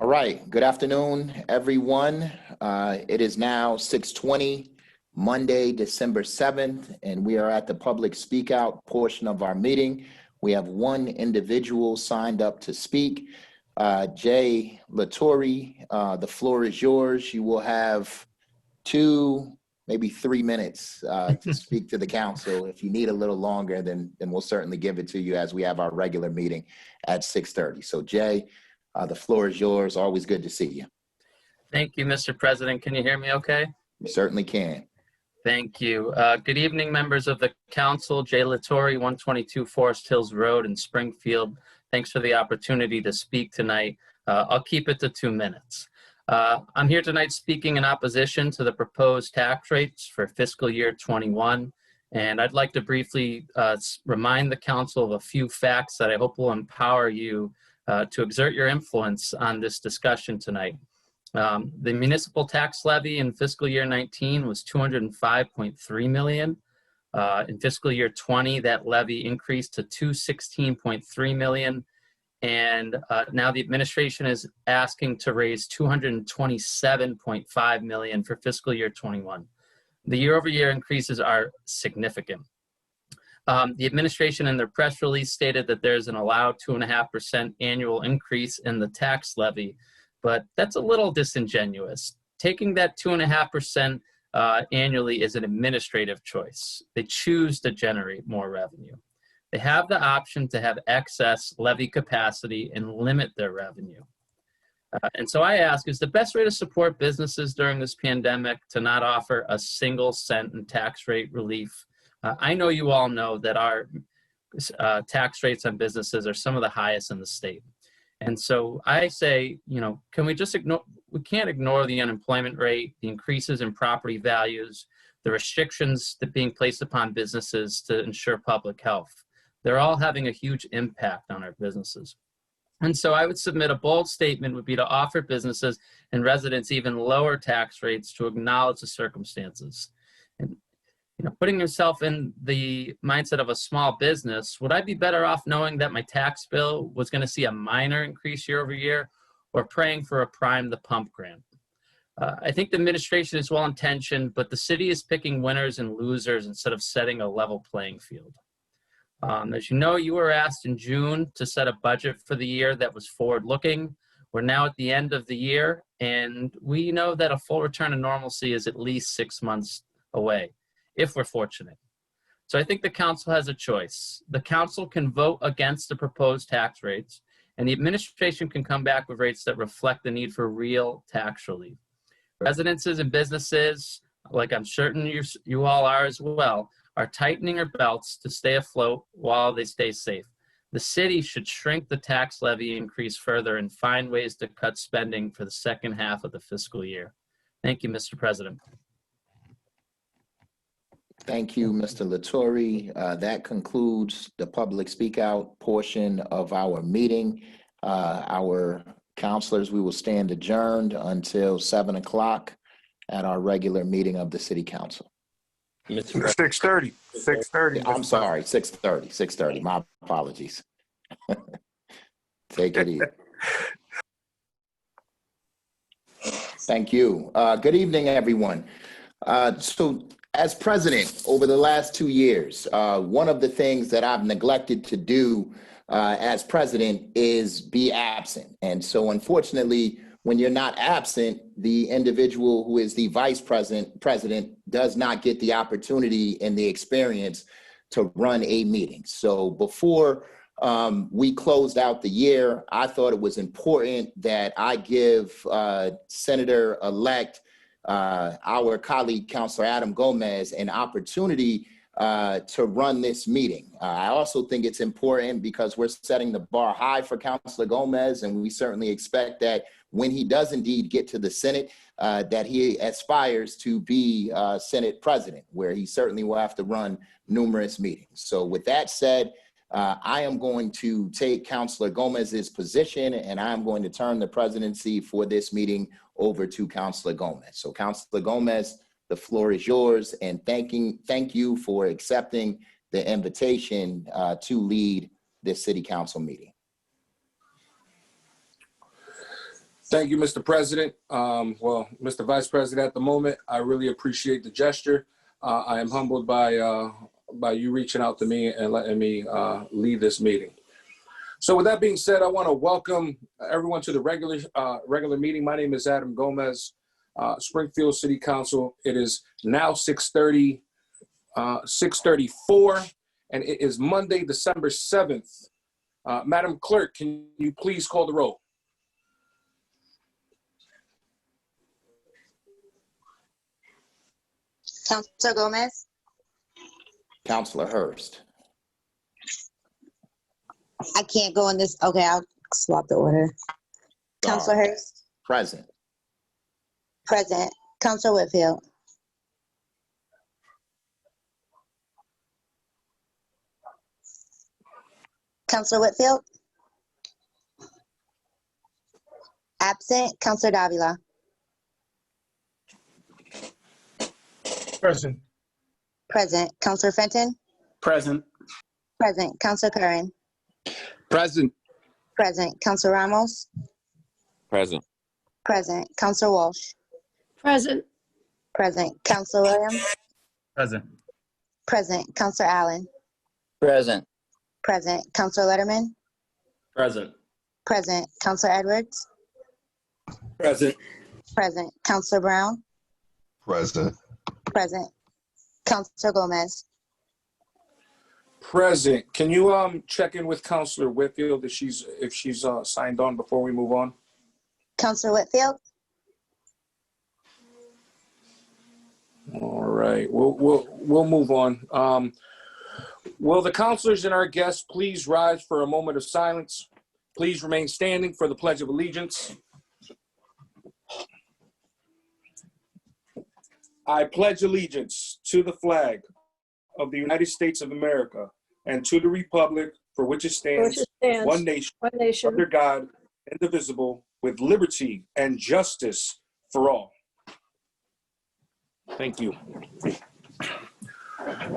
All right, good afternoon, everyone. It is now 6:20, Monday, December 7th, and we are at the public speak out portion of our meeting. We have one individual signed up to speak. Jay Latore, the floor is yours. You will have 2, maybe 3 minutes to speak to the council. If you need a little longer, then we'll certainly give it to you as we have our regular meeting at 6:30. So Jay, the floor is yours. Always good to see you. Thank you, Mr. President. Can you hear me okay? You certainly can. Thank you. Good evening, members of the council. Jay Latore, 122 Forest Hills Road in Springfield. Thanks for the opportunity to speak tonight. I'll keep it to 2 minutes. I'm here tonight speaking in opposition to the proposed tax rates for fiscal year 21. And I'd like to briefly remind the council of a few facts that I hope will empower you to exert your influence on this discussion tonight. The municipal tax levy in fiscal year 19 was $205.3 million. In fiscal year 20, that levy increased to $216.3 million. And now the administration is asking to raise $227.5 million for fiscal year 21. The year-over-year increases are significant. The administration in their press release stated that there's an allowed 2.5% annual increase in the tax levy, but that's a little disingenuous. Taking that 2.5% annually is an administrative choice. They choose to generate more revenue. They have the option to have excess levy capacity and limit their revenue. And so I ask, is the best way to support businesses during this pandemic to not offer a single cent in tax rate relief? I know you all know that our tax rates on businesses are some of the highest in the state. And so I say, can we just ignore, we can't ignore the unemployment rate, the increases in property values, the restrictions that being placed upon businesses to ensure public health. They're all having a huge impact on our businesses. And so I would submit a bold statement would be to offer businesses and residents even lower tax rates to acknowledge the circumstances. And putting yourself in the mindset of a small business, would I be better off knowing that my tax bill was going to see a minor increase year over year, or praying for a prime the pump grant? I think the administration is well intentioned, but the city is picking winners and losers instead of setting a level playing field. As you know, you were asked in June to set a budget for the year that was forward-looking. We're now at the end of the year, and we know that a full return to normalcy is at least 6 months away, if we're fortunate. So I think the council has a choice. The council can vote against the proposed tax rates, and the administration can come back with rates that reflect the need for real tax relief. Residences and businesses, like I'm certain you all are as well, are tightening their belts to stay afloat while they stay safe. The city should shrink the tax levy increase further and find ways to cut spending for the second half of the fiscal year. Thank you, Mr. President. Thank you, Mr. Latore. That concludes the public speak out portion of our meeting. Our counselors, we will stand adjourned until 7 o'clock at our regular meeting of the City Council. 6:30. 6:30. I'm sorry, 6:30. My apologies. Take it easy. Thank you. Good evening, everyone. So as president over the last 2 years, one of the things that I've neglected to do as president is be absent. And so unfortunately, when you're not absent, the individual who is the vice president does not get the opportunity and the experience to run a meeting. So before we closed out the year, I thought it was important that I give Senator-elect, our colleague, Councilor Adam Gomez, an opportunity to run this meeting. I also think it's important because we're setting the bar high for Councilor Gomez, and we certainly expect that when he does indeed get to the Senate, that he aspires to be Senate president, where he certainly will have to run numerous meetings. So with that said, I am going to take Councilor Gomez's position, and I'm going to turn the presidency for this meeting over to Councilor Gomez. So Councilor Gomez, the floor is yours, and thank you for accepting the invitation to lead this City Council meeting. Thank you, Mr. President. Well, Mr. Vice President, at the moment, I really appreciate the gesture. I am humbled by you reaching out to me and letting me lead this meeting. So with that being said, I want to welcome everyone to the regular meeting. My name is Adam Gomez, Springfield City Council. It is now 6:34, and it is Monday, December 7th. Madam Clerk, can you please call the roll? Councilor Gomez, Counselor Hurst. I can't go in this. Okay, I'll swap the order. Councilor Hurst, Present. present. Councilor Whitfield, Councilor Whitfield, absent. Councilor Davila, Present. present. Councilor Fenton, Present. present. Councilor Curran, Present. present. Councilor Ramos, Present. present. Councilor Walsh, Present. present. Councilor Williams, Present. present. Councilor Allen, Present. present. Councilor Letterman, Present. present. Councilor Edwards, Present. present. Councilor Brown, Present. present. Councilor Gomez, Present. Can you check in with Councilor Whitfield if she's signed on before we move on? Councilor Whitfield, All right. We'll move on. Will the councilors and our guests please rise for a moment of silence? Please remain standing for the Pledge of Allegiance. I pledge allegiance to the flag of the United States of America and to the republic for which it stands, one nation, under God, indivisible, with liberty and justice for all. Thank you.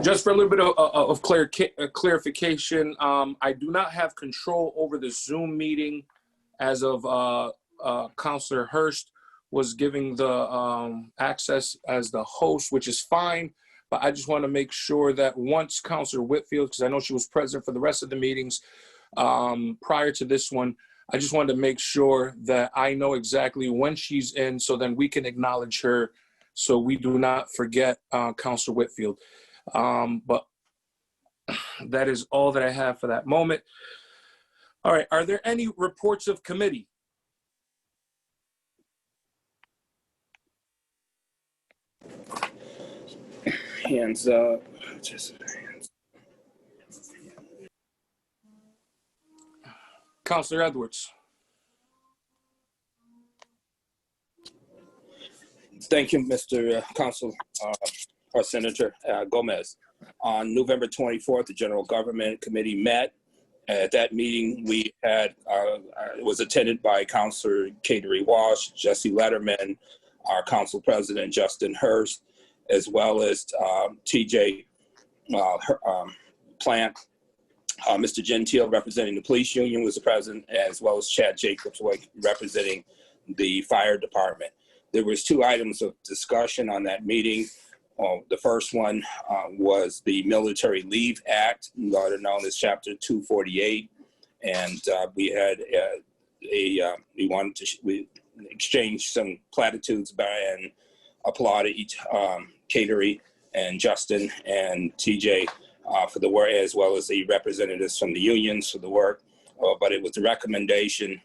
Just for a little bit of clarification, I do not have control over the Zoom meeting as of Councilor Hurst was giving the access as the host, which is fine. But I just want to make sure that once Councilor Whitfield, because I know she was present for the rest of the meetings prior to this one, I just wanted to make sure that I know exactly when she's in so then we can acknowledge her so we do not forget Councilor Whitfield. But that is all that I have for that moment. All right, are there any reports of committee? Hands up. Councilor Edwards. Thank you, Mr. Council, or Senator Gomez. On November 24th, the General Government Committee met. At that meeting, we had, it was attended by Councilor Kateri Walsh, Jesse Letterman, our Council President, Justin Hurst, as well as TJ Plant. Mr. Gentile, representing the police union, was the president, as well as Chad Jacobs, representing the fire department. There was 2 items of discussion on that meeting. The first one was the Military Leave Act, known as Chapter 248, and we had we exchanged some platitudes and applauded each Kateri and Justin and TJ for the work, as well as the representatives from the unions for the work. But it was the recommendation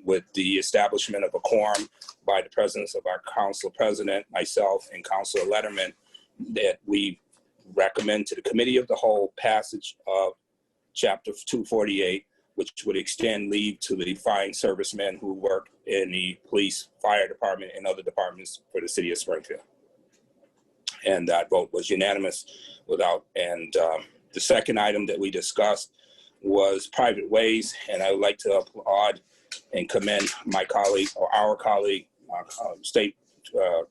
with the establishment of a quorum by the presence of our council president, myself, and Councilor Letterman, that we recommend to the committee of the whole passage of Chapter 248, which would extend leave to the fine servicemen who work in the police, fire department, and other departments for the city of Springfield. And that vote was unanimous the second item that we discussed was private ways, and I would like to applaud and commend my colleague, or our colleague, State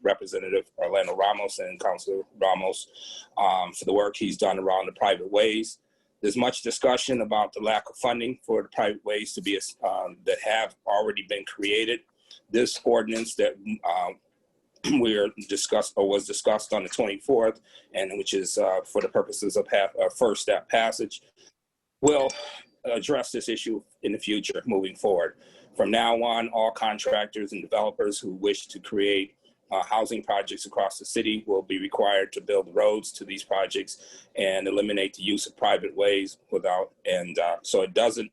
Representative Orlando Ramos and Councilor Ramos for the work he's done around the private ways. There's much discussion about the lack of funding for the private ways to be that have already been created. this ordinance that was discussed on the 24th, and which is for the purposes of first step passage, will address this issue in the future moving forward. From now on, all contractors and developers who wish to create housing projects across the city will be required to build roads to these projects and eliminate the use of private ways so it doesn't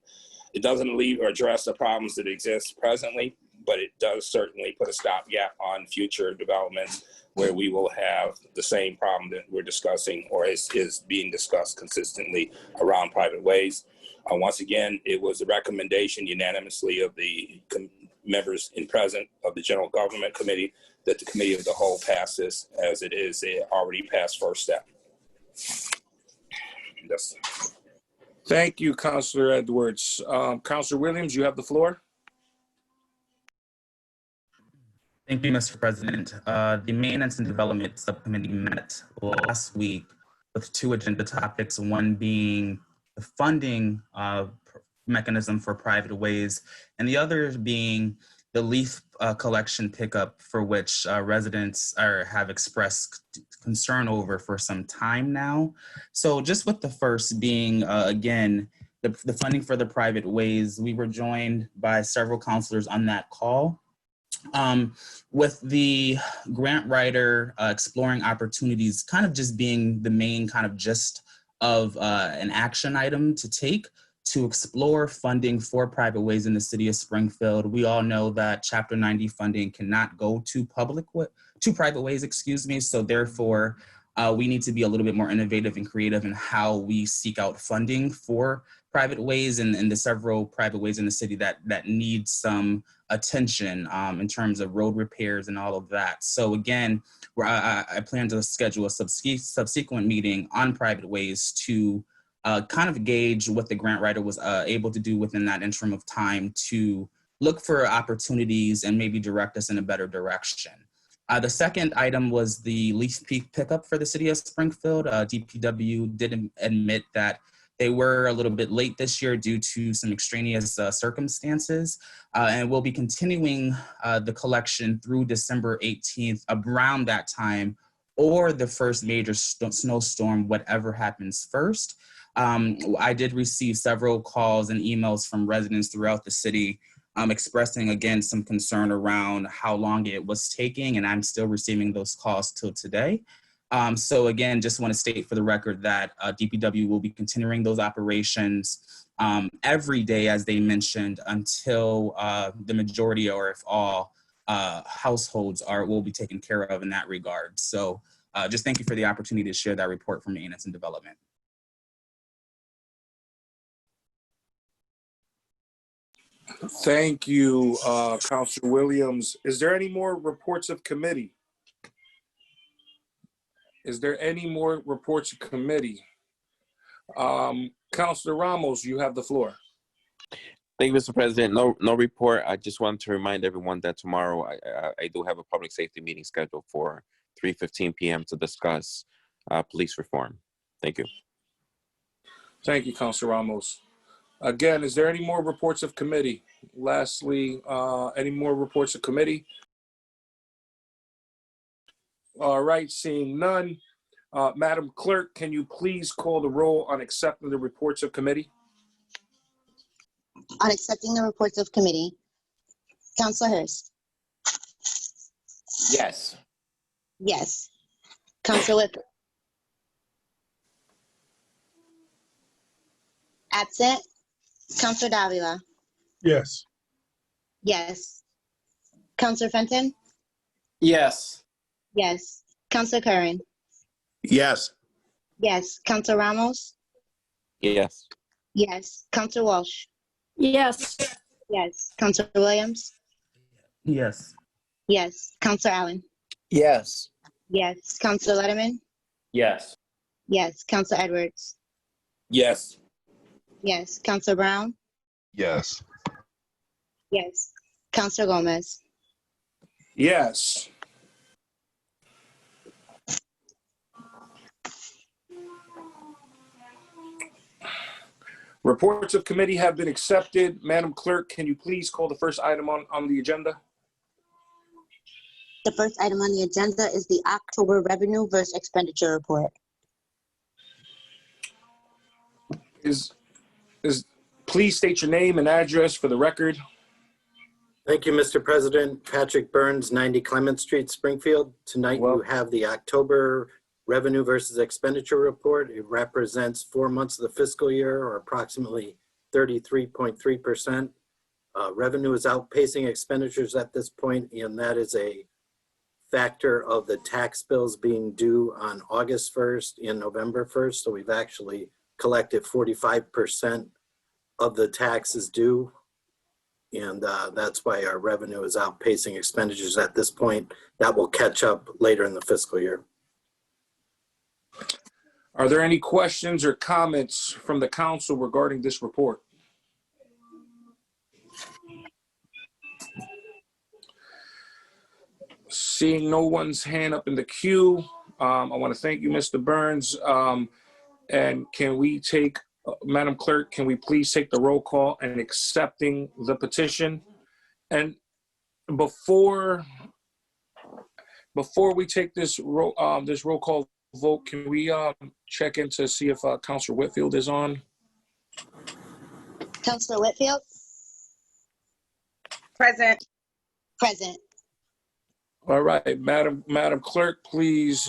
leave or address the problems that exist presently, but it does certainly put a stopgap on future developments where we will have the same problem that we're discussing or is being discussed consistently around private ways. Once again, it was the recommendation unanimously of the members in present of the General Government Committee that the Committee of the Whole pass this as it is already passed first step. Thank you, Councilor Edwards. Councilor Williams, you have the floor. Thank you, Mr. President. The Maintenance and Development Subcommittee met last week with two agenda topics, one being the funding mechanism for private ways, and the other being the leaf collection pickup, for which residents have expressed concern over for some time now. So just with the first being, again, the funding for the private ways, we were joined by several counselors on that call. With the grant writer exploring opportunities kind of just being the main kind of gist of an action item to take to explore funding for private ways in the city of Springfield. We all know that Chapter 90 funding cannot go to private ways, excuse me. So therefore, we need to be a little bit more innovative and creative in how we seek out funding for private ways and the several private ways in the city that need some attention in terms of road repairs and all of that. So again, I plan to schedule a subsequent meeting on private ways to kind of gauge what the grant writer was able to do within that interim of time to look for opportunities and maybe direct us in a better direction. The second item was the leaf pickup for the city of Springfield. DPW did admit that they were a little bit late this year due to some extraneous circumstances, and we'll be continuing the collection through December 18th around that time, or the first major snowstorm, whatever happens first. I did receive several calls and emails from residents throughout the city expressing, again, some concern around how long it was taking, and I'm still receiving those calls till today. So again, just want to state for the record that DPW will be continuing those operations every day, as they mentioned, until the majority, or if all, households will be taken care of in that regard. So just thank you for the opportunity to share that report from Maintenance and Development. Thank you, Councilor Williams. Is there any more reports of committee? Is there any more reports of committee? Councilor Ramos, you have the floor. Thank you, Mr. President. No report. I just want to remind everyone that tomorrow I do have a public safety meeting scheduled for 3:15 p.m. to discuss police reform. Thank you. Thank you, Councilor Ramos. Again, is there any more reports of committee? Lastly, any more reports of committee? All right, seeing none. Madam Clerk, can you please call the roll on accepting the reports of committee? On accepting the reports of committee, Councilor Hurst. Yes. Yes. Councilor Whipper. Absent. Councilor Davila. Yes. Yes. Councilor Fenton. Yes. Yes. Councilor Curran. Yes. Yes. Councilor Ramos. Yes. Yes. Councilor Walsh. Yes. Yes. Councilor Williams. Yes. Yes. Councilor Allen. Yes. Yes. Councilor Letterman. Yes. Yes. Councilor Edwards. Yes. Yes. Councilor Brown. Yes. Yes. Councilor Gomez. Yes. Reports of committee have been accepted. Madam Clerk, can you please call the first item on the agenda? The first item on the agenda is the October revenue versus expenditure report. Please state your name and address for the record. Thank you, Mr. President. Patrick Burns, 90 Clement Street, Springfield. Tonight you have the October revenue versus expenditure report. It represents 4 months of the fiscal year, or approximately 33.3%. Revenue is outpacing expenditures at this point, and that is a factor of the tax bills being due on August 1st and November 1st. So we've actually collected 45% of the taxes due. And that's why our revenue is outpacing expenditures at this point. That will catch up later in the fiscal year. Are there any questions or comments from the council regarding this report? Seeing no one's hand up in the queue, I want to thank you, Mr. Burns. And can we take, Madam Clerk, can we please take the roll call and accepting the petition? And before we take this roll call vote, can we check in to see if Councilor Whitfield is on? Councilor Whitfield? Present. Present. All right, Madam Clerk, please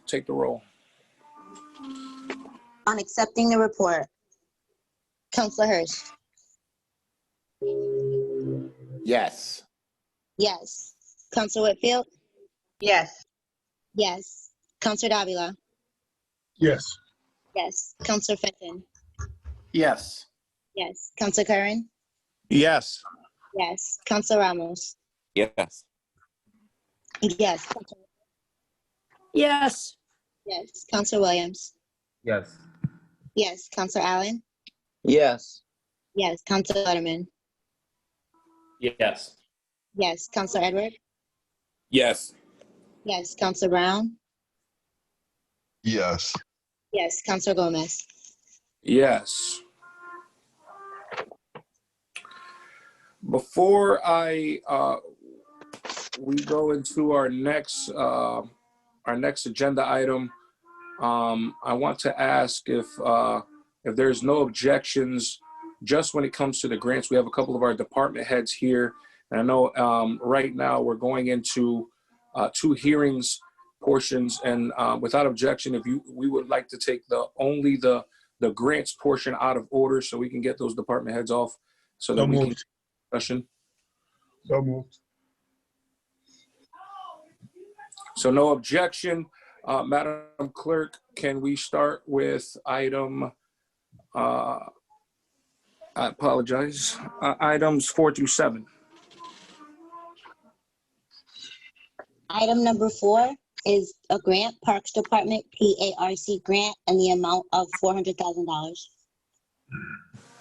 take the roll. On accepting the report, Councilor Hurst? Yes. Yes. Councilor Whitfield? Yes. Yes. Councilor Davila? Yes. Yes. Councilor Fenton? Yes. Yes. Councilor Curran? Yes. Yes. Councilor Ramos? Yes. Yes. Yes. Yes. Councilor Williams? Yes. Yes. Councilor Allen? Yes. Yes. Councilor Letterman? Yes. Yes. Councilor Edward? Yes. Yes. Councilor Brown? Yes. Yes. Councilor Gomez? Yes. Before we go into our next agenda item, I want to ask if there's no objections, just when it comes to the grants. We have a couple of our department heads here, and I know right now we're going into 2 hearings portions, and without objection, we would like to take only the grants portion out of order, so we can get those department heads off, so that we can discussion. So moved. So no objection. Madam Clerk, can we start with item, I apologize, items 4 through 7? Item number 4 is a grant, Parks Department PARC grant, and the amount of $400,000.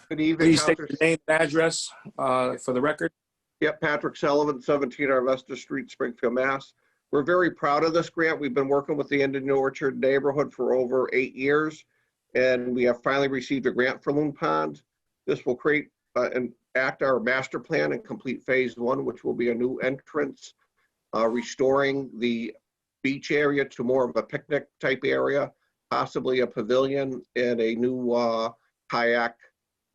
Good evening, Please state Councilor. your name and address for the record. Yep, Patrick Sullivan, 17 Arvesta Street, Springfield, Mass. We're very proud of this grant. We've been working with the Indian Orchard neighborhood for over 8 years, and we have finally received a grant for Loon Pond. This will create and act our master plan and complete phase 1, which will be a new entrance, restoring the beach area to more of a picnic type area, possibly a pavilion and a new kayak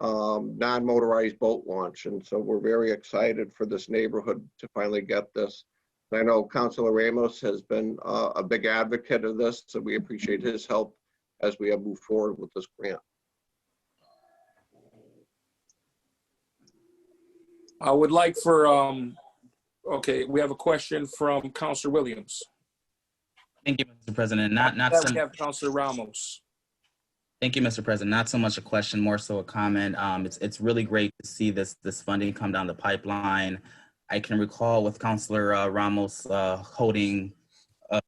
non-motorized boat launch. And so we're very excited for this neighborhood to finally get this. I know Councilor Ramos has been a big advocate of this, so we appreciate his help as we have moved forward with this grant. I would like for, okay, we have a question from Councilor Williams. Thank you, Mr. President. Not Then so. we have Councilor Ramos. Thank you, Mr. President. Not so much a question, more so a comment. It's really great to see this funding come down the pipeline. I can recall with Councilor Ramos holding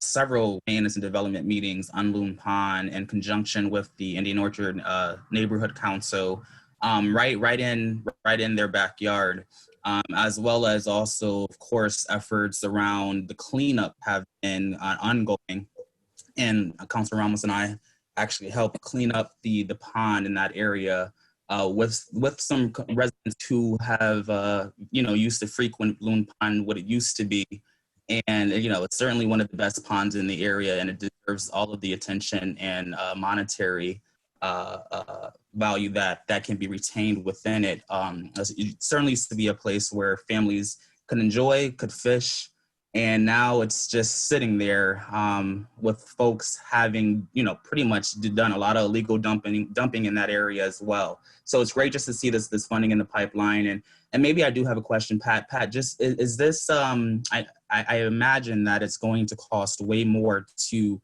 several maintenance and development meetings on Loon Pond in conjunction with the Indian Orchard Neighborhood Council, right in their backyard, as well as also, of course, efforts around the cleanup have been ongoing. And Councilor Ramos and I actually helped clean up the pond in that area with some residents who have used to frequent Loon Pond, what it used to be. And, you know, it's certainly one of the best ponds in the area, and it deserves all of the attention and monetary value that can be retained within it. It certainly used to be a place where families could enjoy, could fish, and now it's just sitting there with folks having, you know, pretty much done a lot of illegal dumping in that area as well. So it's great just to see this funding in the pipeline. And maybe I do have a question, Pat. Pat, just is this? I imagine that it's going to cost way more to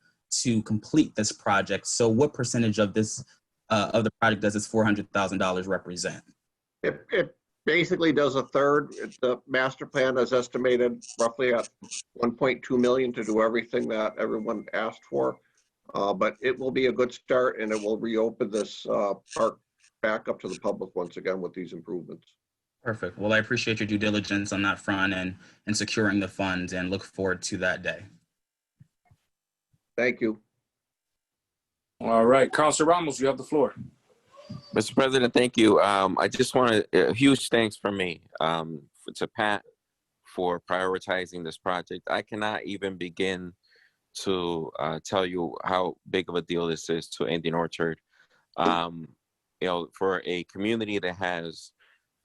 complete this project. So what percentage of this of the project does this $400,000 represent? It basically does a third. The master plan is estimated roughly at 1.2 million to do everything that everyone asked for. But it will be a good start, and it will reopen this park back up to the public once again with these improvements. Perfect. Well, I appreciate your due diligence on that front and securing the funds, and look forward to that day. Thank you. All right, Councilor Ramos, you have the floor. Mr. President, thank you. I just want a huge thanks from me to Pat for prioritizing this project. I cannot even begin to tell you how big of a deal this is to Indian Orchard. You know, for a community that has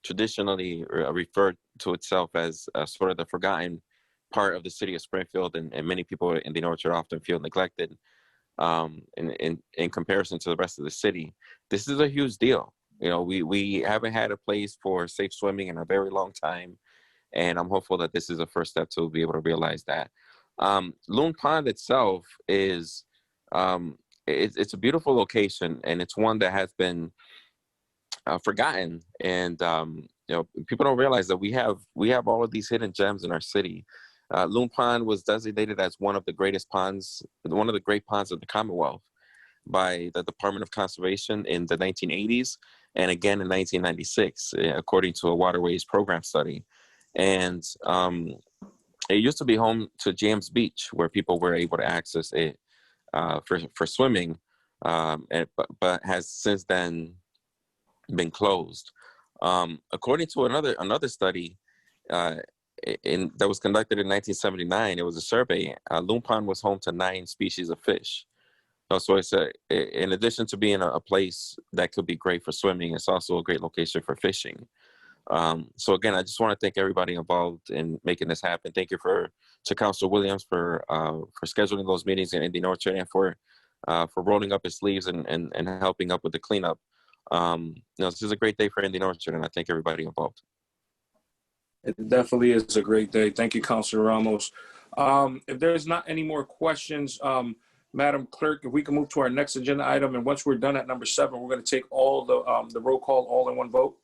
traditionally referred to itself as sort of the forgotten part of the city of Springfield, and many people in Indian Orchard often feel neglected in comparison to the rest of the city. This is a huge deal. You know, we haven't had a place for safe swimming in a very long time, and I'm hopeful that this is a first step to be able to realize that. Loon Pond itself is it's a beautiful location, and it's one that has been forgotten, and you know, people don't realize that we have all of these hidden gems in our city. Loon Pond was designated as one of the great ponds of the Commonwealth by the Department of Conservation in the 1980s, and again in 1996, according to a waterways program study. And it used to be home to James Beach, where people were able to access it for swimming, but has since then been closed. According to another study that was conducted in 1979, it was a survey. Loon Pond was home to 9 species of fish. So it's in addition to being a place that could be great for swimming, it's also a great location for fishing. So again, I just want to thank everybody involved in making this happen. Thank you to Councilor Williams for scheduling those meetings in Indian Orchard, and for rolling up his sleeves and helping up with the cleanup. You know, this is a great day for Indian Orchard, and I thank everybody involved. It definitely is a great day. Thank you, Councilor Ramos. If there's not any more questions, Madam Clerk, if we can move to our next agenda item, and once we're done at number 7, we're going to take all the roll call all in one vote.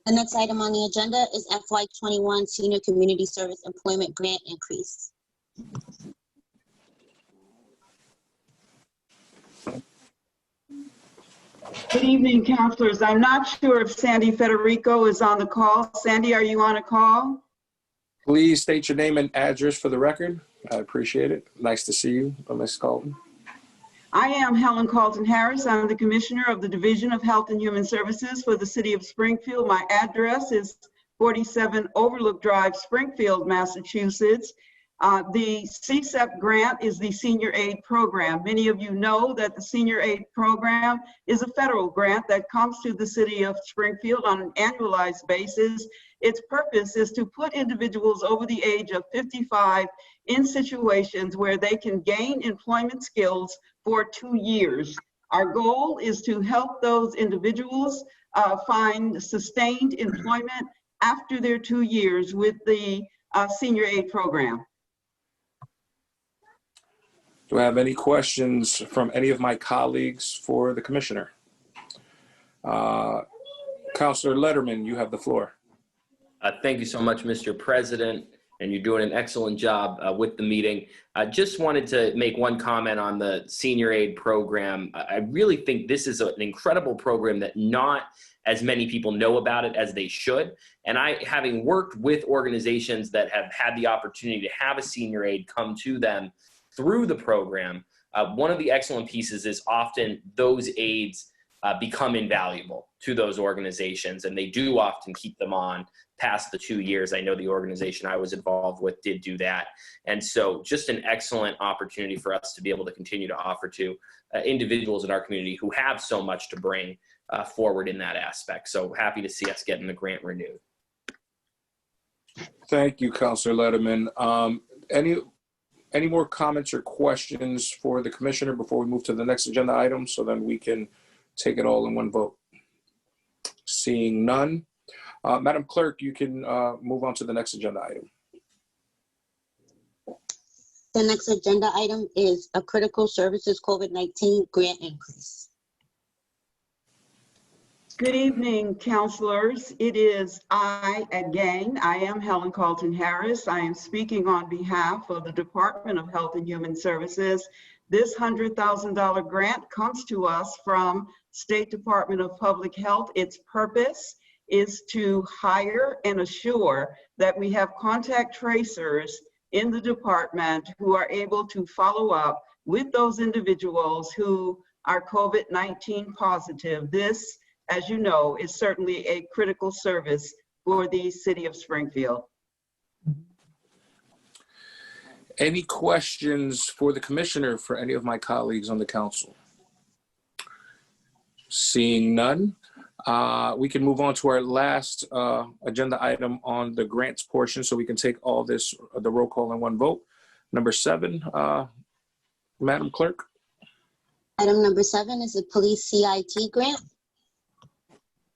The next item on the agenda is FY21 Senior Community Service Employment Grant Increase. Good evening, councilors. I'm not sure if Sandy Federico is on the call. Sandy, are you on a call? Please state your name and address for the record. I appreciate it. Nice to see you, Ms. Colton. I am Helen Carlton Harris. I'm the Commissioner of the Division of Health and Human Services for the City of Springfield. My address is 47 Overlook Drive, Springfield, Massachusetts. The CSEP grant is the Senior Aid Program. Many of you know that the Senior Aid Program is a federal grant that comes to the City of Springfield on an annualized basis. Its purpose is to put individuals over the age of 55 in situations where they can gain employment skills for 2 years. Our goal is to help those individuals find sustained employment after their 2 years with the Senior Aid Program. Do I have any questions from any of my colleagues for the Commissioner? Councilor Letterman, you have the floor. Thank you so much, Mr. President, and you're doing an excellent job with the meeting. I just wanted to make one comment on the Senior Aid Program. I really think this is an incredible program that not as many people know about it as they should. And having worked with organizations that have had the opportunity to have a senior aid come to them through the program, one of the excellent pieces is often those aides become invaluable to those organizations, and they do often keep them on past the 2 years. I know the organization I was involved with did do that. And so just an excellent opportunity for us to be able to continue to offer to individuals in our community who have so much to bring forward in that aspect. So happy to see us getting the grant renewed. Thank you, Councilor Letterman. Any more comments or questions for the commissioner before we move to the next agenda item, so then we can take it all in one vote? Seeing none. Madam Clerk, you can move on to the next agenda item. The next agenda item is a critical services COVID-19 grant increase. Good evening, councilors. It is I again. I am Helen Carlton Harris. I am speaking on behalf of the Department of Health and Human Services. This $100,000 grant comes to us from State Department of Public Health. Its purpose is to hire and assure that we have contact tracers in the department who are able to follow up with those individuals who are COVID-19 positive. This, as you know, is certainly a critical service for the city of Springfield. Any questions for the commissioner for any of my colleagues on the council? Seeing none, we can move on to our last agenda item on the grants portion, so we can take all this, the roll call in one vote. Number 7, Madam Clerk. Item number 7 is a police CIT grant.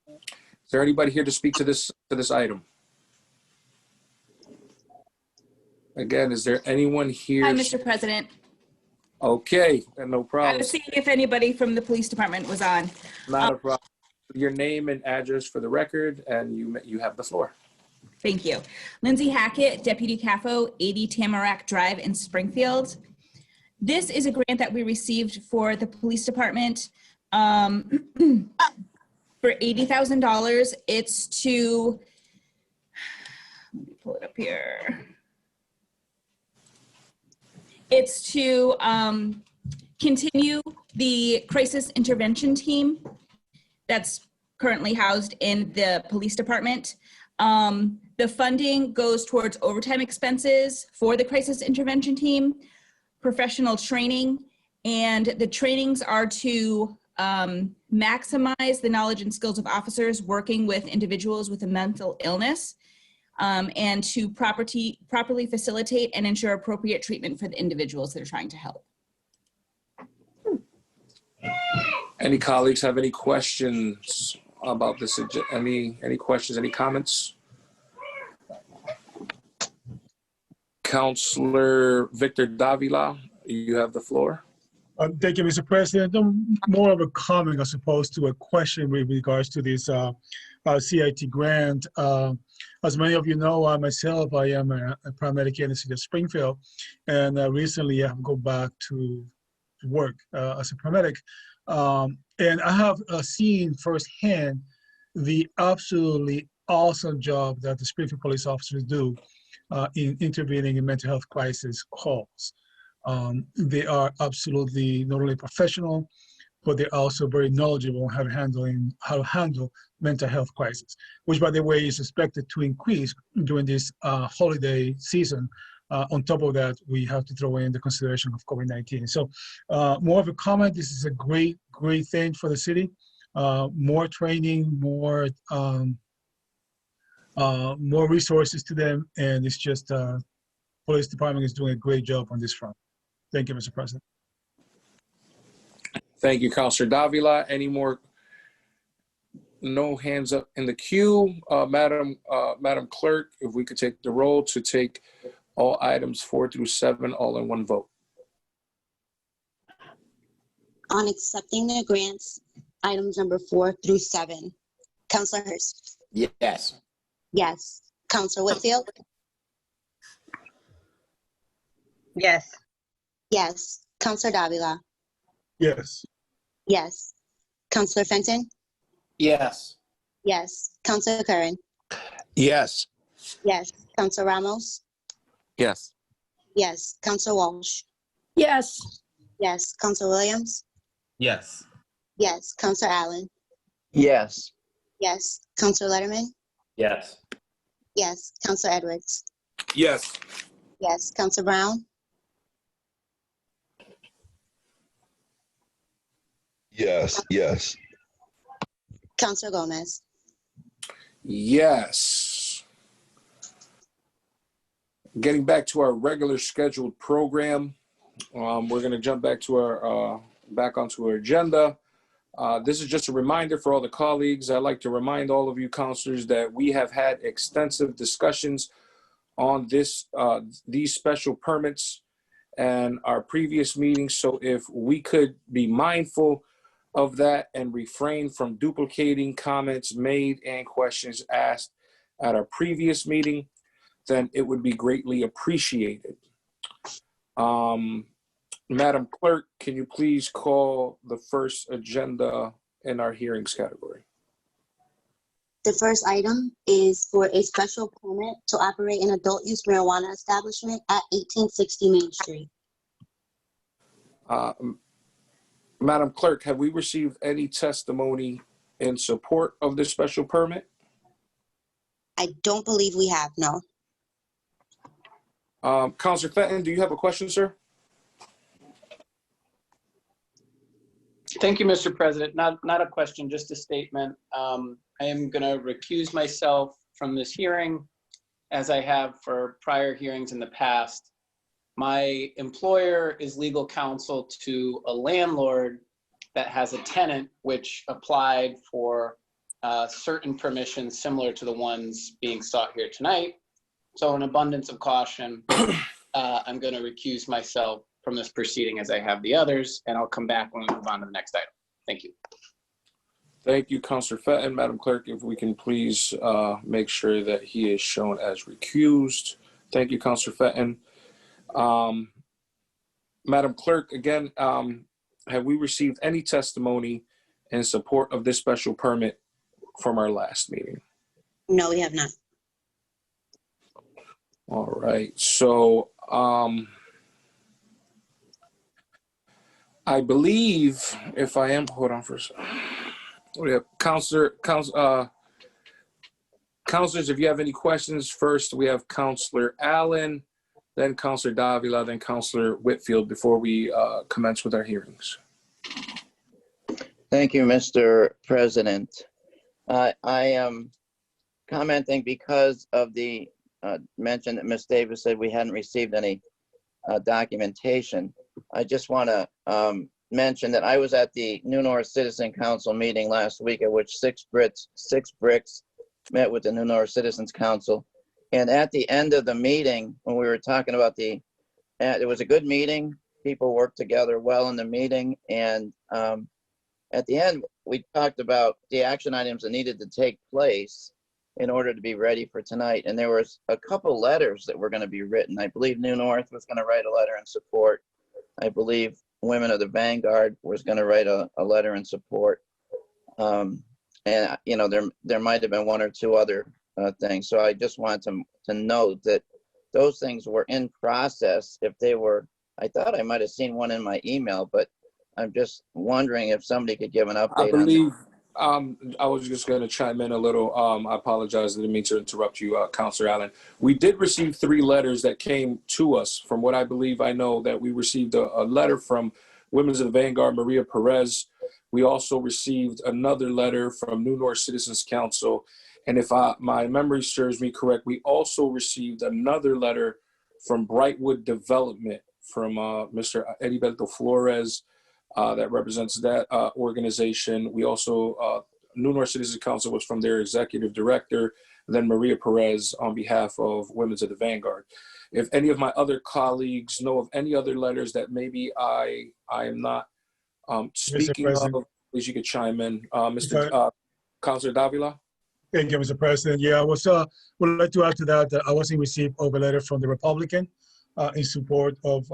Is there anybody here to speak to this item? Again, is there anyone here? Hi, Mr. President. Okay, no problem. I was seeing if anybody from the police department was on. Not a problem. Your name and address for the record, and you have the floor. Thank you. Lindsay Hackett, Deputy CAFO, 80 Tamarack Drive in Springfield. This is a grant that we received for the police department for $80,000. It's to, let me pull it up here. It's to continue the crisis intervention team that's currently housed in the police department. The funding goes towards overtime expenses for the crisis intervention team, professional training, and the trainings are to maximize the knowledge and skills of officers working with individuals with a mental illness, and to properly facilitate and ensure appropriate treatment for the individuals that are trying to help. Any colleagues have any questions about this? Any questions, any comments? Councilor Victor Davila, you have the floor. Thank you, Mr. President. More of a comment as opposed to a question with regards to this CIT grant. As many of you know, myself, I am a paramedic in the city of Springfield, and recently I have gone back to work as a paramedic. And I have seen firsthand the absolutely awesome job that the Springfield police officers do in intervening in mental health crisis calls. They are absolutely not only professional, but they're also very knowledgeable on how to handle mental health crisis, which, by the way, is expected to increase during this holiday season. On top of that, we have to throw in the consideration of COVID-19. So more of a comment, this is a great thing for the city. More training, more resources to them, and it's just police department is doing a great job on this front. Thank you, Mr. President. Thank you, Councilor Davila. Any more? No hands up in the queue. Madam Clerk, if we could take the roll to take all items 4 through 7 all in one vote. On accepting the grants, items number 4 through 7. Councilor Hurst. Yes. Yes. Councilor Whitfield. Yes. Yes. Councilor Davila. Yes. Yes. Councilor Fenton. Yes. Yes. Councilor Curran. Yes. Yes. Councilor Ramos. Yes. Yes. Councilor Walsh. Yes. Yes. Councilor Williams. Yes. Yes. Counselor Allen? Yes. Yes. Counselor Letterman? Yes. Yes. Counselor Edwards? Yes. Yes. Counselor Brown? Yes. Counselor Gomez? Yes. Getting back to our regular scheduled program, we're going to jump back to our back onto our agenda. This is just a reminder for all the colleagues. I'd like to remind all of you counselors that we have had extensive discussions on these special permits and our previous meetings. So if we could be mindful of that and refrain from duplicating comments made and questions asked at our previous meeting, then it would be greatly appreciated. Madam Clerk, can you please call the first agenda in our hearings category? The first item is for a special permit to operate an adult-use marijuana establishment at 1860 Main Street. Madam Clerk, have we received any testimony in support of this special permit? I don't believe we have, no. Councilor Fenton, do you have a question, sir? Thank you, Mr. President. Not a question, just a statement. I am going to recuse myself from this hearing, as I have for prior hearings in the past. My employer is legal counsel to a landlord that has a tenant which applied for certain permissions similar to the ones being sought here tonight. So in abundance of caution, I'm going to recuse myself from this proceeding as I have the others, and I'll come back when we move on to the next item. Thank you. Thank you, Councilor Fenton. Madam Clerk, if we can please make sure that he is shown as recused. Thank you, Councilor Fenton. Madam Clerk, again, have we received any testimony in support of this special permit from our last meeting? No, we have not. All right, so I believe if I am, hold on for a second. We have counselors, if you have any questions, first we have Counselor Allen, then Counselor Davila, then Counselor Whitfield before we commence with our hearings. Thank you, Mr. President. I am commenting because of the mention that Ms. Davis said we hadn't received any documentation. I just want to mention that I was at the New North Citizen Council meeting last week, at which six bricks met with the New North Citizens Council. And at the end of the meeting, when we were talking about it was a good meeting. People worked together well in the meeting. And at the end, we talked about the action items that needed to take place in order to be ready for tonight. And there was a couple letters that were going to be written. I believe New North was going to write a letter in support. I believe Women of the Vanguard was going to write a letter in support. And, you know, there might have been one or two other things. So I just wanted to note that those things were in process. If they were, I thought I might have seen one in my email, but I'm just wondering if somebody could give an update. I believe, I was just going to chime in a little. I apologize. I didn't mean to interrupt you, Counselor Allen. We did receive 3 letters that came to us. From what I believe, I know that we received a letter from Women's of the Vanguard, Maria Perez. We also received another letter from New North Citizens Council. And if my memory serves me correct, we also received another letter from Brightwood Development from Mr. Heriberto Flores that represents that organization. We also, New North Citizens Council was from their executive director, then Maria Perez on behalf of Women's of the Vanguard. If any of my other colleagues know of any other letters that maybe I am not speaking of, please you could chime in. Mr. Councilor Davila. Thank you, Mr. President. Yeah, I would like to add to that I wasn't received of a letter from the Republican in support of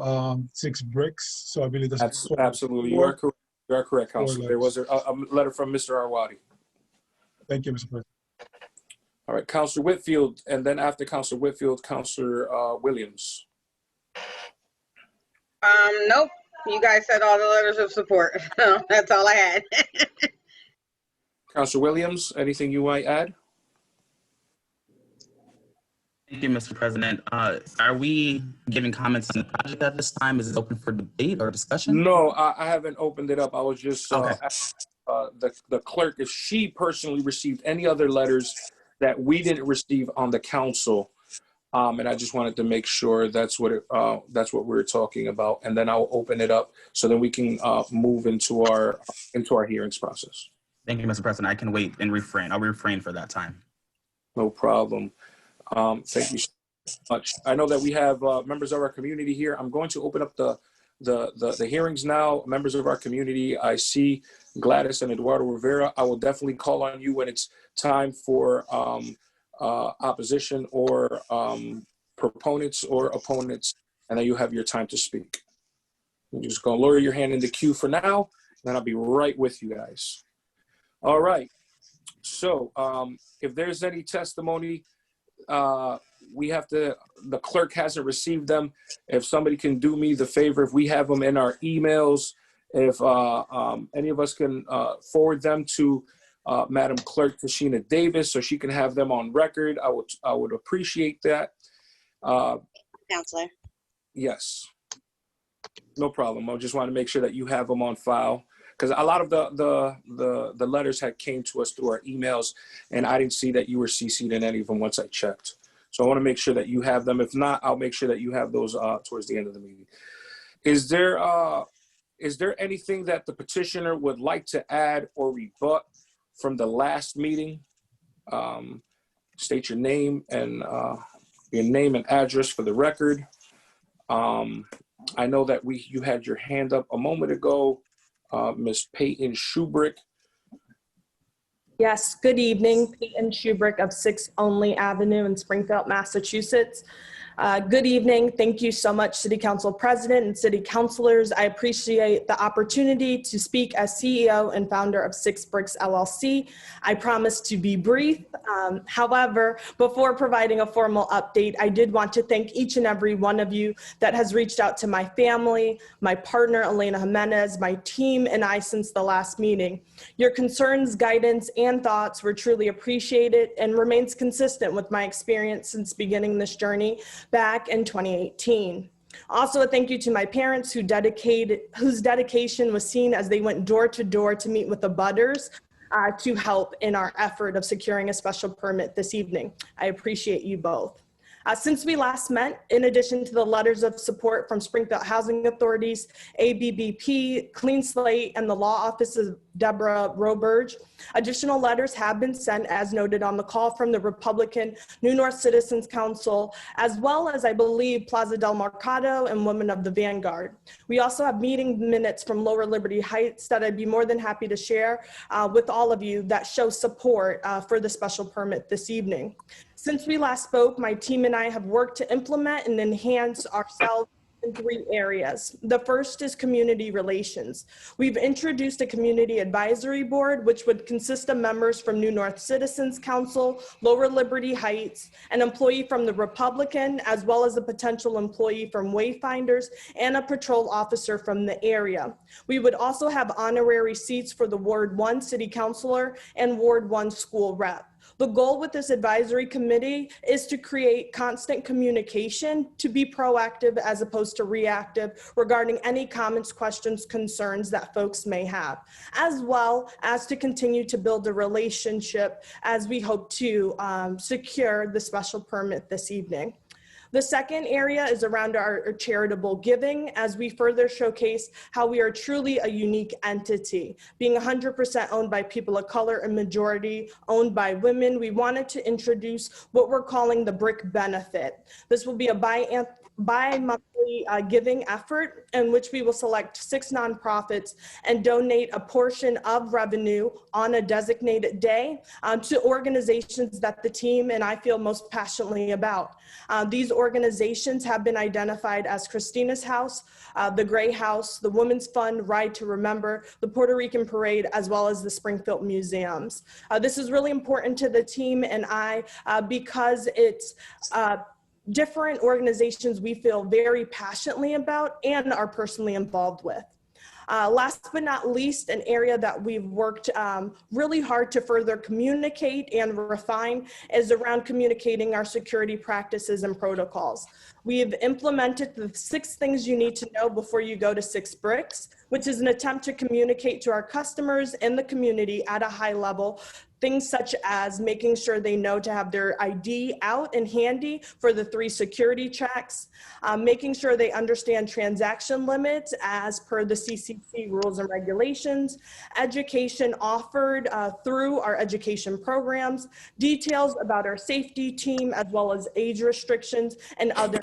6 bricks. So I believe that's absolutely. You are correct. You are correct, Councilor. There was a letter from Mr. Arwadi. Thank you, Mr. President. All right, Councilor Whitfield, and then after Councilor Whitfield, Councilor Williams. Nope. You guys said all the letters of support. That's all I had. Councilor Williams, anything you might add? Thank you, Mr. President. Are we giving comments on the project at this time? Is it open for debate or discussion? No, I haven't opened it up. I was just Okay. asking the clerk if she personally received any other letters that we didn't receive on the council. And I just wanted to make sure that's what we're talking about. And then I'll open it up so that we can move into our hearings process. Thank you, Mr. President. I can wait and refrain. I'll refrain for that time. No problem. Thank you so much. I know that we have members of our community here. I'm going to open up the hearings now. Members of our community, I see Gladys and Eduardo Rivera. I will definitely call on you when it's time for opposition or proponents or opponents, and then you have your time to speak. You're just gonna lower your hand in the queue for now, and then I'll be right with you guys. All right, so if there's any testimony, the clerk hasn't received them. If somebody can do me the favor, if we have them in our emails, if any of us can forward them to Madam Clerk Tashina Davis so she can have them on record, I would appreciate that. Counselor. Yes, no problem. I just want to make sure that you have them on file, because a lot of the letters had came to us through our emails, and I didn't see that you were CC'd in any of them once I checked. So I want to make sure that you have them. If not, I'll make sure that you have those towards the end of the meeting. Is there anything that the petitioner would like to add or rebut from the last meeting? State your name and address for the record. I know that you had your hand up a moment ago, Ms. Peyton Shubrick. Yes, good evening. Peyton Shubrick of 6 Only Avenue in Springfield, Massachusetts. Good evening. Thank you so much, City Council President and City Councilors. I appreciate the opportunity to speak as CEO and founder of 6 Bricks LLC. I promise to be brief. However, before providing a formal update, I did want to thank each and every one of you that has reached out to my family, my partner, Elena Jimenez, my team, and I since the last meeting. Your concerns, guidance, and thoughts were truly appreciated and remains consistent with my experience since beginning this journey back in 2018. Also, a thank you to my parents whose dedication was seen as they went door to door to meet with the abutters to help in our effort of securing a special permit this evening. I appreciate you both. Since we last met, in addition to the letters of support from Springfield Housing Authorities, ABBP, Clean Slate, and the Law Office of Deborah Roberge, additional letters have been sent, as noted on the call, from the Republican New North Citizens Council, as well as, I believe, Plaza del Mercado and Women of the Vanguard. We also have meeting minutes from Lower Liberty Heights that I'd be more than happy to share with all of you that show support for the special permit this evening. Since we last spoke, my team and I have worked to implement and enhance ourselves in 3 areas. The first is community relations. We've introduced a community advisory board, which would consist of members from New North Citizens Council, Lower Liberty Heights, an employee from the Republican, as well as a potential employee from Wayfinders, and a patrol officer from the area. We would also have honorary seats for the Ward 1 City Councilor and Ward 1 School Rep. The goal with this advisory committee is to create constant communication, to be proactive as opposed to reactive regarding any comments, questions, concerns that folks may have, as well as to continue to build a relationship as we hope to secure the special permit this evening. The second area is around our charitable giving, as we further showcase how we are truly a unique entity. Being 100% owned by people of color and majority owned by women, we wanted to introduce what we're calling the Brick Benefit. This will be a bi-monthly giving effort in which we will select 6 nonprofits and donate a portion of revenue on a designated day to organizations that the team and I feel most passionately about. These organizations have been identified as Christina's House, the Gray House, the Women's Fund, Ride to Remember, the Puerto Rican Parade, as well as the Springfield Museums. This is really important to the team and I because it's different organizations we feel very passionately about and are personally involved with. Last but not least, an area that we've worked really hard to further communicate and refine is around communicating our security practices and protocols. We have implemented the 6 things you need to know before you go to 6 bricks, which is an attempt to communicate to our customers and the community at a high level. Things such as making sure they know to have their ID out and handy for the 3 security checks, making sure they understand transaction limits as per the CCC rules and regulations, education offered through our education programs, details about our safety team, as well as age restrictions and other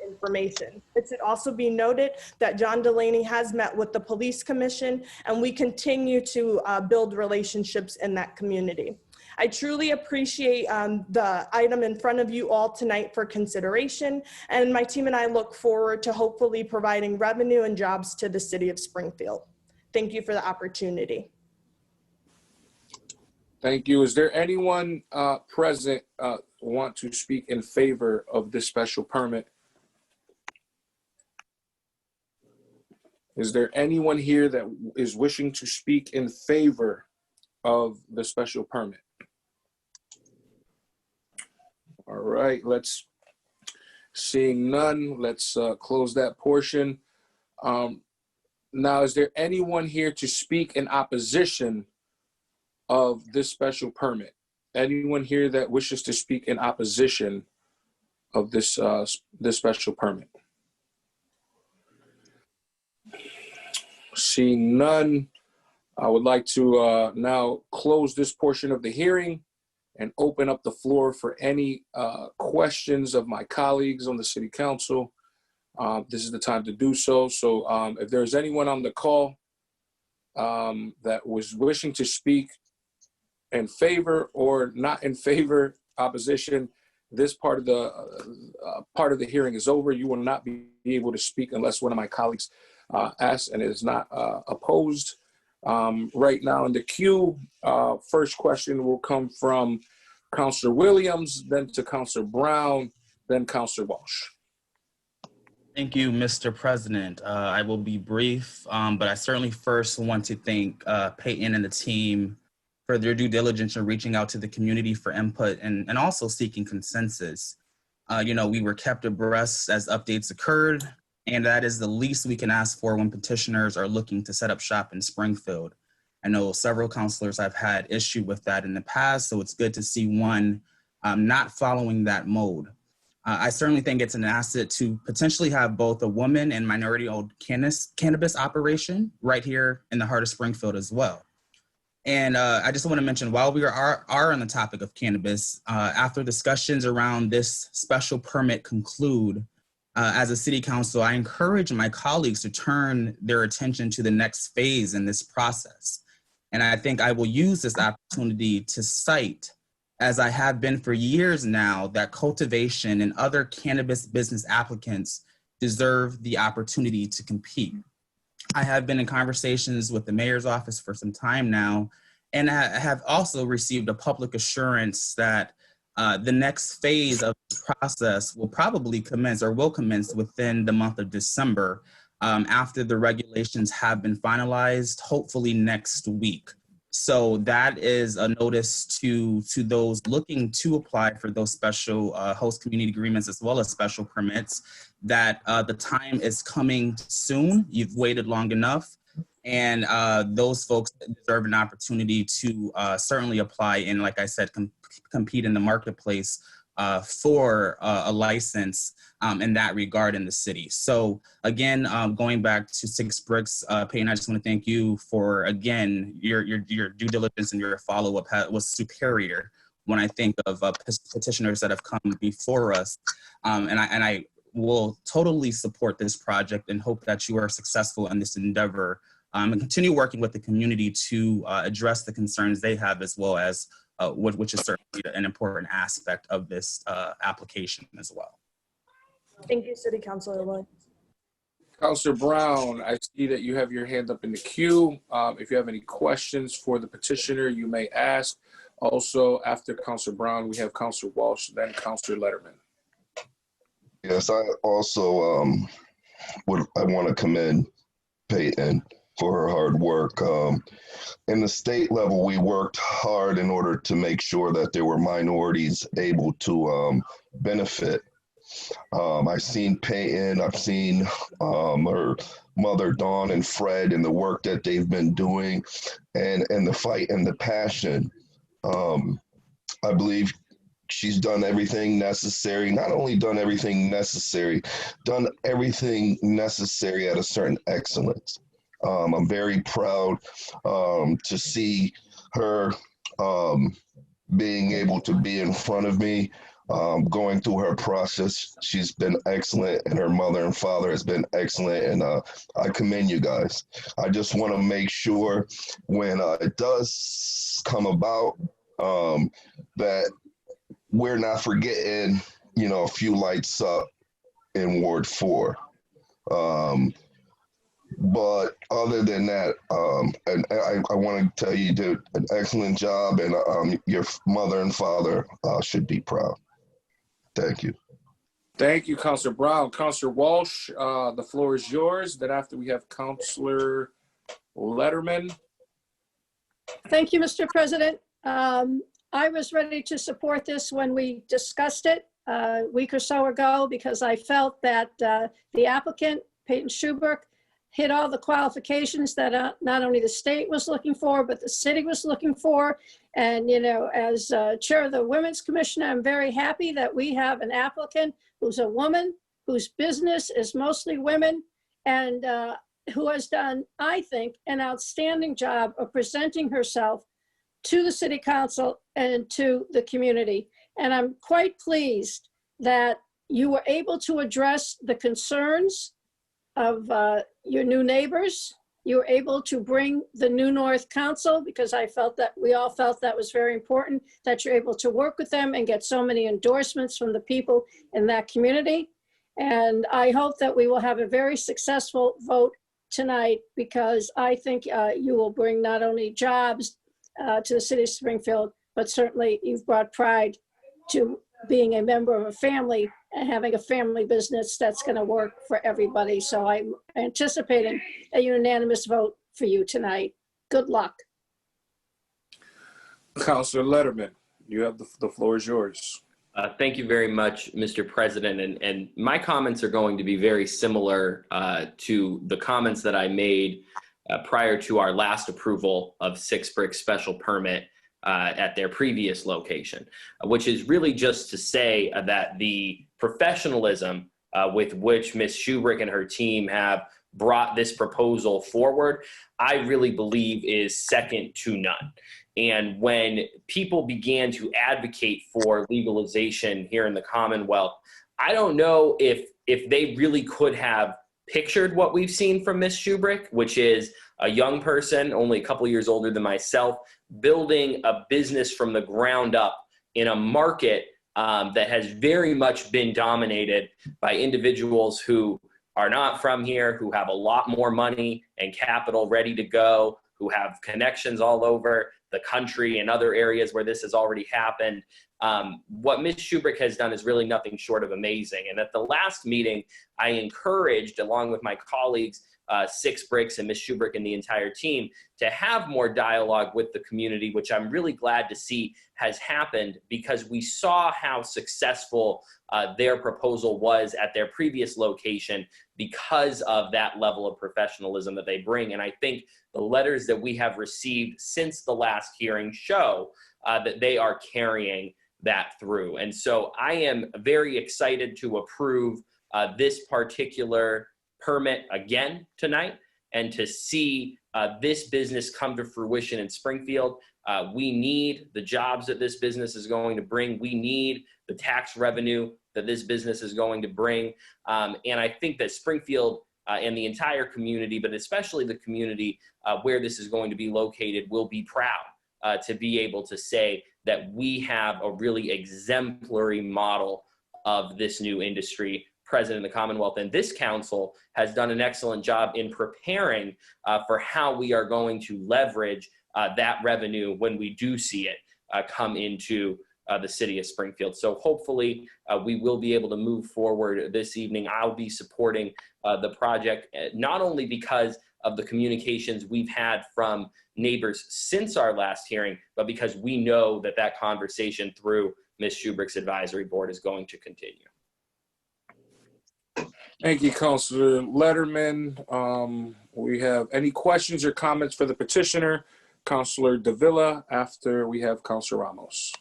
information. It should also be noted that John Delaney has met with the Police Commission, and we continue to build relationships in that community. I truly appreciate the item in front of you all tonight for consideration, and my team and I look forward to hopefully providing revenue and jobs to the city of Springfield. Thank you for the opportunity. Thank you. Is there anyone present want to speak in favor of this special permit? Is there anyone here that is wishing to speak in favor of the special permit? All right, seeing none, let's close that portion. Now, is there anyone here to speak in opposition of this special permit? Anyone here that wishes to speak in opposition of this special permit? Seeing none, I would like to now close this portion of the hearing and open up the floor for any questions of my colleagues on the city council. This is the time to do so. So if there's anyone on the call that was wishing to speak in favor or not in favor, opposition, this part of the hearing is over. You will not be able to speak unless one of my colleagues asks and is not opposed. Right now in the queue, first question will come from Councilor Williams, then to Councilor Brown, then Councilor Walsh. Thank you, Mr. President. I will be brief, but I certainly first want to thank Peyton and the team for their due diligence in reaching out to the community for input and also seeking consensus. We were kept abreast as updates occurred, and that is the least we can ask for when petitioners are looking to set up shop in Springfield. I know several councilors have had issue with that in the past, so it's good to see one not following that mode. I certainly think it's an asset to potentially have both a woman and minority-owned cannabis operation right here in the heart of Springfield as well. And I just want to mention, while we are on the topic of cannabis, after discussions around this special permit conclude, as a city council, I encourage my colleagues to turn their attention to the next phase in this process. And I think I will use this opportunity to cite, as I have been for years now, that cultivation and other cannabis business applicants deserve the opportunity to compete. I have been in conversations with the mayor's office for some time now, and I have also received a public assurance that the next phase of the process will probably commence or will commence within the month of December after the regulations have been finalized, hopefully next week. So that is a notice to those looking to apply for those special host community agreements as well as special permits that the time is coming soon. You've waited long enough, and those folks deserve an opportunity to certainly apply and, like I said, compete in the marketplace for a license in that regard in the city. So again, going back to 6 bricks, Peyton, I just want to thank you for, again, your due diligence and your follow-up was superior when I think of petitioners that have come before us. And I will totally support this project and hope that you are successful in this endeavor and continue working with the community to address the concerns they have, as well as which is certainly an important aspect of this application as well. Thank you, City Councilor Williams. Councilor Brown, I see that you have your hand up in the queue. If you have any questions for the petitioner, you may ask. Also, after Councilor Brown, we have Councilor Walsh, then Councilor Letterman. Yes, I also I want to commend Peyton for her hard work. In the state level, we worked hard in order to make sure that there were minorities able to benefit. I've seen Peyton, I've seen her mother, Dawn, and Fred, and the work that they've been doing, and the fight and the passion. I believe she's done everything necessary, not only done everything necessary, done everything necessary at a certain excellence. I'm very proud to see her being able to be in front of me, going through her process. She's been excellent, and her mother and father has been excellent, and I commend you guys. I just want to make sure when it does come about that we're not forgetting, a few lights up in Ward 4. But other than that, and I want to tell you did an excellent job, and your mother and father should be proud. Thank you. Thank you, Councilor Brown. Councilor Walsh, the floor is yours. Then after we have Councilor Letterman. Thank you, Mr. President. I was ready to support this when we discussed it a week or so ago because I felt that the applicant, Peyton Schubrick, hit all the qualifications that not only the state was looking for, but the city was looking for. And, as chair of the Women's Commission, I'm very happy that we have an applicant who's a woman, whose business is mostly women, and who has done, I think, an outstanding job of presenting herself to the city council and to the community. And I'm quite pleased that you were able to address the concerns of your new neighbors. You were able to bring the New North Council, because I felt that we all felt that was very important, that you're able to work with them and get so many endorsements from the people in that community. And I hope that we will have a very successful vote tonight, because I think you will bring not only jobs to the city of Springfield, but certainly you've brought pride to being a member of a family and having a family business that's going to work for everybody. So I'm anticipating a unanimous vote for you tonight. Good luck. Councilor Letterman, you have the floor is yours. Thank you very much, Mr. President. And my comments are going to be very similar to the comments that I made prior to our last approval of Six Bricks special permit at their previous location, which is really just to say that the professionalism with which Ms. Schubrick and her team have brought this proposal forward, I really believe is second to none. And when people began to advocate for legalization here in the Commonwealth, I don't know if they really could have pictured what we've seen from Ms. Schubrick, which is a young person, only a couple years older than myself, building a business from the ground up in a market that has very much been dominated by individuals who are not from here, who have a lot more money and capital ready to go, who have connections all over the country and other areas where this has already happened. What Ms. Schubrick has done is really nothing short of amazing. And at the last meeting, I encouraged, along with my colleagues, Six Bricks and Ms. Schubrick and the entire team, to have more dialogue with the community, which I'm really glad to see has happened, because we saw how successful their proposal was at their previous location because of that level of professionalism that they bring. And I think the letters that we have received since the last hearing show that they are carrying that through. And so I am very excited to approve this particular permit again tonight, and to see this business come to fruition in Springfield. We need the jobs that this business is going to bring. We need the tax revenue that this business is going to bring. And I think that Springfield and the entire community, but especially the community where this is going to be located, will be proud to be able to say that we have a really exemplary model of this new industry present in the Commonwealth. And this council has done an excellent job in preparing for how we are going to leverage that revenue when we do see it come into the city of Springfield. So hopefully we will be able to move forward this evening. I'll be supporting the project, not only because of the communications we've had from neighbors since our last hearing, but because we know that that conversation through Ms. Shubrick's advisory board is going to continue. Thank you, Councilor Letterman. We have any questions or comments for the petitioner? Councilor Davila, after we have Councilor Ramos.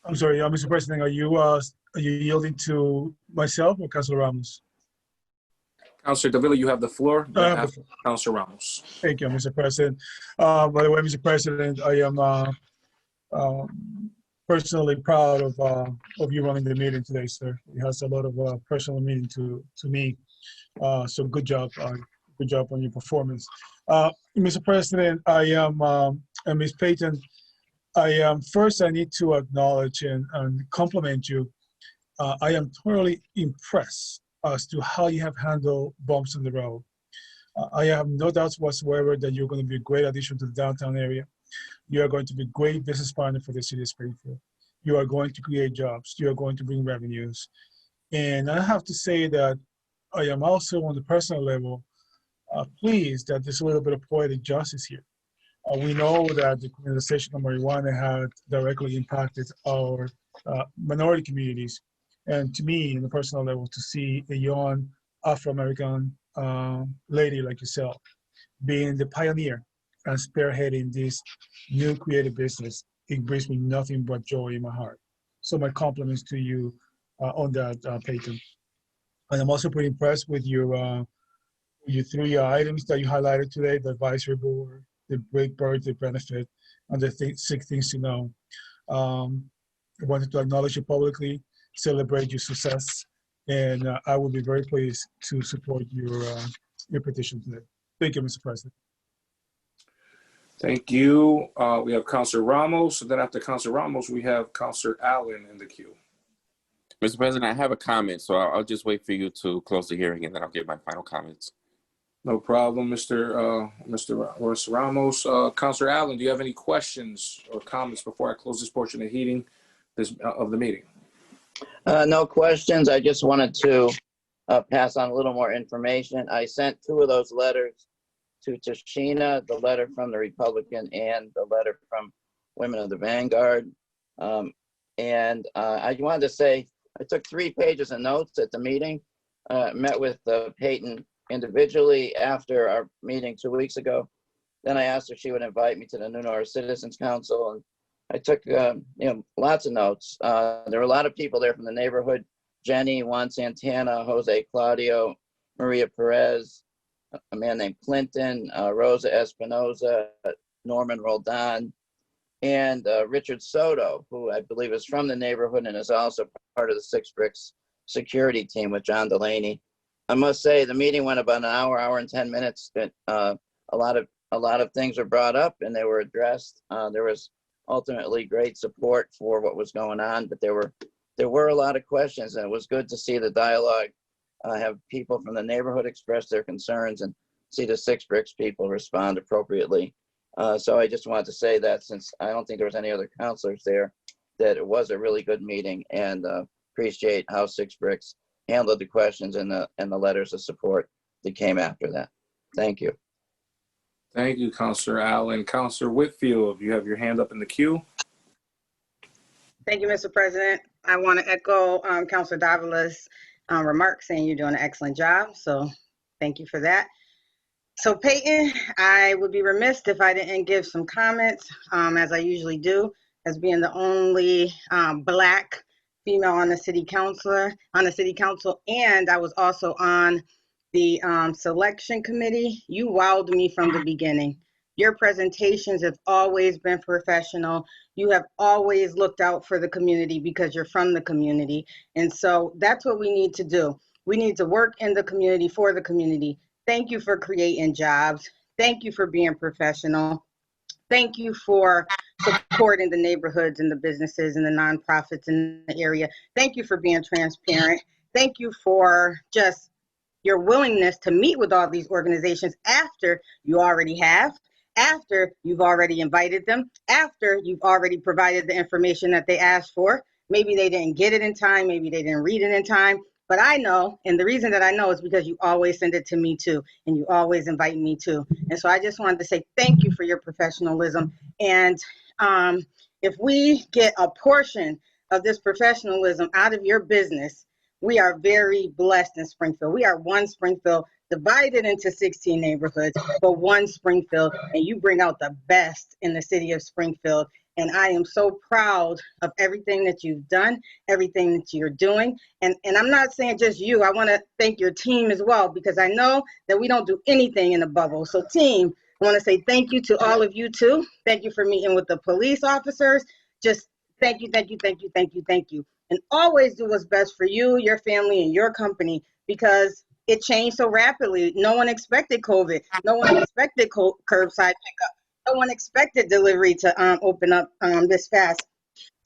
I'm sorry, Mr. President, are you yielding to myself or Councilor Ramos? Councilor Davila, you have the floor. After Councilor Ramos. Thank you, Mr. President. By the way, Mr. President, I am personally proud of you running the meeting today, sir. It has a lot of personal meaning to me. So good job on your performance. Mr. President, I am, and Ms. Payton, first I need to acknowledge and compliment you. I am totally impressed as to how you have handled bumps in the road. I have no doubts whatsoever that you're going to be a great addition to the downtown area. You are going to be a great business partner for the city of Springfield. You are going to create jobs. You are going to bring revenues. And I have to say that I am also on the personal level pleased that there's a little bit of poetic justice here. We know that the criminalization of marijuana had directly impacted our minority communities. And to me, on the personal level, to see a young Afro-American lady like yourself being the pioneer and spearheading this new creative business, it brings me nothing but joy in my heart. So my compliments to you on that, Peyton. And I'm also pretty impressed with your 3 items that you highlighted today: the advisory board, the great birthday benefit, and the 6 things to know. I wanted to acknowledge you publicly, celebrate your success, and I will be very pleased to support your petition today. Thank you, Mr. President. Thank you. We have Councilor Ramos. And then after Councilor Ramos, we have Councilor Allen in the queue. Mr. President, I have a comment, so I'll just wait for you to close the hearing and then I'll give my final comments. No problem, Mr. Ramos. Councilor Allen, do you have any questions or comments before I close this portion of the meeting? No questions. I just wanted to pass on a little more information. I sent 2 of those letters to Tashina, the letter from the Republican and the letter from Women of the Vanguard. And I wanted to say, I took 3 pages of notes at the meeting, met with Peyton individually after our meeting 2 weeks ago. Then I asked her if she would invite me to the New North Citizens Council, and I took lots of notes. There were a lot of people there from the neighborhood: Jenny, Juan Santana, Jose Claudio, Maria Perez, a man named Clinton, Rosa Espinoza, Norman Roldan, and Richard Soto, who I believe is from the neighborhood and is also part of the 6 Bricks security team with John Delaney. I must say the meeting went about an hour and 10 minutes. A lot of things were brought up and they were addressed. There was ultimately great support for what was going on, but there were a lot of questions, and it was good to see the dialogue, have people from the neighborhood express their concerns and see the 6 Bricks people respond appropriately. So I just wanted to say that, since I don't think there was any other counselors there, that it was a really good meeting, and appreciate how 6 Bricks handled the questions and the letters of support that came after that. Thank you. Thank you, Councilor Allen. Councilor Whitfield, you have your hand up in the queue. Thank you, Mr. President. I want to echo Councilor Davila's remarks, saying you're doing an excellent job. So thank you for that. So Peyton, I would be remiss if I didn't give some comments, as I usually do, as being the only Black female on the city council, and I was also on the selection committee. You wowed me from the beginning. Your presentations have always been professional. You have always looked out for the community because you're from the community. And so that's what we need to do. We need to work in the community for the community. Thank you for creating jobs. Thank you for being professional. Thank you for supporting the neighborhoods and the businesses and the nonprofits in the area. Thank you for being transparent. Thank you for just your willingness to meet with all these organizations after you already have, after you've already invited them, after you've already provided the information that they asked for. Maybe they didn't get it in time, maybe they didn't read it in time, but I know, and the reason that I know is because you always send it to me too, and you always invite me too. And so I just wanted to say thank you for your professionalism. And if we get a portion of this professionalism out of your business, we are very blessed in Springfield. We are one Springfield divided into 16 neighborhoods, but one Springfield, and you bring out the best in the city of Springfield. And I am so proud of everything that you've done, everything that you're doing. And I'm not saying just you, I want to thank your team as well, because I know that we don't do anything in a bubble. So team, I want to say thank you to all of you too. Thank you for meeting with the police officers. Just thank you, thank you, thank you, thank you, thank you. And always do what's best for you, your family, and your company, because it changed so rapidly. No one expected COVID. No one expected curbside pickup. No one expected delivery to open up this fast.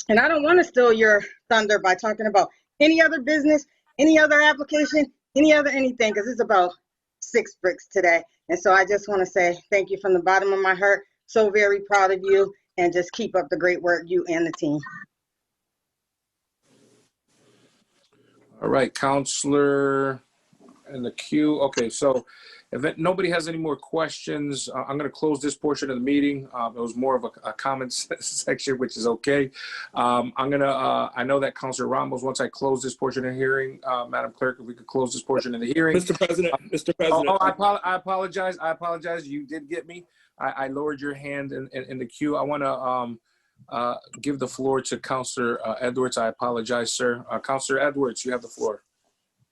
And I don't want to steal your thunder by talking about any other business, any other application, any other anything, because it's about 6 bricks today. And so I just want to say thank you from the bottom of my heart. So very proud of you, and just keep up the great work, you and the team. All right, Counselor in the queue. Okay, so if nobody has any more questions, I'm going to close this portion of the meeting. It was more of a comments section, which is okay. I know that Counselor Ramos, once I close this portion of the hearing, Madam Clerk, if we could close this portion of the hearing. Mr. President, I apologize. I apologize. You did get me. I lowered your hand in the queue. I want to give the floor to Counselor Edwards. I apologize, sir. Counselor Edwards, you have the floor.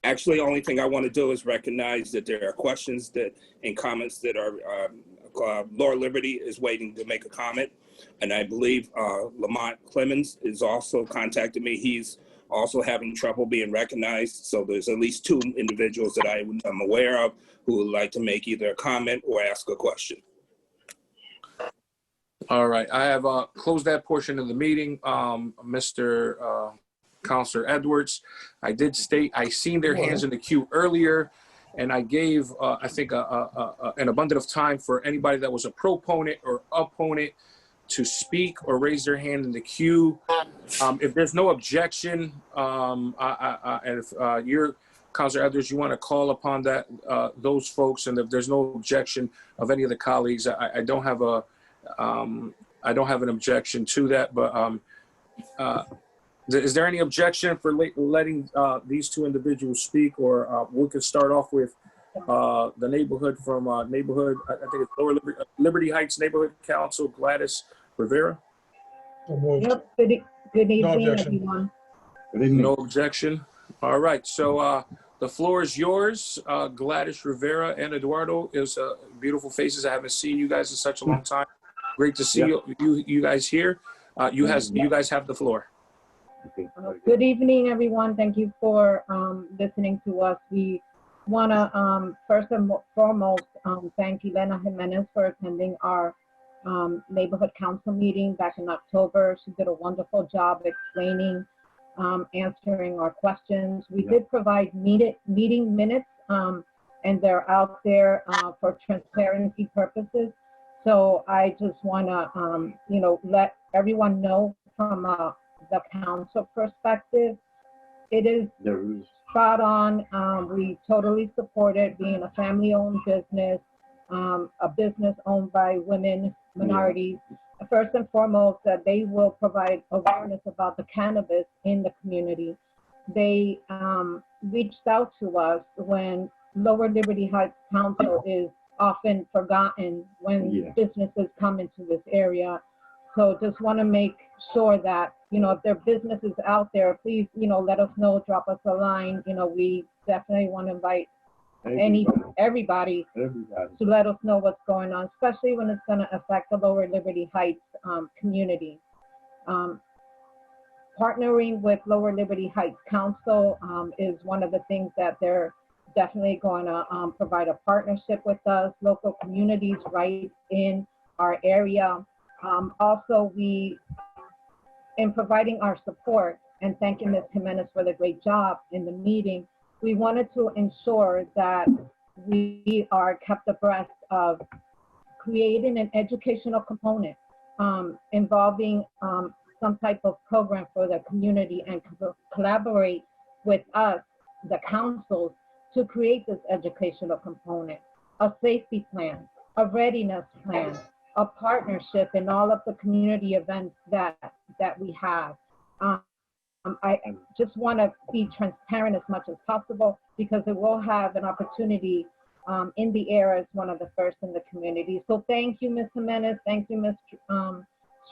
Actually, the only thing I want to do is recognize that there are questions and comments that are, Laura Liberty is waiting to make a comment. And I believe Lamont Clemens is also contacted me. He's also having trouble being recognized. So there's at least 2 individuals that I'm aware of who would like to make either a comment or ask a question. All right, I have closed that portion of the meeting. Mr. Counselor Edwards, I did state I seen their hands in the queue earlier, and I gave I think an abundance of time for anybody that was a proponent or opponent to speak or raise their hand in the queue. If there's no objection, and if you're Counselor Edwards, you want to call upon that those folks, and if there's no objection of any of the colleagues, I don't have an objection to that, but is there any objection for letting these 2 individuals speak, or we could start off with the neighborhood from neighborhood, I think it's Lower Liberty Heights Neighborhood Council, Gladys Rivera? Yep. Good evening, everyone. No objection. All right, so the floor is yours. Gladys Rivera and Eduardo, is beautiful faces. I haven't seen you guys in such a long time. Great to see you guys here. You guys have the floor. Good evening, everyone. Thank you for listening to us. We want to first and foremost thank Elena Jimenez for attending our neighborhood council meeting back in October. She did a wonderful job explaining, answering our questions. We did provide meeting minutes, and they're out there for transparency purposes. So I just want to, let everyone know from the council perspective, it is spot on. We totally support it, being a family-owned business, a business owned by women, minorities. First and foremost, that they will provide awareness about the cannabis in the community. They reached out to us when Lower Liberty Heights Council is often forgotten when businesses come into this area. So just want to make sure that, if there are businesses out there, please, let us know, drop us a line. We definitely want to invite everybody to let us know what's going on, especially when it's going to affect the Lower Liberty Heights community. Partnering with Lower Liberty Heights Council is one of the things that they're definitely going to provide a partnership with us, local communities right in our area. Also, in providing our support and thanking Ms. Jimenez for the great job in the meeting, we wanted to ensure that we are kept abreast of creating an educational component involving some type of program for the community and collaborate with us, the councils, to create this educational component, a safety plan, a readiness plan, a partnership in all of the community events that we have. I just want to be transparent as much as possible because it will have an opportunity in the air as one of the first in the community. So thank you, Ms. Jimenez. Thank you, Ms.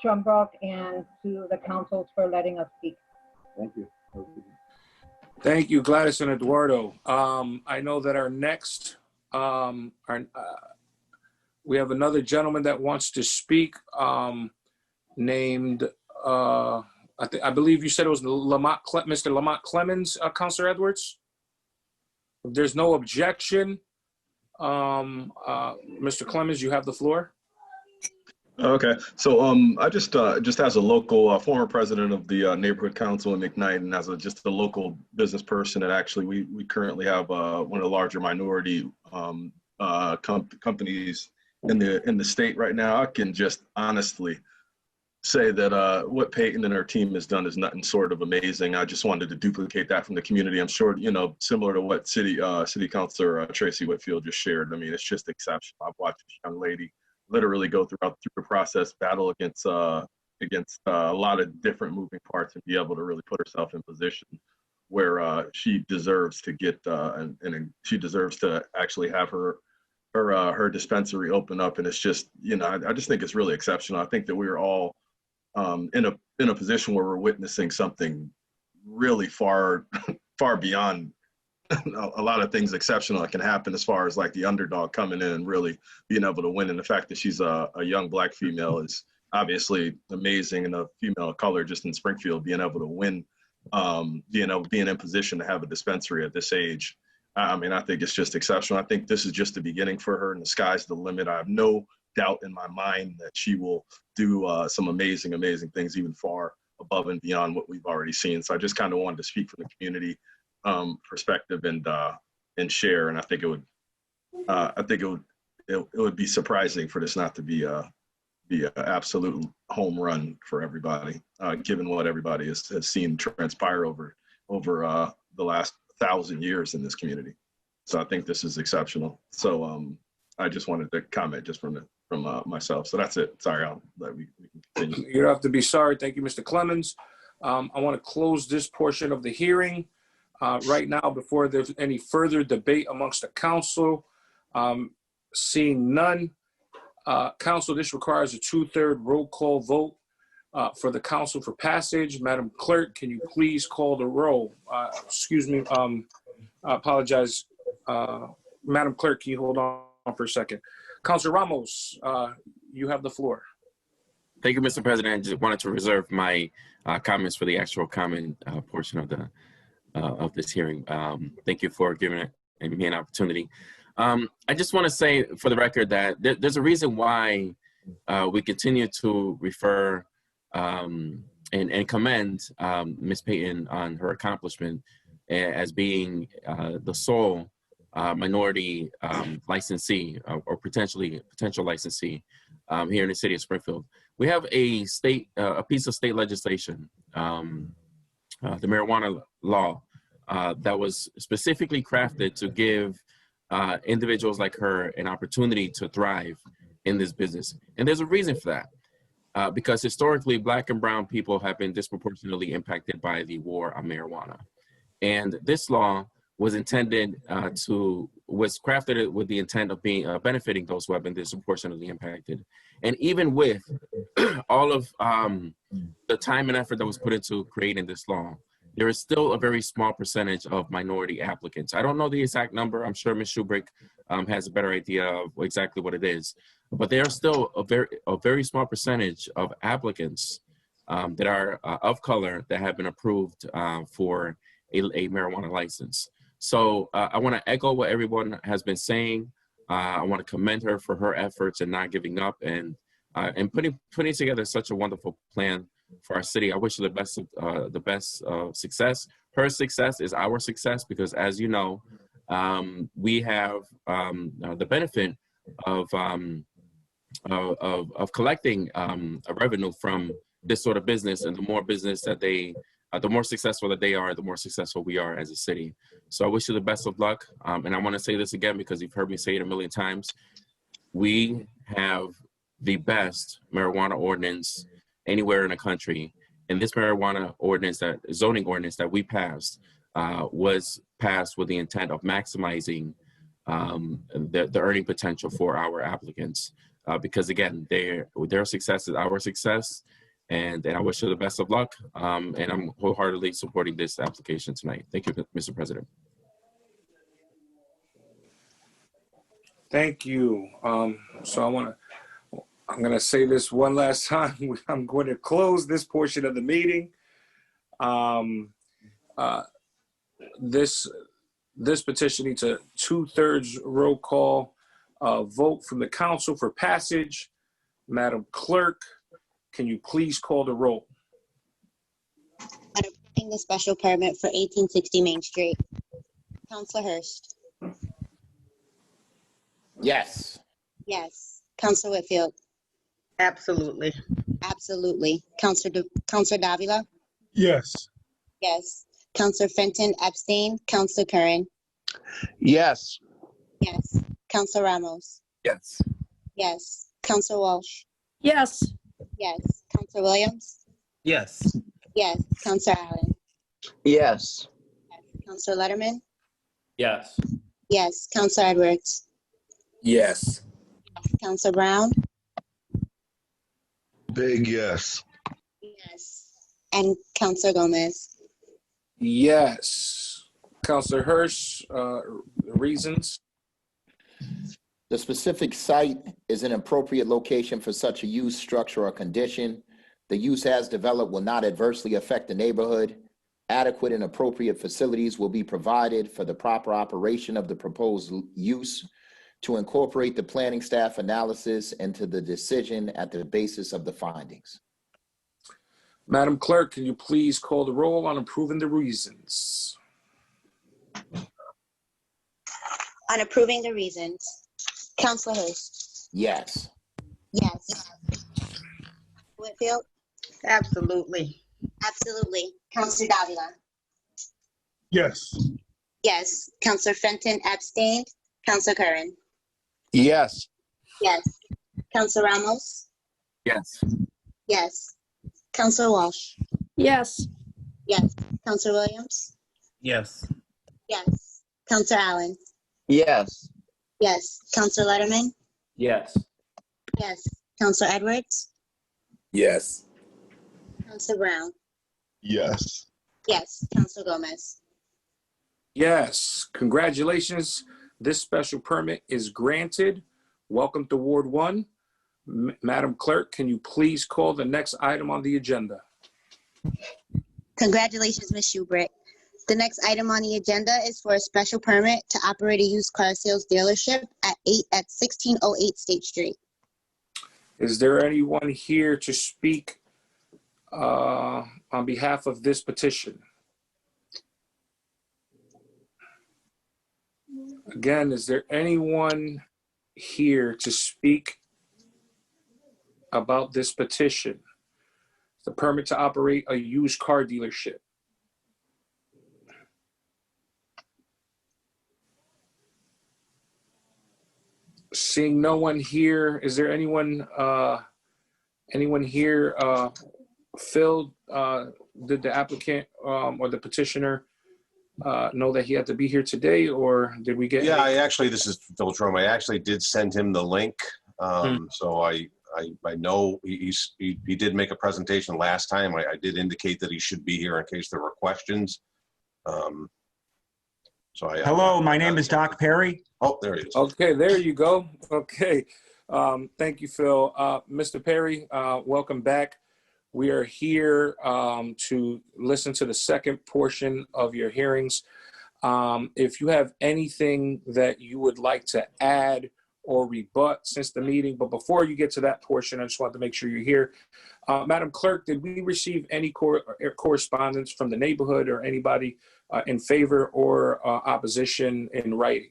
Strumbrock, and to the councils for letting us speak. Thank you. Thank you, Gladys and Eduardo. I know that our next, we have another gentleman that wants to speak, named, I believe you said it was Mr. Lamont Clemens, Councilor Edwards. If there's no objection, Mr. Clemens, you have the floor. Okay, so I just as a local former president of the neighborhood council in McKnight, and as just a local business person, and actually we currently have one of the larger minority companies in the state right now. I can just honestly say that what Peyton and her team has done is nothing sort of amazing. I just wanted to duplicate that from the community. I'm sure, you know, similar to what City Councilor Tracy Whitfield just shared. I mean, it's just exceptional. I've watched this young lady literally go through the process, battle against a lot of different moving parts, and be able to really put herself in position where she deserves to get and she deserves to actually have her dispensary open up. And it's just, you know, I just think it's really exceptional. I think that we're all in a position where we're witnessing something really far beyond a lot of things exceptional that can happen, as far as like the underdog coming in and really being able to win. And the fact that she's a young Black female is obviously amazing, and a female of color just in Springfield being able to win, being in position to have a dispensary at this age. I mean, I think it's just exceptional. I think this is just the beginning for her, and the sky's the limit. I have no doubt in my mind that she will do some amazing things, even far above and beyond what we've already seen. So I just kind of wanted to speak from the community perspective and share. And I think it would be surprising for this not to be an absolute home run for everybody, given what everybody has seen transpire over the last 1,000 years in this community. So I think this is exceptional. So I just wanted to comment just from myself. So that's it. Sorry, we can continue. You don't have to be sorry. Thank you, Mr. Clemens. I want to close this portion of the hearing right now before there's any further debate amongst the council. Seeing none, council, this requires a 2/3 roll call vote for the council for passage. Madam Clerk, can you please call the roll? Excuse me, I apologize. Madam Clerk, can you hold on for a second? Councilor Ramos, you have the floor. Thank you, Mr. President. I just wanted to reserve my comments for the actual comment portion of this hearing. Thank you for giving me an opportunity. I just want to say for the record that there's a reason why we continue to refer and commend Ms. Payton on her accomplishment as being the sole minority licensee or potential licensee here in the city of Springfield. We have a piece of state legislation, the marijuana law, that was specifically crafted to give individuals like her an opportunity to thrive in this business. And there's a reason for that, because historically Black and brown people have been disproportionately impacted by the war on marijuana. And this law was crafted with the intent of being benefiting those who have been disproportionately impacted. And even with all of the time and effort that was put into creating this law, there is still a very small percentage of minority applicants. I don't know the exact number. I'm sure Ms. Schubrick has a better idea of exactly what it is. But there are still a very small percentage of applicants that are of color that have been approved for a marijuana license. So I want to echo what everyone has been saying. I want to commend her for her efforts and not giving up and putting together such a wonderful plan for our city. I wish her the best success her success is our success because, as you know, we have the benefit of collecting a revenue from this sort of business, and the more business that they, the more successful that they are, the more successful we are as a city. So I wish you the best of luck. And I want to say this again because you've heard me say it a million times. We have the best marijuana ordinance anywhere in the country. And this marijuana ordinance, that zoning ordinance that we passed, was passed with the intent of maximizing the earning potential for our applicants. Because again, their success is our success. And I wish you the best of luck. And I'm wholeheartedly supporting this application tonight. Thank you, Mr. President. Thank you. So I'm going to say this one last time. I'm going to close this portion of the meeting. This petition needs a 2/3 roll call vote from the council for passage. Madam Clerk, can you please call the roll? Approving the special permit for 1860 Main Street. Counselor Hurst. Yes. Yes. Counselor Whitfield. Absolutely. Absolutely. Counselor Davila. Yes. Yes. Counselor Fenton abstain. Counselor Curran. Yes. Yes. Counselor Ramos. Yes. Yes. Counselor Walsh. Yes. Yes. Counselor Williams. Yes. Yes. Counselor Allen. Yes. Counselor Letterman. Yes. Yes. Counselor Edwards. Yes. Counselor Brown. Big yes. Yes. And Counselor Gomez. Yes. Counselor Hirsch, reasons? The specific site is an appropriate location for such a use, structure, or condition. The use as developed will not adversely affect the neighborhood. Adequate and appropriate facilities will be provided for the proper operation of the proposed use to incorporate the planning staff analysis into the decision at the basis of the findings. Madam Clerk, can you please call the roll on approving the reasons? On approving the reasons. Counselor Hurst. Yes. Yes. Whitfield. Absolutely. Absolutely. Counselor Davila. Yes. Yes. Counselor Fenton abstained. Counselor Curran. Yes. Yes. Counselor Ramos. Yes. Yes. Counselor Walsh. Yes. Yes. Counselor Williams. Yes. Yes. Counselor Allen. Yes. Yes. Counselor Letterman. Yes. Yes. Counselor Edwards. Yes. Counselor Brown. Yes. Yes. Counselor Gomez. Yes. Congratulations. This special permit is granted. Welcome to Ward 1. Madam Clerk, can you please call the next item on the agenda? Congratulations, Ms. Shubrick. The next item on the agenda is for a special permit to operate a used car sales dealership at 1608 State Street. Is there anyone here to speak on behalf of this petition? Again, is there anyone here to speak about this petition? The permit to operate a used car dealership. Seeing no one here, is there anyone here? Phil, did the applicant or the petitioner know that he had to be here today, or did we get? Yeah, this is Phil Trom. I actually did send him the link. So I know he did make a presentation last time. I did indicate that he should be here in case there were questions. Hello, my name is Doc Perry. Oh, there he is. Okay, there you go. Okay. Thank you, Phil. Mr. Perry, welcome back. We are here to listen to the second portion of your hearings. If you have anything that you would like to add or rebut since the meeting. But before you get to that portion, I just wanted to make sure you're here. Madam Clerk, did we receive any correspondence from the neighborhood or anybody in favor or opposition in writing?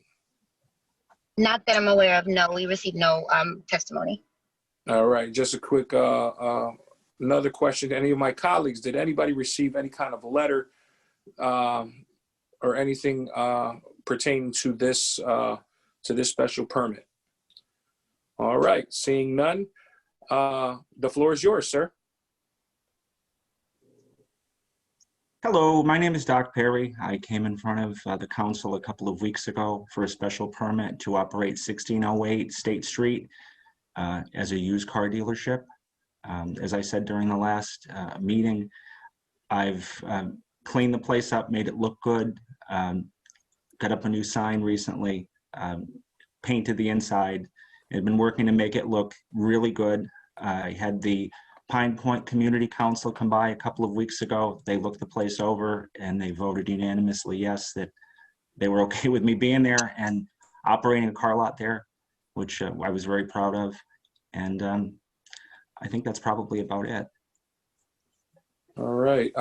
Not that I'm aware of, no. We received no testimony. All right, just a quick another question to any of my colleagues. Did anybody receive any kind of letter or anything pertaining to this special permit? All right, seeing none, the floor is yours, sir. Hello, my name is Doc Perry. I came in front of the council a couple of weeks ago for a special permit to operate 1608 State Street as a used car dealership. As I said during the last meeting, I've cleaned the place up, made it look good, got up a new sign recently, painted the inside. I've been working to make it look really good. I had the Pine Point Community Council come by a couple of weeks ago. They looked the place over and they voted unanimously yes, that they were okay with me being there and operating a car lot there, which I was very proud of. And I think that's probably about it. All right.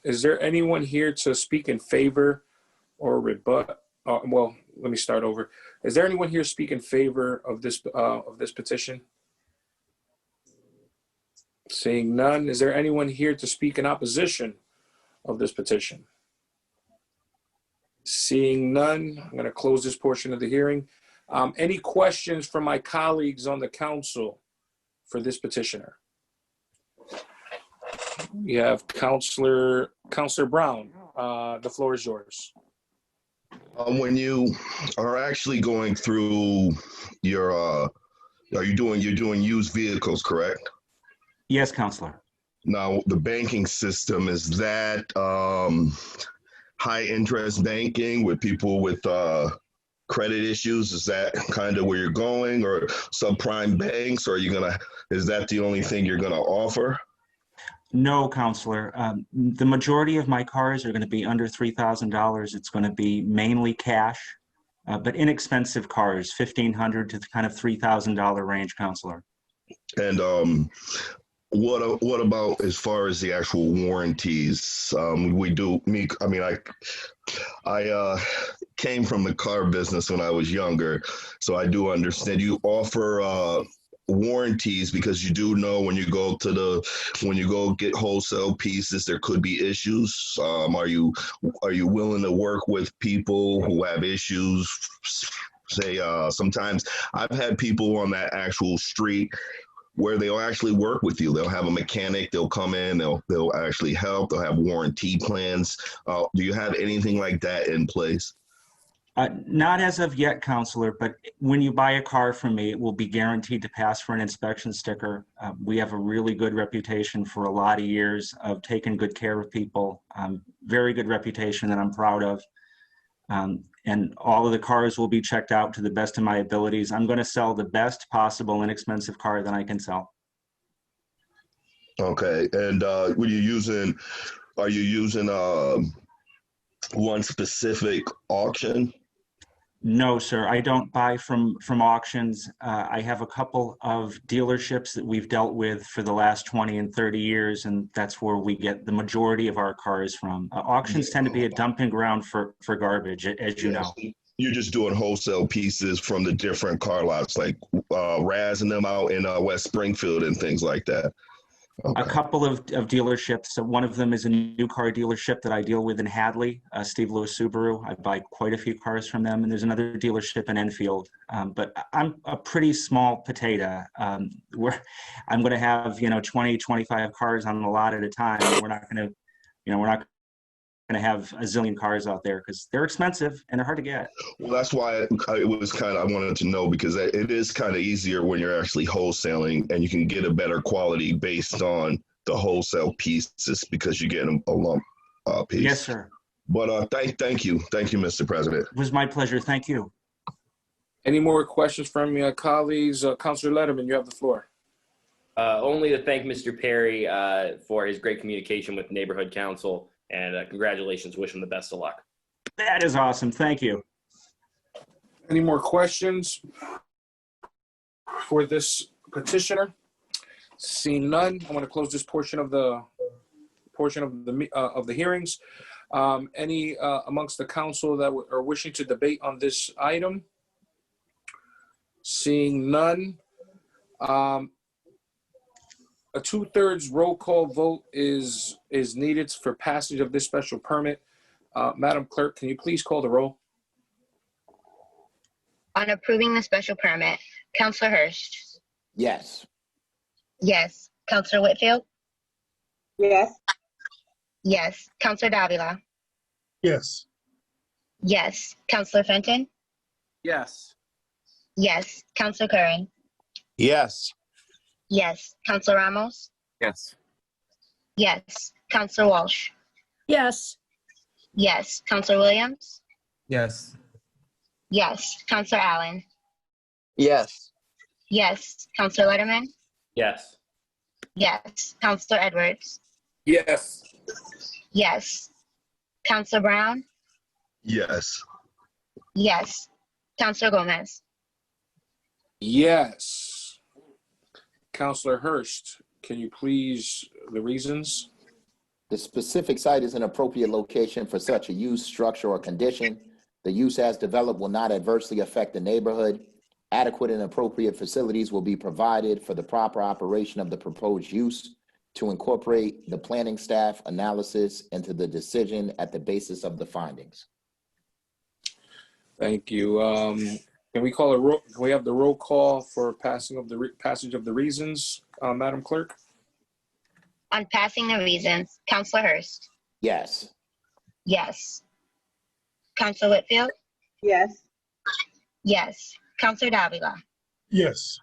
Is there anyone here to speak in favor or rebut? Well, let me start over. Is there anyone here speak in favor of this petition? Seeing none, is there anyone here to speak in opposition of this petition? Seeing none, I'm going to close this portion of the hearing. Any questions from my colleagues on the council for this petitioner? We have Councilor Brown. The floor is yours. When you are actually going through your, you're doing used vehicles, correct? Yes, Counselor. Now, the banking system, is that high interest banking with people with credit issues? Is that kind of where you're going, or subprime banks? Or are you is that the only thing you're gonna offer? No, Counselor. The majority of my cars are going to be under $3,000. It's going to be mainly cash, but inexpensive cars, $1,500 to kind of $3,000 range, Counselor. And what about as far as the actual warranties? I came from the car business when I was younger, so I do understand you offer warranties, because you do know when you go get wholesale pieces, there could be issues. Are you willing to work with people who have issues? Say sometimes I've had people on that actual street where they'll actually work with you. They'll have a mechanic, they'll come in, they'll actually help, they'll have warranty plans. Do you have anything like that in place? Not as of yet, Counselor, but when you buy a car from me, it will be guaranteed to pass for an inspection sticker. We have a really good reputation for a lot of years of taking good care of people. Very good reputation that I'm proud of. And all of the cars will be checked out to the best of my abilities. I'm going to sell the best possible inexpensive car that I can sell. Okay, and are you using one specific auction? No, sir, I don't buy from auctions. I have a couple of dealerships that we've dealt with for the last 20 and 30 years, and that's where we get the majority of our cars from. Auctions tend to be a dumping ground for garbage, as you know. You're just doing wholesale pieces from the different car lots, like razzing them out in West Springfield and things like that. Okay. A couple of dealerships. So one of them is a new car dealership that I deal with in Hadley, Steve Lewis Subaru. I buy quite a few cars from them. And there's another dealership in Enfield. But I'm a pretty small potato. Where I'm going to have 20, 25 cars on the lot at a time. We're not going to have a zillion cars out there because they're expensive and they're hard to get. Well, that's why I wanted to know, because it is kind of easier when you're actually wholesaling, and you can get a better quality based on the wholesale pieces because you get a lump piece. Yes, sir. But thank you, Mr. President. It was my pleasure. Thank you. Any more questions from your colleagues? Councilor Letterman, you have the floor. Only to thank Mr. Perry for his great communication with the Neighborhood Council. And congratulations, wish him the best of luck. That is awesome. Thank you. Any more questions? for this petitioner? Seeing none, I'm going to close this portion of the hearings. Any amongst the council that are wishing to debate on this item? Seeing none, a 2/3 roll call vote is needed for passage of this special permit. Madam Clerk, can you please call the roll? On approving the special permit, Counselor Hurst. Yes. Yes. Counselor Whitfield. Yes. Yes. Counselor Davila. Yes. Yes. Counselor Fenton. Yes. Yes. Counselor Curran. Yes. Yes. Counselor Ramos. Yes. Yes. Counselor Walsh. Yes. Yes. Counselor Williams. Yes. Yes. Counselor Allen. Yes. Yes. Counselor Letterman. Yes. Yes. Counselor Edwards. Yes. Yes. Counselor Brown. Yes. Yes. Counselor Gomez. Yes. Counselor Hurst, can you please the reasons? The specific site is an appropriate location for such a use, structure, or condition. The use as developed will not adversely affect the neighborhood. Adequate and appropriate facilities will be provided for the proper operation of the proposed use to incorporate the planning staff analysis into the decision at the basis of the findings. Thank you. Can we call a roll? Can we have the roll call for passage of the reasons, Madam Clerk? On passing the reasons, Counselor Hurst. Yes. Yes. Counselor Whitfield. Yes. Yes. Counselor Davila. Yes.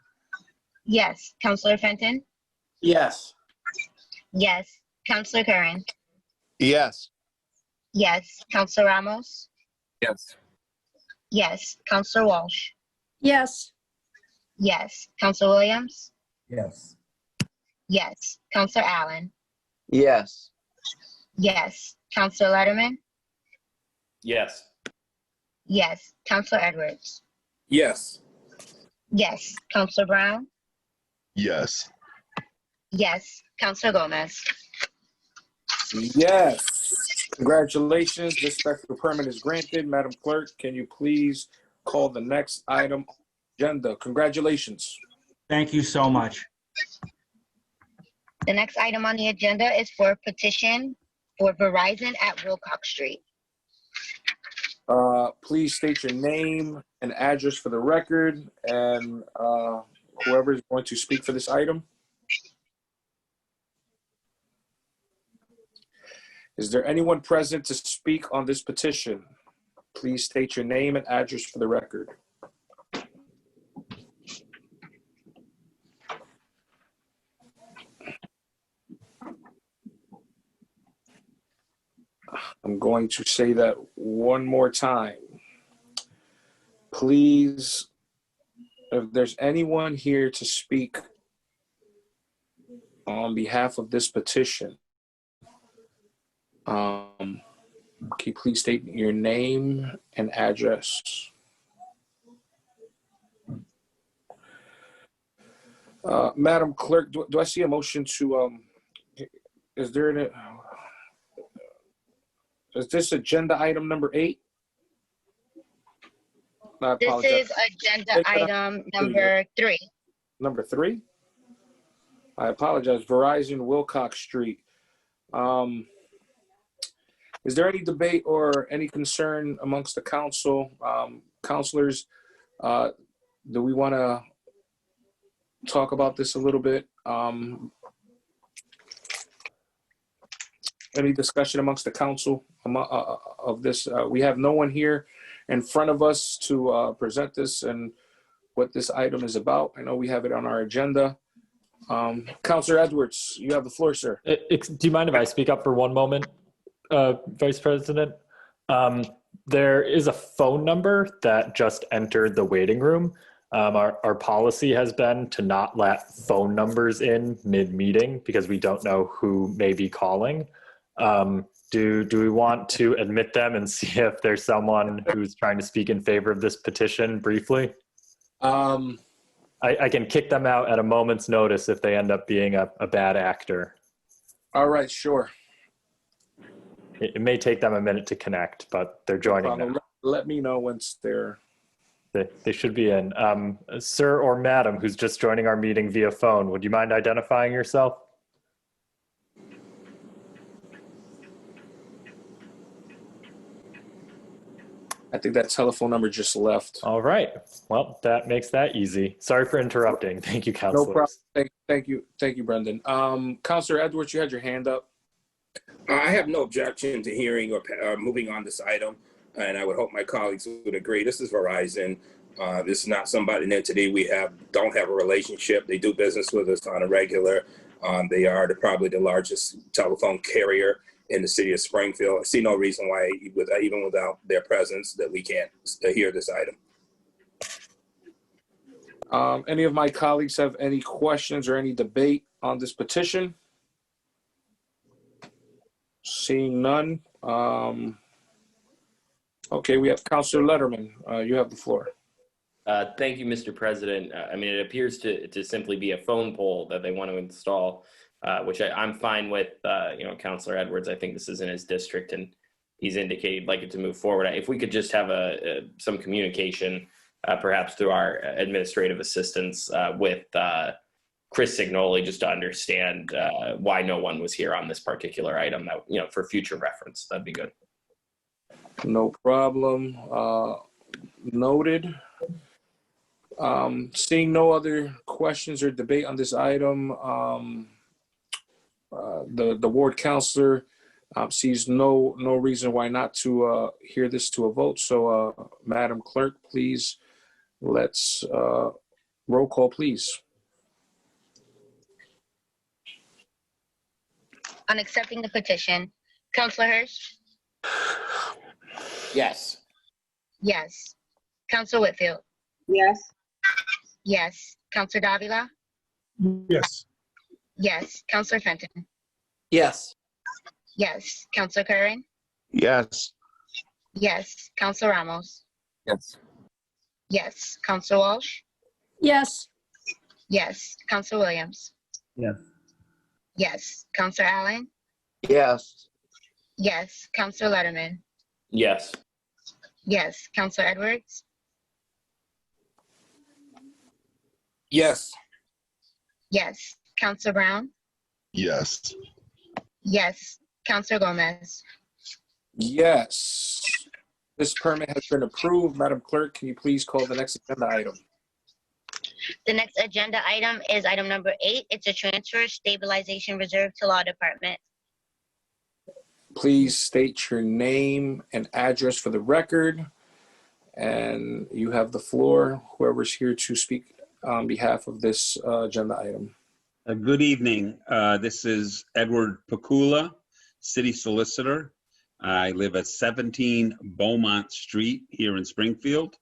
Yes. Counselor Fenton. Yes. Yes. Counselor Curran. Yes. Yes. Counselor Ramos. Yes. Yes. Counselor Walsh. Yes. Yes. Counselor Williams. Yes. Yes. Counselor Allen. Yes. Yes. Counselor Letterman. Yes. Yes. Counselor Edwards. Yes. Yes. Counselor Brown. Yes. Yes. Counselor Gomez. Yes. Congratulations. This special permit is granted. Madam Clerk, can you please call the next item on the agenda? Congratulations. Thank you so much. The next item on the agenda is for petition for Verizon at Wilcox Street. Please state your name and address for the record, and whoever is going to speak for this item. Is there anyone present to speak on this petition? Please state your name and address for the record. I'm going to say that one more time. Please, if there's anyone here to speak on behalf of this petition, can you please state your name and address? Madam Clerk, do I see a motion to, is this agenda item number 8? I This apologize. is agenda item number 3. Number 3? I apologize. Verizon Wilcox Street. Is there any debate or any concern amongst the council, councilors? Do we want to talk about this a little bit? Any discussion amongst the council of this? We have no one here in front of us to present this and what this item is about. I know we have it on our agenda. Councilor Edwards, you have the floor, sir. Do you mind if I speak up for one moment, Vice President? There is a phone number that just entered the waiting room. Our policy has been to not let phone numbers in mid-meeting because we don't know who may be calling. Do we want to admit them and see if there's someone who's trying to speak in favor of this petition briefly? I can kick them out at a moment's notice if they end up being a bad actor. All right, sure. It may take them a minute to connect, but they're joining now. Let me know once they're... They should be in. Sir or madam who's just joining our meeting via phone, would you mind identifying yourself? I think that telephone number just left. All right. Well, that makes that easy. Sorry for interrupting. Thank you, No problem. councilors. Thank you, Brendan. Councilor Edwards, you had your hand up. I have no objection to hearing or moving on this item, and I would hope my colleagues would agree. This is Verizon. This is not somebody an entity we don't have a relationship. They do business with us on a regular. They are probably the largest telephone carrier in the city of Springfield. I see no reason why, even without their presence, that we can't hear this item. Any of my colleagues have any questions or any debate on this petition? Seeing none. Okay, we have Councilor Letterman. You have the floor. Thank you, Mr. President. I mean, it appears to simply be a phone pole that they want to install, which I'm fine with. Councilor Edwards, I think this is in his district, and he's indicated he'd like it to move forward. If we could just have some communication, perhaps through our administrative assistants with Chris Signoli, just to understand why no one was here on this particular item, that for future reference, that'd be good. No problem. Noted. Seeing no other questions or debate on this item, the ward councilor sees no reason why not to hear this to a vote. So, Madam Clerk, please let's roll call, please. On accepting the petition, Councilor Hirsch? Yes. Yes. Councilor Whitfield? Yes. Yes. Councilor Davila? Yes. Yes. Councilor Fenton? Yes. Yes. Councilor Curran? Yes. Yes. Councilor Ramos? Yes. Yes. Councilor Walsh? Yes. Yes. Councilor Williams? Yes. Yes. Councilor Allen? Yes. Yes. Councilor Letterman? Yes. Yes. Councilor Edwards? Yes. Yes. Councilor Brown? Yes. Yes. Councilor Gomez? Yes. This permit has been approved. Madam Clerk, can you please call the next agenda item? The next agenda item is item number 8. It's a transfer stabilization reserve to Law Department. Please state your name and address for the record. And you have the floor, whoever's here to speak on behalf of this agenda item. Good evening. This is Edward Pakula, City Solicitor. I live at 17 Beaumont Street here in Springfield.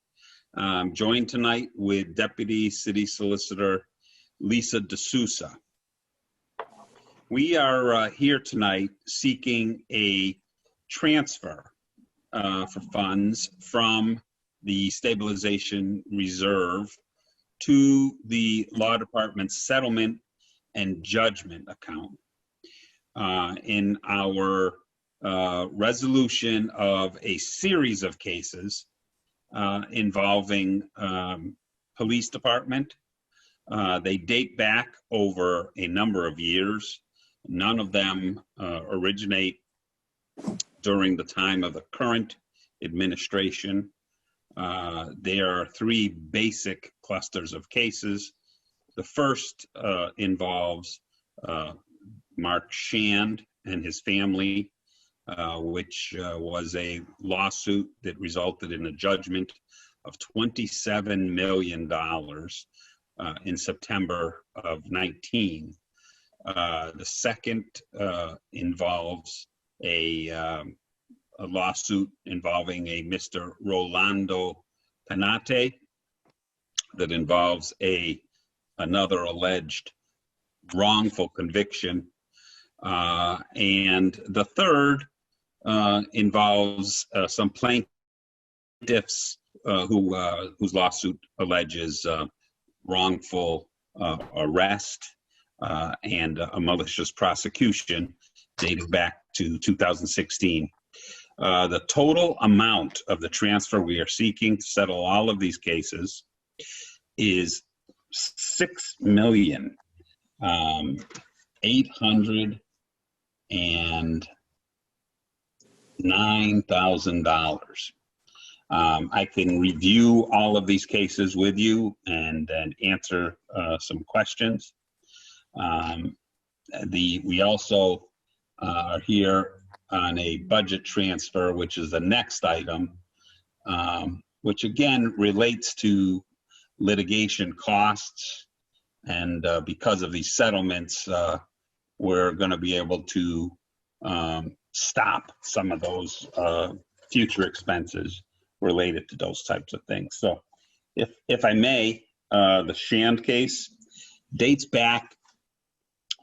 I'm joined tonight with Deputy City Solicitor Lisa D'Souza. We are here tonight seeking a transfer for funds from the stabilization reserve to the Law Department's settlement and judgment account. In our resolution of a series of cases involving police department. They date back over a number of years. None of them originate during the time of the current administration. There are 3 basic clusters of cases. The first involves Mark Shand and his family, which was a lawsuit that resulted in a judgment of $27 million in September of 19. The second involves a lawsuit involving a Mr. Rolando Panate that involves another alleged wrongful conviction. And the third involves some plaintiffs whose lawsuit alleges wrongful arrest and a malicious prosecution dating back to 2016. The total amount of the transfer we are seeking to settle all of these cases is $6,809,000. I can review all of these cases with you and then answer some questions. We also are here on a budget transfer, which is the next item, which again relates to litigation costs. And because of these settlements, we're going to be able to stop some of those future expenses related to those types of things. So if I may, the Shand case dates back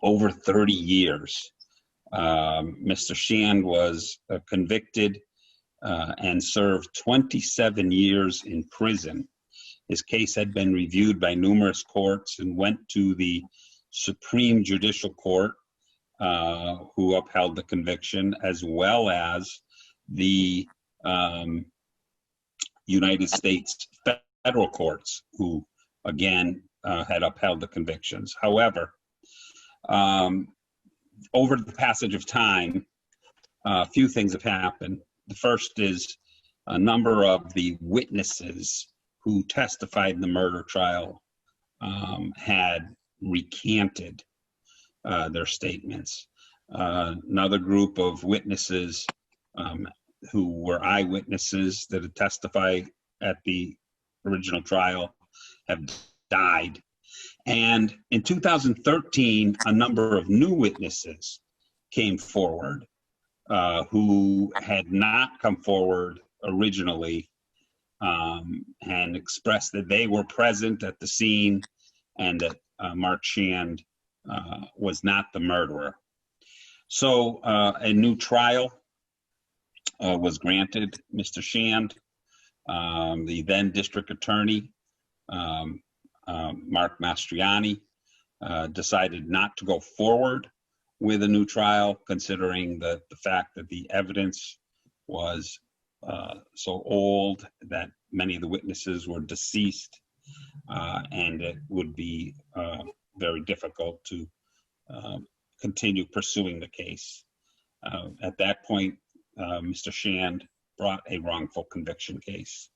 over 30 years. Mr. Shand was convicted and served 27 years in prison. His case had been reviewed by numerous courts and went to the Supreme Judicial Court, who upheld the conviction, as well as the United States federal courts, who again had upheld the convictions. However, over the passage of time, a few things have happened. The first is a number of the witnesses who testified in the murder trial had recanted their statements. Another group of witnesses who were eyewitnesses that had testified at the original trial have died. And in 2013, a number of new witnesses came forward who had not come forward originally and expressed that they were present at the scene and that Mark Shand was not the murderer. So a new trial was granted Mr. Shand. The then district attorney, Mark Mastriani, decided not to go forward with a new trial, considering the fact that the evidence was so old that many of the witnesses were deceased, and it would be very difficult to continue pursuing the case. At that point, Mr. Shand brought a wrongful conviction case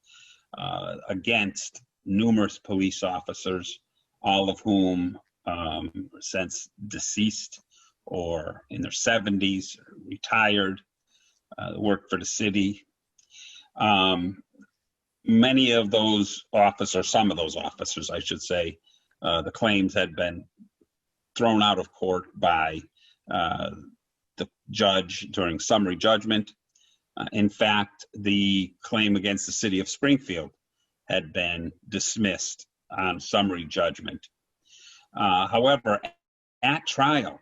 against numerous police officers, all of whom since deceased or in their 70s, retired, worked for the city. Many of those officers, some of those officers, I should say, the claims had been thrown out of court by the judge during summary judgment. In fact, the claim against the city of Springfield had been dismissed on summary judgment. However, at trial,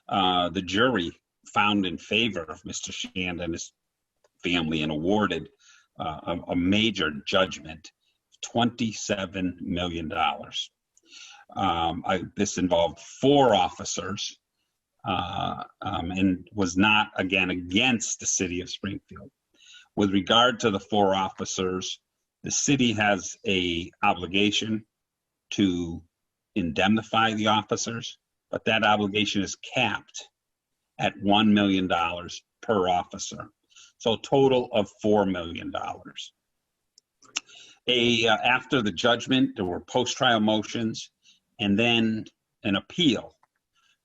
the jury found in favor of Mr. Shand and his family and awarded a major judgment, $27 million. This involved 4 officers and was not, again, against the city of Springfield. With regard to the 4 officers, the city has an obligation to indemnify the officers, but that obligation is capped at $1 million per officer. So a total of $4 million. After the judgment, there were post-trial motions and then an appeal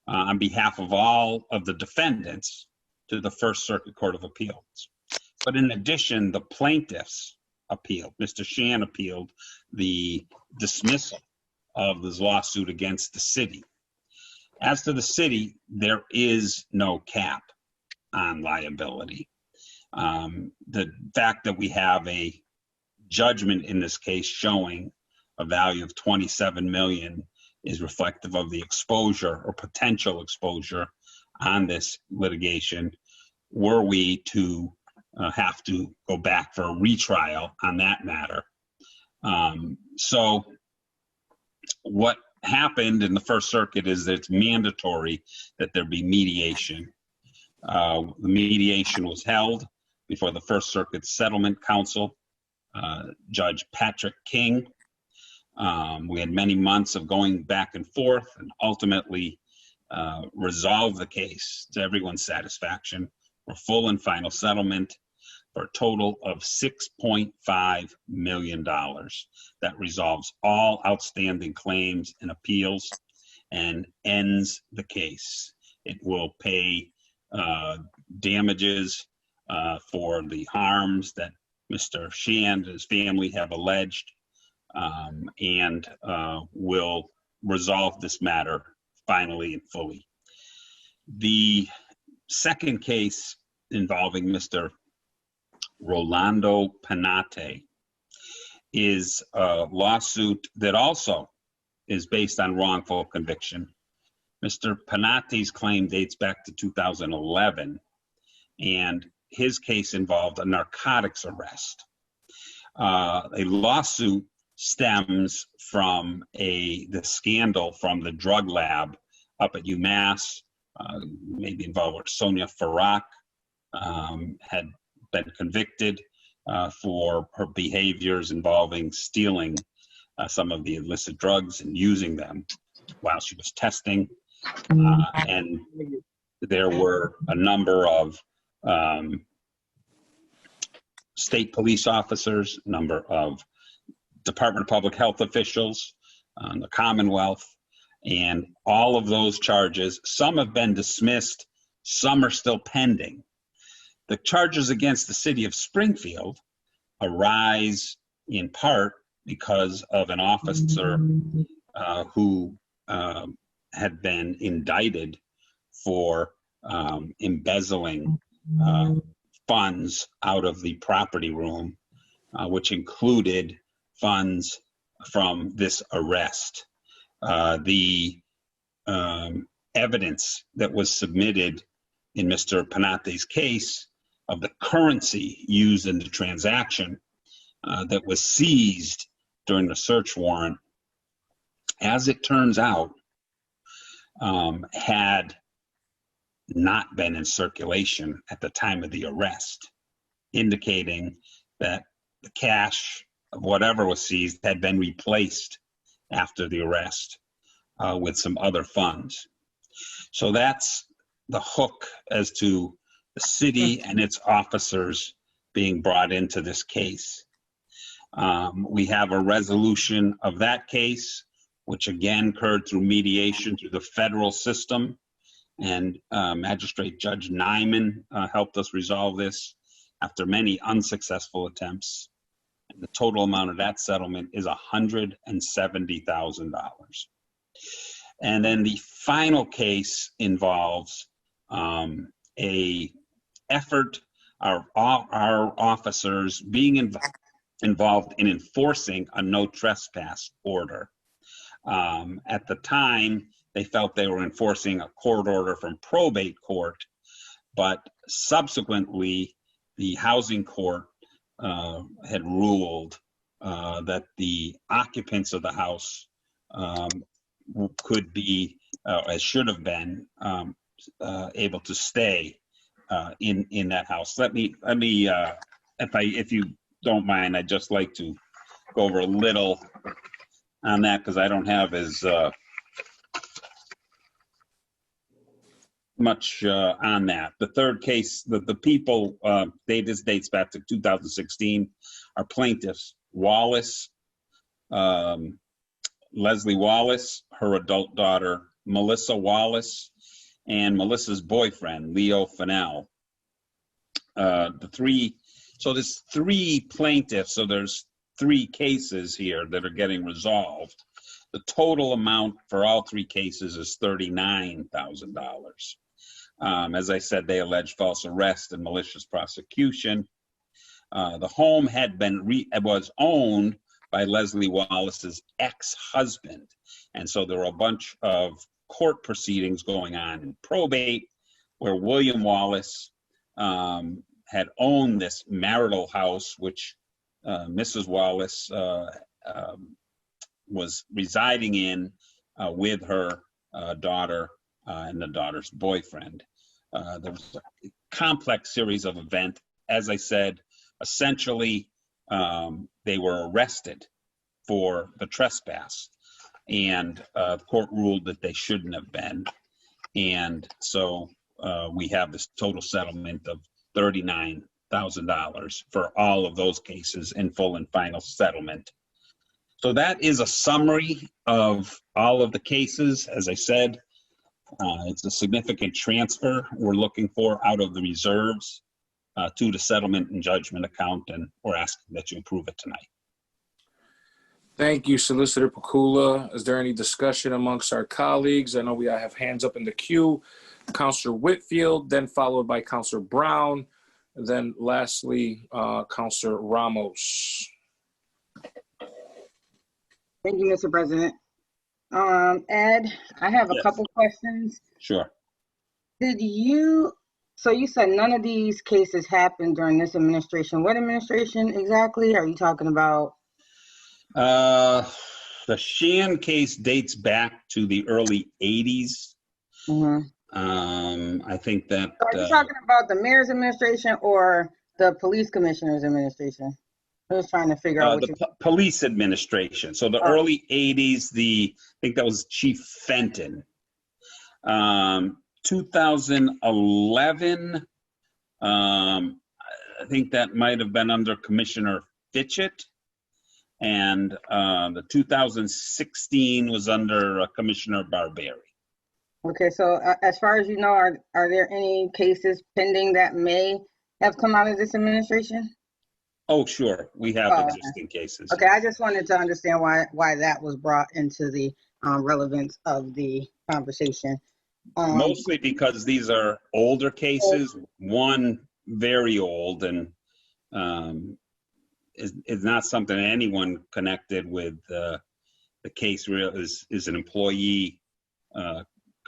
on behalf of all of the defendants to the First Circuit Court of Appeals. But in addition, the plaintiffs appealed. Mr. Shand appealed the dismissal of this lawsuit against the city. As to the city, there is no cap on liability. The fact that we have a judgment in this case showing a value of $27 million is reflective of the exposure or potential exposure on this litigation. Were we to have to go back for a retrial on that matter. So what happened in the First Circuit is that it's mandatory that there be mediation. The mediation was held before the First Circuit Settlement Council, Judge Patrick King. We had many months of going back and forth and ultimately resolved the case to everyone's satisfaction for full and final settlement for a total of $6.5 million. That resolves all outstanding claims and appeals and ends the case. It will pay damages for the harms that Mr. Shand and his family have alleged, and will resolve this matter finally and fully. The second case involving Mr. Rolando Panate is a lawsuit that also is based on wrongful conviction. Mr. Panate's claim dates back to 2011, and his case involved a narcotics arrest. A lawsuit stems from the scandal from the drug lab up at UMass, maybe involved with Sonia Farak, had been convicted for her behaviors involving stealing some of the illicit drugs and using them while she was testing. And there were a number of state police officers, a number of Department of Public Health officials, the Commonwealth, and all of those charges, some have been dismissed, some are still pending. The charges against the city of Springfield arise in part because of an officer who had been indicted for embezzling funds out of the property room, which included funds from this arrest. The evidence that was submitted in Mr. Panate's case of the currency used in the transaction that was seized during the search warrant, as it turns out, had not been in circulation at the time of the arrest, indicating that the cash of whatever was seized had been replaced after the arrest with some other funds. So that's the hook as to the city and its officers being brought into this case. We have a resolution of that case, which again occurred through mediation through the federal system, and Magistrate Judge Nyman helped us resolve this after many unsuccessful attempts. And the total amount of that settlement is $170,000. And then the final case involves a effort, our officers being involved in enforcing a no trespass order. At the time, they felt they were enforcing a court order from probate court, but subsequently the housing court had ruled that the occupants of the house could be, as should have been, able to stay in that house. Let me, if you don't mind, I'd just like to go over a little on that because I don't have as much on that. The third case, the people, this dates back to 2016, are plaintiffs Wallace, Leslie Wallace, her adult daughter, Melissa Wallace, and Melissa's boyfriend, Leo Fennell. So there's three plaintiffs, so there's three cases here that are getting resolved. The total amount for all three cases is $39,000. As I said, they allege false arrest and malicious prosecution. The home was owned by Leslie Wallace's ex-husband. And so there were a bunch of court proceedings going on in probate where William Wallace had owned this marital house, which Mrs. Wallace was residing in with her daughter and the daughter's boyfriend. There was a complex series of events. As I said, essentially, they were arrested for the trespass, and the court ruled that they shouldn't have been. And so we have this total settlement of $39,000 for all of those cases in full and final settlement. So that is a summary of all of the cases. As I said, it's a significant transfer we're looking for out of the reserves to the settlement and judgment account, and we're asking that you approve it tonight. Thank you, Solicitor Pakula. Is there any discussion amongst our colleagues? I know I have hands up in the queue. Councilor Whitfield, then followed by Councilor Brown, then lastly, Councilor Ramos. Thank you, Mr. President. Ed, I have a couple questions. Sure. So you said none of these cases happened during this administration. What administration exactly are you talking about? The Shan case dates back to the early 80s. I think that. So are you talking about the mayor's administration or the police commissioner's administration? I was trying to figure out the police administration. So the early 80s, I think that was Chief Fenton. 2011, I think that might have been under Commissioner Fitchett. And the 2016 was under Commissioner Barberry. Okay, so as far as you know, are there any cases pending that may have come out of this administration? Oh, sure. We have existing cases. Okay, I just wanted to understand why that was brought into the relevance of the conversation. Mostly because these are older cases. One very old and is not something anyone connected with the case is an employee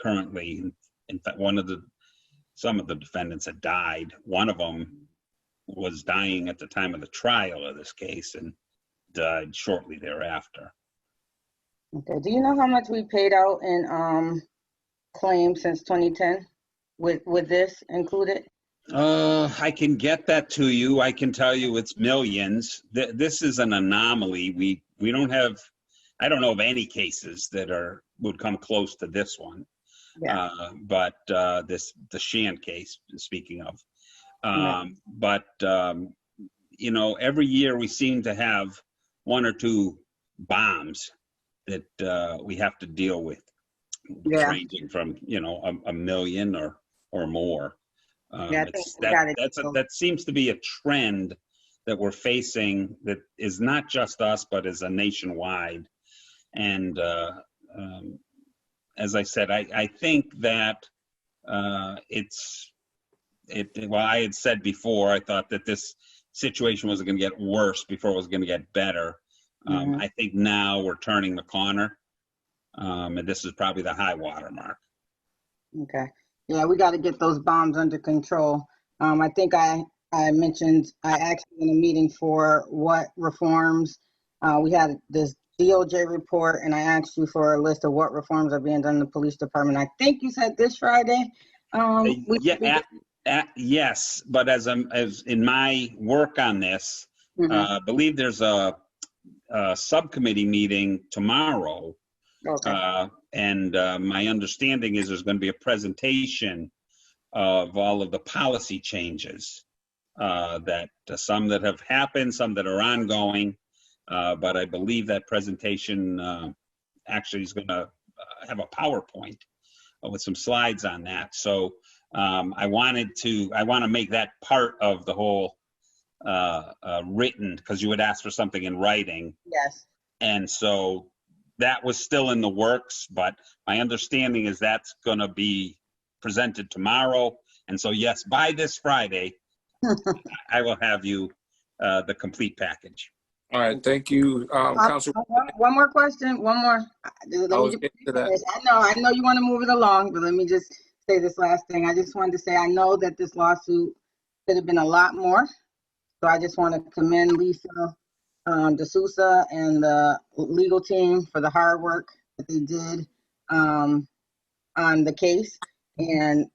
currently. In fact, some of the defendants had died. One of them was dying at the time of the trial of this case and died shortly thereafter. Okay. Do you know how much we paid out in claims since 2010 with this included? I can get that to you. I can tell you it's millions. This is an anomaly. We don't have, I don't know of any cases that would come close to this one. Yeah. But the Shan case, speaking of. But, you know, every year we seem to have one or two bombs that we have to deal with, ranging from, you know, a million or more. That seems to be a trend that we're facing that is not just us, but is a nationwide. And as I said, I think that well, I had said before, I thought that this situation wasn't going to get worse before it was going to get better. I think now we're turning the corner, and this is probably the high water mark. Okay. Yeah, we got to get those bombs under control. I think I mentioned, I asked in a meeting for what reforms. We had this DOJ report, and I asked you for a list of what reforms are being done in the police department. I think you said this Friday. Yes, but as in my work on this, I believe there's a subcommittee meeting tomorrow. Okay. And my understanding is there's going to be a presentation of all of the policy changes that some that have happened, some that are ongoing. But I believe that presentation actually is going to have a PowerPoint with some slides on that. So I want to make that part of the whole written, because you would ask for something in writing. Yes. And so that was still in the works, but my understanding is that's going to be presented tomorrow. And so, yes, by this Friday, I will have you the complete package. All right, thank you, Councilor. One more question. One more. I know you want to move it along, but let me just say this last thing. I just wanted to say I know that this lawsuit could have been a lot more. So I just want to commend Lisa D'Souza and the legal team for the hard work that they did on the case. And,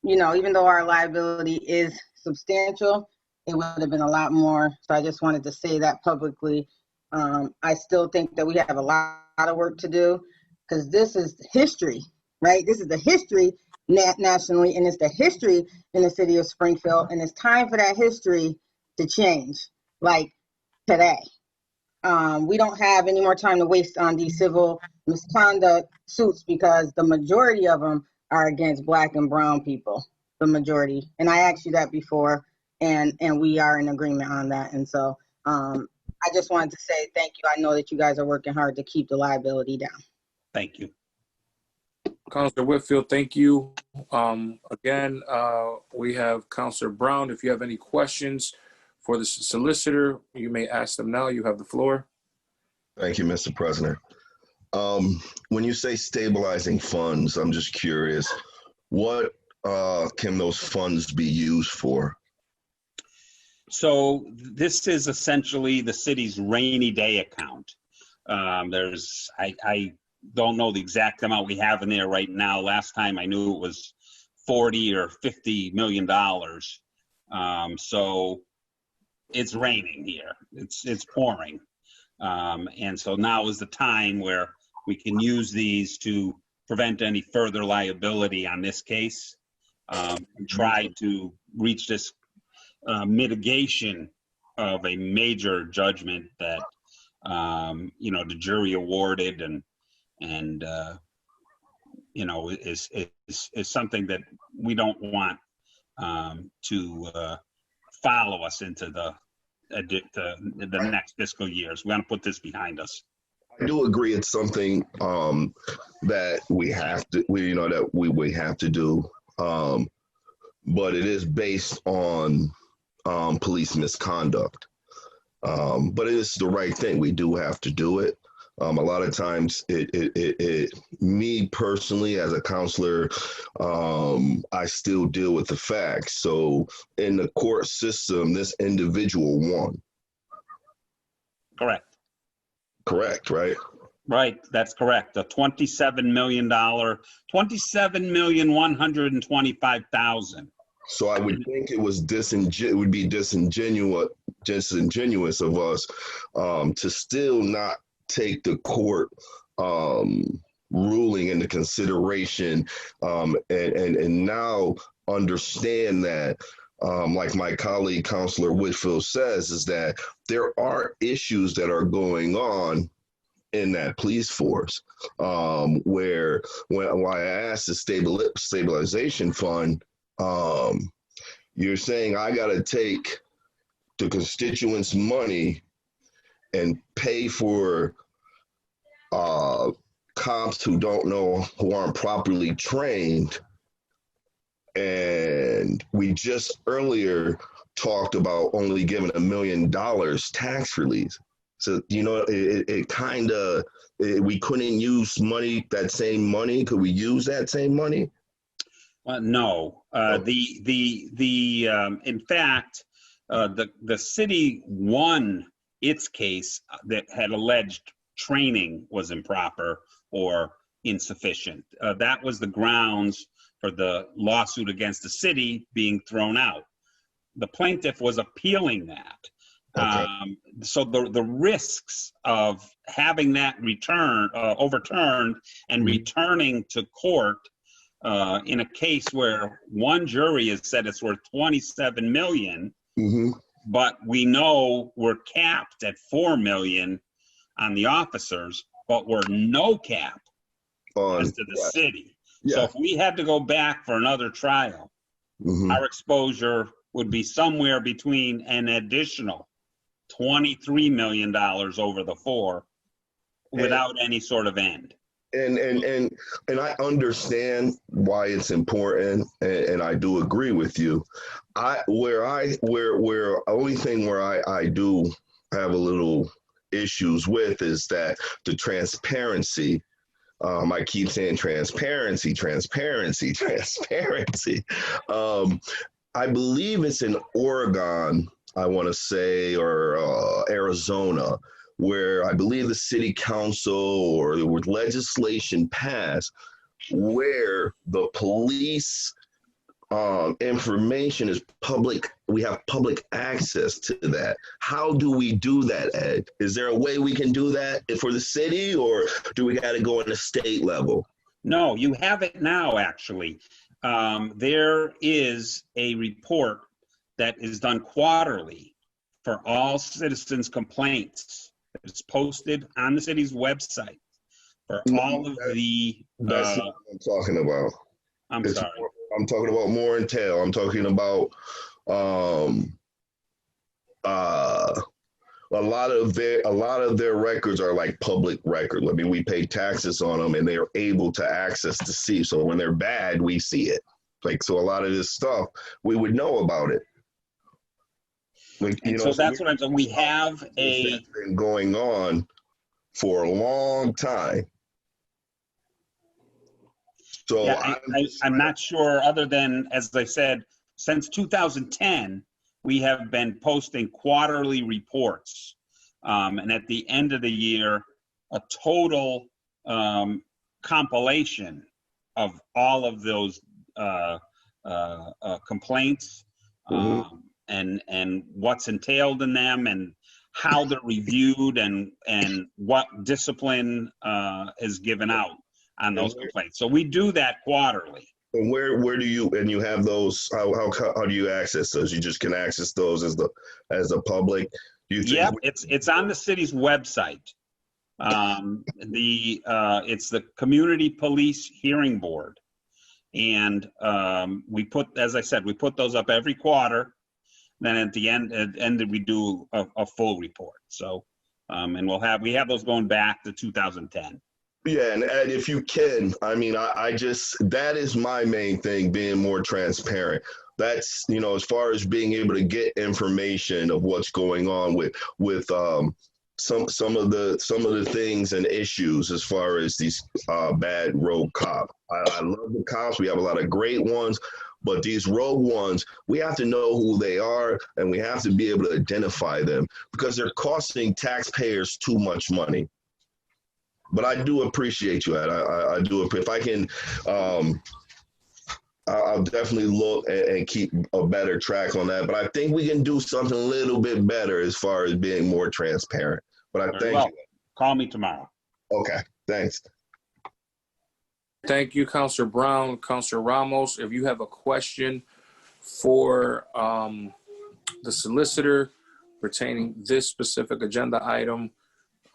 you know, even though our liability is substantial, it would have been a lot more. So I just wanted to say that publicly. I still think that we have a lot of work to do because this is history, right? This is the history nationally, and it's the history in the city of Springfield, and it's time for that history to change, like today. We don't have any more time to waste on these civil misconduct suits because the majority of them are against Black and brown people, the majority. And I asked you that before, and we are in agreement on that. And so I just wanted to say thank you. I know that you guys are working hard to keep the liability down. Thank you. Councilor Whitfield, thank you. Again, we have Councilor Brown. If you have any questions for the solicitor, you may ask them now. You have the floor. Thank you, Mr. President. When you say stabilizing funds, I'm just curious, what can those funds be used for? So this is essentially the city's rainy day account. I don't know the exact amount we have in there right now. Last time I knew it was $40 or $50 million. So it's raining here. It's pouring. And so now is the time where we can use these to prevent any further liability on this case, and try to reach this mitigation of a major judgment that you know, the jury awarded and you know, is something that we don't want to follow us into the next fiscal years. We want to put this behind us. I do agree it's something that we have to, we have to do, but it is based on police misconduct. But it is the right thing. We do have to do it. A lot of times, me personally, as a counselor, I still deal with the facts. So in the court system, this individual won. Correct. Correct, right? Right, that's correct. A $27,125,000. So I would think it was would be disingenuous of us to still not take the court ruling into consideration and now understand that, like my colleague Councilor Whitfield says, is that there are issues that are going on in that police force, where when I asked the stabilization fund, you're saying I got to take the constituents' money and pay for cops who aren't properly trained. And we just earlier talked about only giving $1 million tax relief. So, you know, it kind of, we couldn't use that same money. Could we use that same money? No. In fact, the city won its case that had alleged training was improper or insufficient. That was the grounds for the lawsuit against the city being thrown out. The plaintiff was appealing that. Okay. So the risks of having that overturned and returning to court in a case where one jury has said it's worth $27 million, but we know we're capped at $4 million on the officers, but we're no cap as to the city. Yeah. So if we had to go back for another trial, our exposure would be somewhere between an additional $23 million over the $4 without any sort of end. And I understand why it's important, and I do agree with you. Only thing where I do have a little issues with is that the transparency. I keep saying transparency. I believe it's in Oregon I want to say, or Arizona, where I believe the city council or there was legislation passed where the police information is public. We have public access to that. How do we do that, Ed? Is there a way we can do that for the city, or do we got to go on the state level? No, you have it now, actually. There is a report that is done quarterly for all citizens' complaints. It's posted on the city's website for all of the. That's not what I'm talking about. I'm sorry. I'm talking about more entail. I'm talking about a lot of their records are like public records. I mean, we pay taxes on them, and they're able to access to see. So when they're bad, we see it. Like, so a lot of this stuff we would know about it. Like, you know, so that's what I'm saying. We have been going on for a long time. So yeah, I'm not sure, other than, as I said, since 2010, we have been posting quarterly reports. And at the end of the year, a total compilation of all of those complaints and what's entailed in them and how they're reviewed and what discipline is given out on those complaints. So we do that quarterly. And where do you, and you have those, how do you access those? You just can access those as the public? Yeah, it's on the city's website. It's the Community Police Hearing Board. And we put, as I said, we put those up every quarter. Then at the end we do a full report. So, and we have those going back to 2010. Yeah, and Ed, if you can, I mean, I just, that is my main thing, being more transparent. That's, you know, as far as being able to get information of what's going on with some of the things and issues as far as these bad rogue cops. I love the cops. We have a lot of great ones, but these rogue ones, we have to know who they are, and we have to be able to identify them because they're costing taxpayers too much money. But I do appreciate you, Ed. I do. If I can, I'll definitely look and keep a better track on that. But I think we can do something a little bit better as far as being more transparent. But I thank you. Call me tomorrow. Okay, thanks. Thank you, Councilor Brown. Councilor Ramos, if you have a question for the solicitor pertaining this specific agenda item,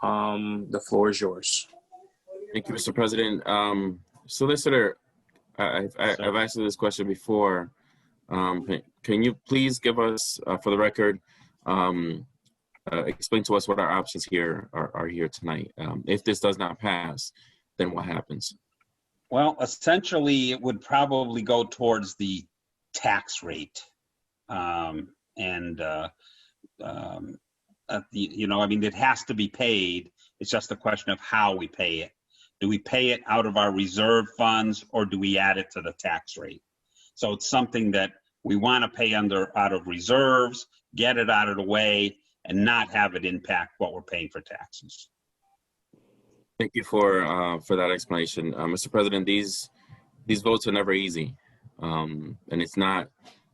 the floor is yours. Thank you, Mr. President. Solicitor, I've asked you this question before. Can you please give us, for the record, explain to us what our options here are here tonight? If this does not pass, then what happens? Well, essentially, it would probably go towards the tax rate, you know, I mean, it has to be paid. It's just a question of how we pay it. Do we pay it out of our reserve funds, or do we add it to the tax rate? So it's something that we want to pay out of reserves, get it out of the way, and not have it impact what we're paying for taxes. Thank you for that explanation, Mr. President. These votes are never easy, and it's not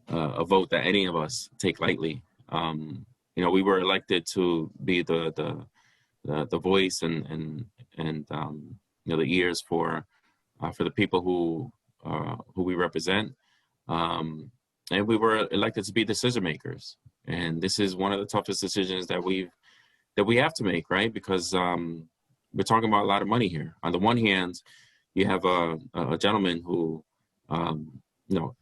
a vote that any of us take lightly. You know, we were elected to be the voice and you know, the ears for the people who we represent, and we were elected to be decision makers. And this is one of the toughest decisions that we have to make, right? Because we're talking about a lot of money here. On the one hand, you have a gentleman who, you know,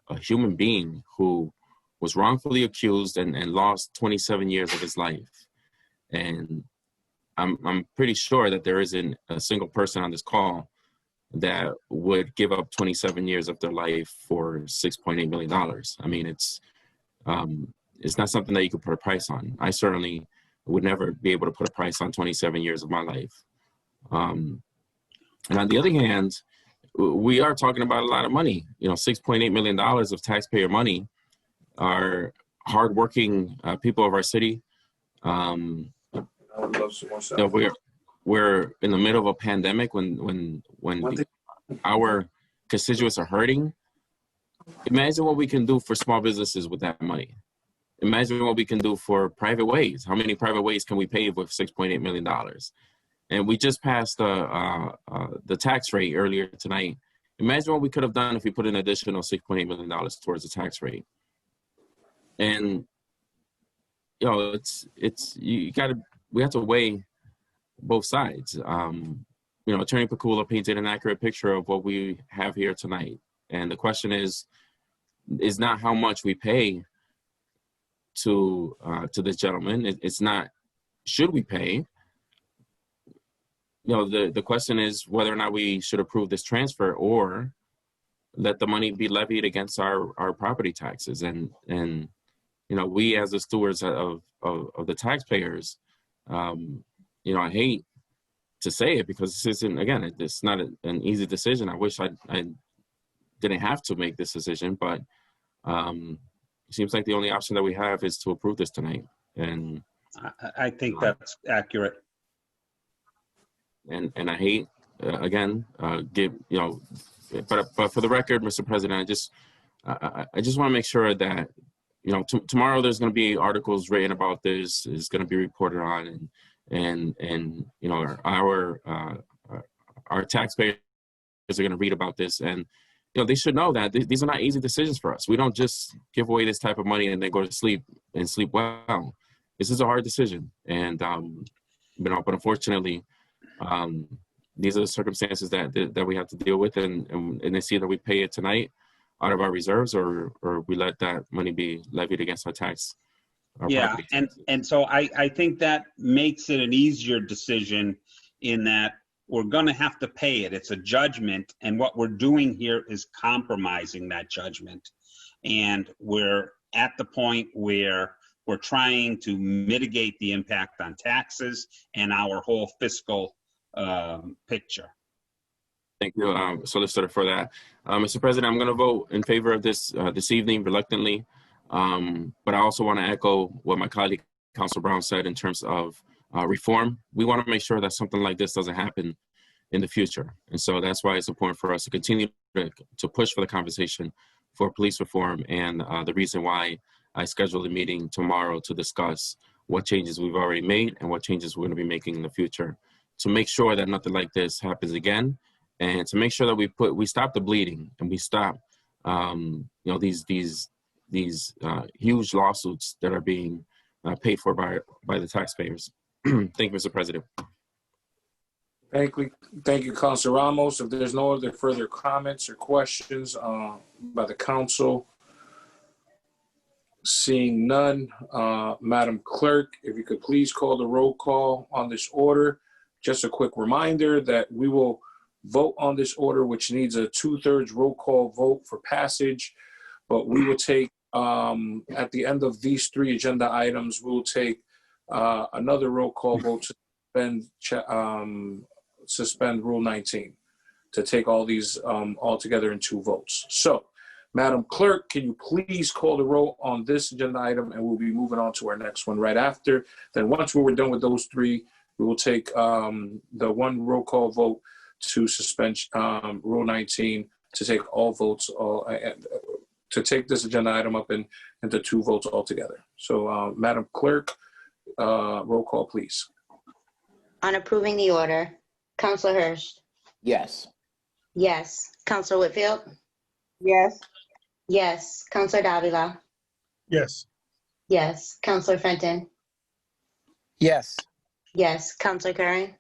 a human being who was wrongfully accused and lost 27 years of his life. And I'm pretty sure that there isn't a single person on this call that would give up 27 years of their life for $6.8 million. I mean, it's not something that you could put a price on. I certainly would never be able to put a price on 27 years of my life. And on the other hand, we are talking about a lot of money. You know, $6.8 million of taxpayer money are hardworking people of our city. We're in the middle of a pandemic when our constituents are hurting. Imagine what we can do for small businesses with that money. Imagine what we can do for private ways. How many private ways can we pave with $6.8 million? And we just passed the tax rate earlier tonight. Imagine what we could have done if we put an additional $6.8 million towards the tax rate. And we have to weigh both sides. Attorney Pakula painted an accurate picture of what we have here tonight. And the question is not how much we pay to this gentleman. It's not should we pay. The question is whether or not we should approve this transfer or let the money be levied against our property taxes. And we as the stewards of the taxpayers, I hate to say it because this isn't, again, it's not an easy decision. I wish I didn't have to make this decision, but it seems like the only option that we have is to approve this tonight. And I think that's accurate. And I hate, again, but for the record, Mr. President, I just want to make sure that, tomorrow there's going to be articles written about this, is going to be reported on, and our taxpayers are going to read about this, and they should know that these are not easy decisions for us. We don't just give away this type of money and then go to sleep and sleep well. This is a hard decision, and but unfortunately, these are the circumstances that we have to deal with, and it's either we pay it tonight out of our reserves or we let that money be levied against our tax. Yeah, and so I think that makes it an easier decision in that we're going to have to pay it. It's a judgment, and what we're doing here is compromising that judgment. And we're at the point where we're trying to mitigate the impact on taxes and our whole fiscal picture. Thank you, Solicitor, for that. Mr. President, I'm going to vote in favor of this this evening, reluctantly. But I also want to echo what my colleague, Councilor Brown, said in terms of reform. We want to make sure that something like this doesn't happen in the future. And so that's why it's important for us to continue to push for the conversation for police reform, and the reason why I scheduled a meeting tomorrow to discuss what changes we've already made and what changes we're going to be making in the future to make sure that nothing like this happens again, and to make sure that we stop the bleeding and we stop these huge lawsuits that are being paid for by the taxpayers. Thank you, Mr. President. Thank you, Councilor Ramos. If there's no other further comments or questions by the council, seeing none, Madam Clerk, if you could please call the roll call on this order. Just a quick reminder that we will vote on this order, which needs a 2/3 roll call vote for passage, but we will take, at the end of these 3 agenda items, we'll take another roll call vote to suspend Rule 19, to take all these all together in 2 votes. So, Madam Clerk, can you please call the roll on this agenda item, and we'll be moving on to our next one right after. Then once we're done with those 3, we will take the 1 roll call vote to suspend Rule 19, to take all votes, to take this agenda item up into 2 votes altogether. So, Madam Clerk, roll call, please. On approving the order, Councilor Hurst. Yes. Yes. Councilor Whitfield. Yes. Yes. Councilor Davila. Yes. Yes. Councilor Fenton. Yes. Yes. Councilor Curran.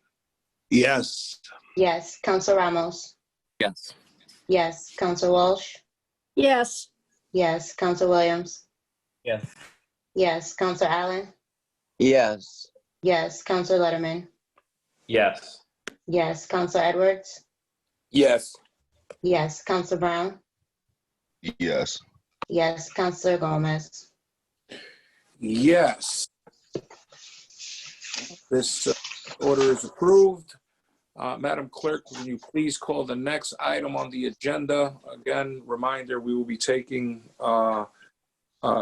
Yes. Yes. Councilor Ramos. Yes. Yes. Councilor Walsh. Yes. Yes. Councilor Williams. Yes. Yes. Councilor Allen. Yes. Yes. Councilor Letterman. Yes. Yes. Councilor Edwards. Yes. Yes. Councilor Brown. Yes. Yes. Councilor Gomez. Yes. This order is approved. Madam Clerk, will you please call the next item on the agenda? Again, reminder, we will be taking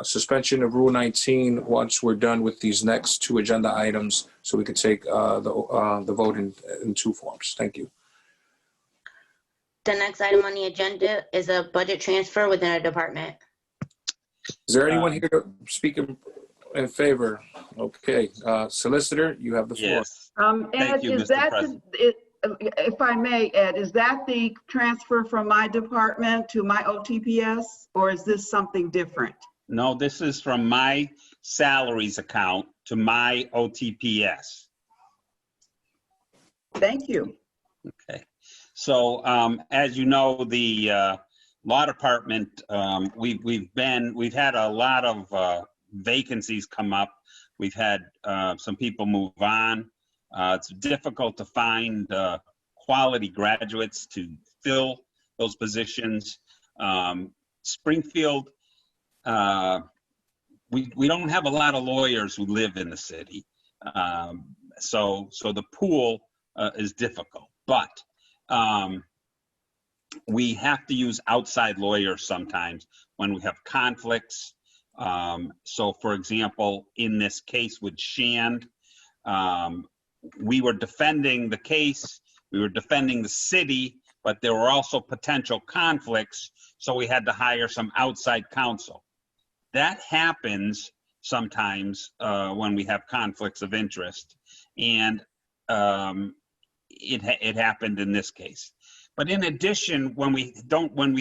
suspension of Rule 19 once we're done with these next two agenda items, so we could take the vote in two forms. Thank you. The next item on the agenda is a budget transfer within a department. Is there anyone here to speak in favor? Okay, Solicitor, you have the floor. Yes. Ed, Thank you, is Mr. that, President. if I may, Ed, is that the transfer from my department to my OTPS, or is this something different? No, this is from my salaries account to my OTPS. Thank you. Okay. So as you know, the law department, we've had a lot of vacancies come up. We've had some people move on. It's difficult to find quality graduates to fill those positions. Springfield, we don't have a lot of lawyers who live in the city. So the pool is difficult, but we have to use outside lawyers sometimes when we have conflicts. So for example, in this case with Shand, we were defending the case, we were defending the city, but there were also potential conflicts, so we had to hire some outside counsel. That happens sometimes when we have conflicts of interest, and it happened in this case. But in addition, when we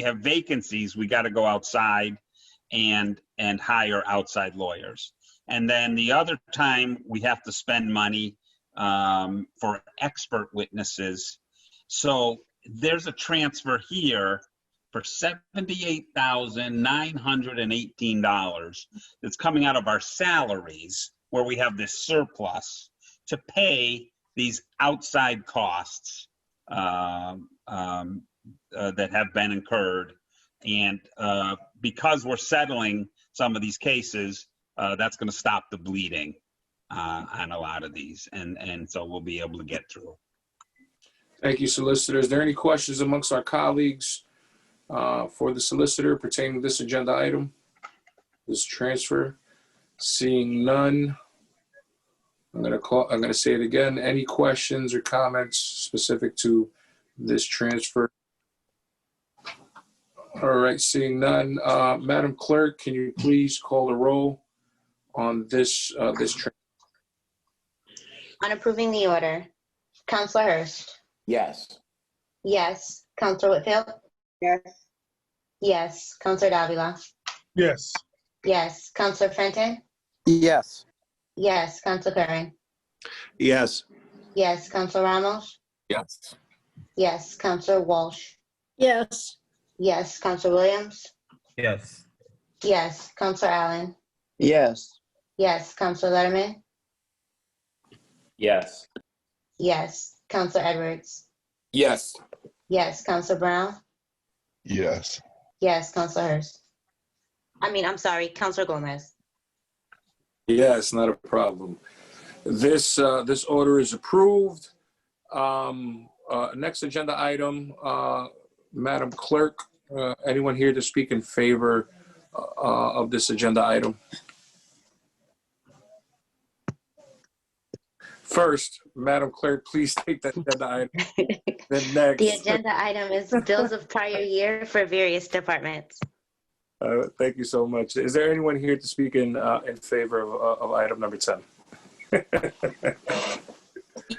have vacancies, we got to go outside and hire outside lawyers. And then the other time we have to spend money for expert witnesses. So there's a transfer here for $78,918 that's coming out of our salaries, where we have this surplus to pay these outside costs that have been incurred. And because we're settling some of these cases, that's going to stop the bleeding on a lot of these. And so we'll be able to get through. Thank you, Solicitor. Is there any questions amongst our colleagues for the Solicitor pertaining to this agenda item, this transfer? Seeing none, I'm going to say it again. Any questions or comments specific to this transfer? All right, seeing none. Madam Clerk, can you please call the roll on this transfer? On approving the order, Counselor Hurst. Yes. Yes. Counselor Whitfield. Yes. Yes. Counselor Davila. Yes. Yes. Counselor Fenton. Yes. Yes. Counselor Curran. Yes. Yes. Counselor Ramos. Yes. Yes. Counselor Walsh. Yes. Yes. Counselor Williams. Yes. Yes. Counselor Allen. Yes. Yes. Counselor Letterman. Yes. Yes. Counselor Edwards. Yes. Yes. Counselor Brown. Yes. Yes. Counselor Hurst. I'm sorry, Counselor Gomez. Yes, not a problem. This order is approved. Next agenda item, Madam Clerk, anyone here to speak in favor of this agenda item? First, Madam Clerk, please take that agenda item. Then next. The agenda item is bills of prior year for various departments. Thank you so much. Is there anyone here to speak in favor of item number 10?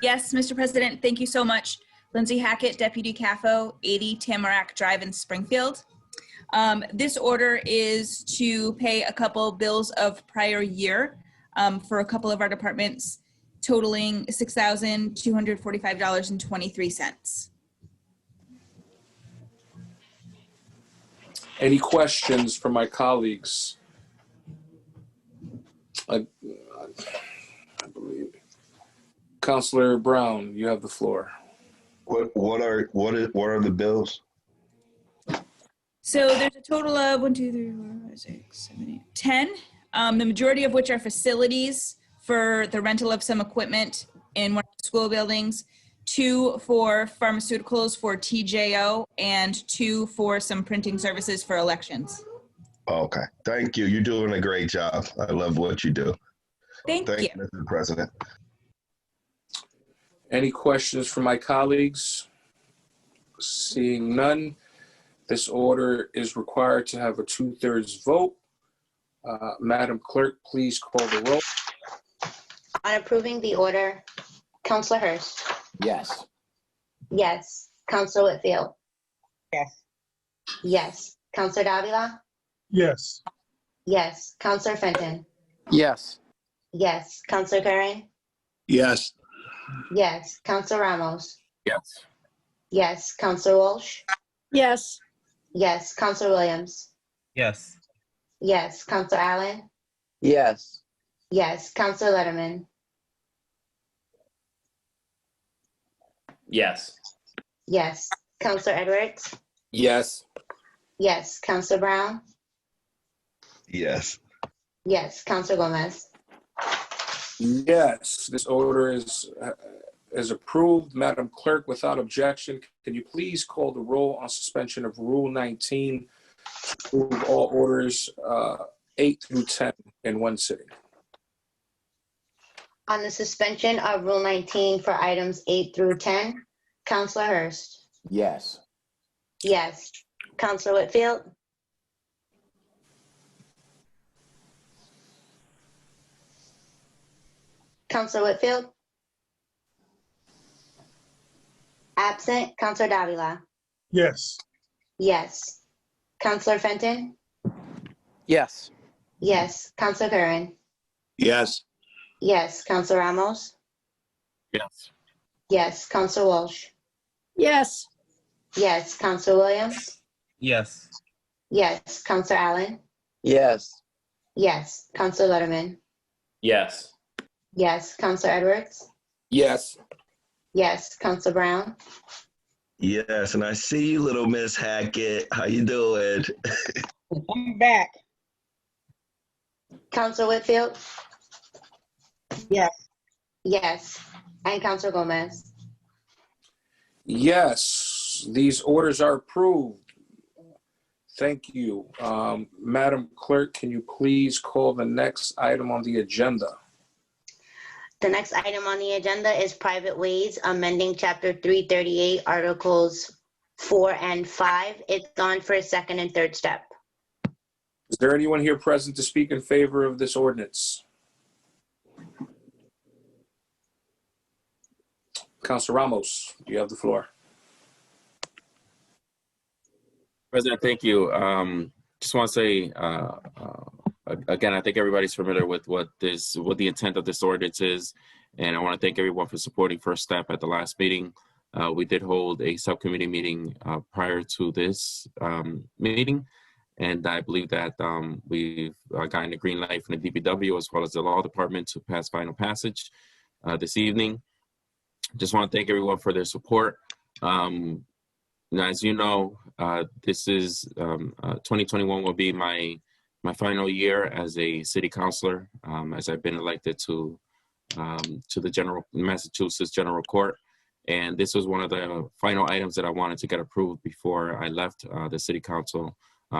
Yes, Mr. President, thank you so much. Lindsay Hackett, Deputy CAFO, 80 Tamarack Drive in Springfield. This order is to pay a couple bills of prior year for a couple of our departments, totaling $6,245.23. Any questions from my colleagues? I believe. Councilor Brown, you have the floor. What are the bills? So there's a total of 1, 2, 3, 4, 5, 6, 7, 8, 10. The majority of which are facilities for the rental of some equipment in one of the school buildings, 2 for pharmaceuticals for TJO, and 2 for some printing services for elections. Okay. Thank you. You're doing a great job. I love what you do. Thank you. Mr. President. Any questions from my colleagues? Seeing none, this order is required to have a 2/3 vote. Madam Clerk, please call the roll. On approving the order, Counselor Hurst. Yes. Yes. Counselor Whitfield. Yes. Yes. Counselor Davila. Yes. Yes. Counselor Fenton. Yes. Yes. Counselor Curran. Yes. Yes. Counselor Ramos. Yes. Yes. Counselor Walsh. Yes. Yes. Counselor Williams. Yes. Yes. Counselor Allen. Yes. Yes. Counselor Letterman. Yes. Yes. Counselor Edwards. Yes. Yes. Counselor Brown. Yes. Yes. Counselor Gomez. Yes, this order is approved. Madam Clerk, without objection, can you please call the roll on suspension of Rule 19 to approve all orders 8 through 10 in one sitting? On the suspension of Rule 19 for items 8 through 10, Counselor Hurst. Yes. Yes. Counselor Whitfield. Counselor Whitfield. Absent. Counselor Davila. Yes. Yes. Counselor Fenton. Yes. Yes. Counselor Curran. Yes. Yes. Counselor Ramos. Yes. Yes. Counselor Walsh. Yes. Yes. Counselor Williams. Yes. Yes. Counselor Allen. Yes. Yes. Counselor Letterman. Yes. Yes. Counselor Edwards. Yes. Yes. Counselor Brown. Yes, and I see you, little Miss Hackett. How you doing? I'm back. Counselor Whitfield. Yes. Yes. And Counselor Gomez. Yes, these orders are approved. Thank you. Madam Clerk, can you please call the next item on the agenda? The next item on the agenda is Private Ways, amending Chapter 338, Articles 4 and 5. It's on for a second and third step. Is there anyone here present to speak in favor of this ordinance? Councilor Ramos, you have the floor. President, thank you. Just want to say, again, I think everybody's familiar with what the intent of this ordinance is, and I want to thank everyone for supporting First Step at the last meeting. We did hold a subcommittee meeting prior to this meeting, and I believe that we've gotten a green light from the DPW as well as the law department to pass final passage this evening. Just want to thank everyone for their support. As you know, this is 2021 will be my final year as a city councilor, as I've been elected to the Massachusetts General Court, and this was one of the final items that I wanted to get approved before I left the city council.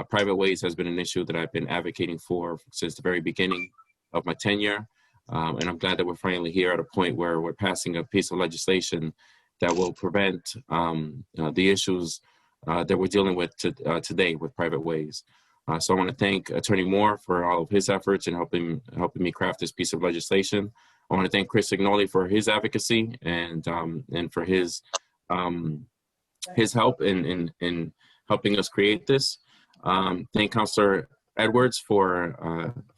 Private ways has been an issue that I've been advocating for since the very beginning of my tenure, and I'm glad that we're finally here at a point where we're passing a piece of legislation that will prevent the issues that we're dealing with today with private ways. So I want to thank Attorney Moore for all of his efforts in helping me craft this piece of legislation. I want to thank Chris Signoli for his advocacy and for his help in helping us create this. Thank Councilor Edwards for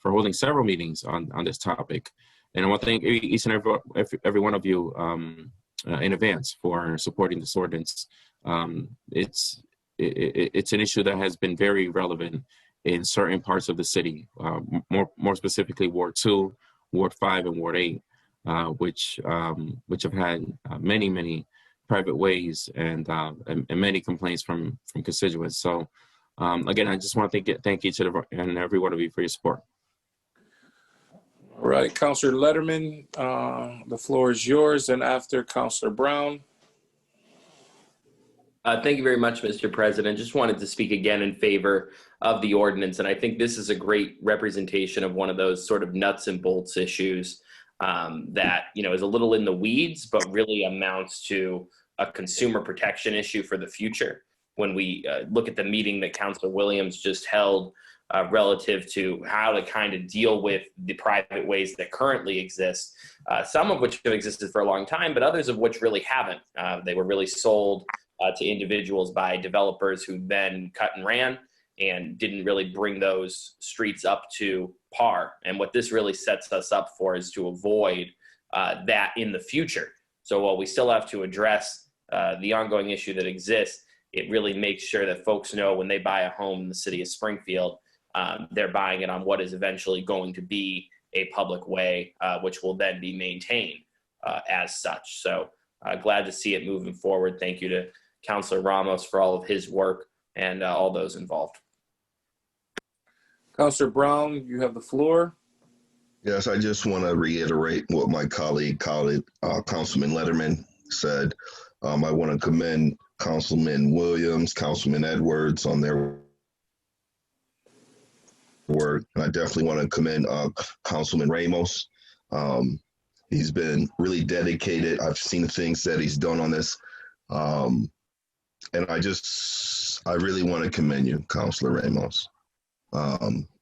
holding several meetings on this topic, and I want to thank each and every one of you in advance for supporting this ordinance. It's an issue that has been very relevant in certain parts of the city, more specifically Ward 2, Ward 5, and Ward 8, which have had many private ways and many complaints from constituents. So again, I just want to thank each and every one of you for your support. All right, Councilor Letterman, the floor is yours, and after Councilor Brown. Thank you very much, Mr. President. Just wanted to speak again in favor of the ordinance. And I think this is a great representation of one of those sort of nuts and bolts issues that, you know, is a little in the weeds, but really amounts to a consumer protection issue for the future. When we look at the meeting that Councilor Williams just held relative to how to kind of deal with the private ways that currently exist, some of which have existed for a long time, but others of which really haven't. They were really sold to individuals by developers who then cut and ran and didn't really bring those streets up to par. And what this really sets us up for is to avoid that in the future. So while we still have to address the ongoing issue that exists, it really makes sure that folks know when they buy a home in the city of Springfield, they're buying it on what is eventually going to be a public way, which will then be maintained as such. So glad to see it moving forward. Thank you to Councilor Ramos for all of his work and all those involved. Councilor Brown, you have the floor. Yes, I just want to reiterate what my colleague, Councilman Letterman said. I want to commend Councilman Williams, Councilman Edwards on their work. And I definitely want to commend Councilman Ramos. He's been really dedicated. I've seen the things that he's done on this. And I really want to commend you, Councilor Ramos.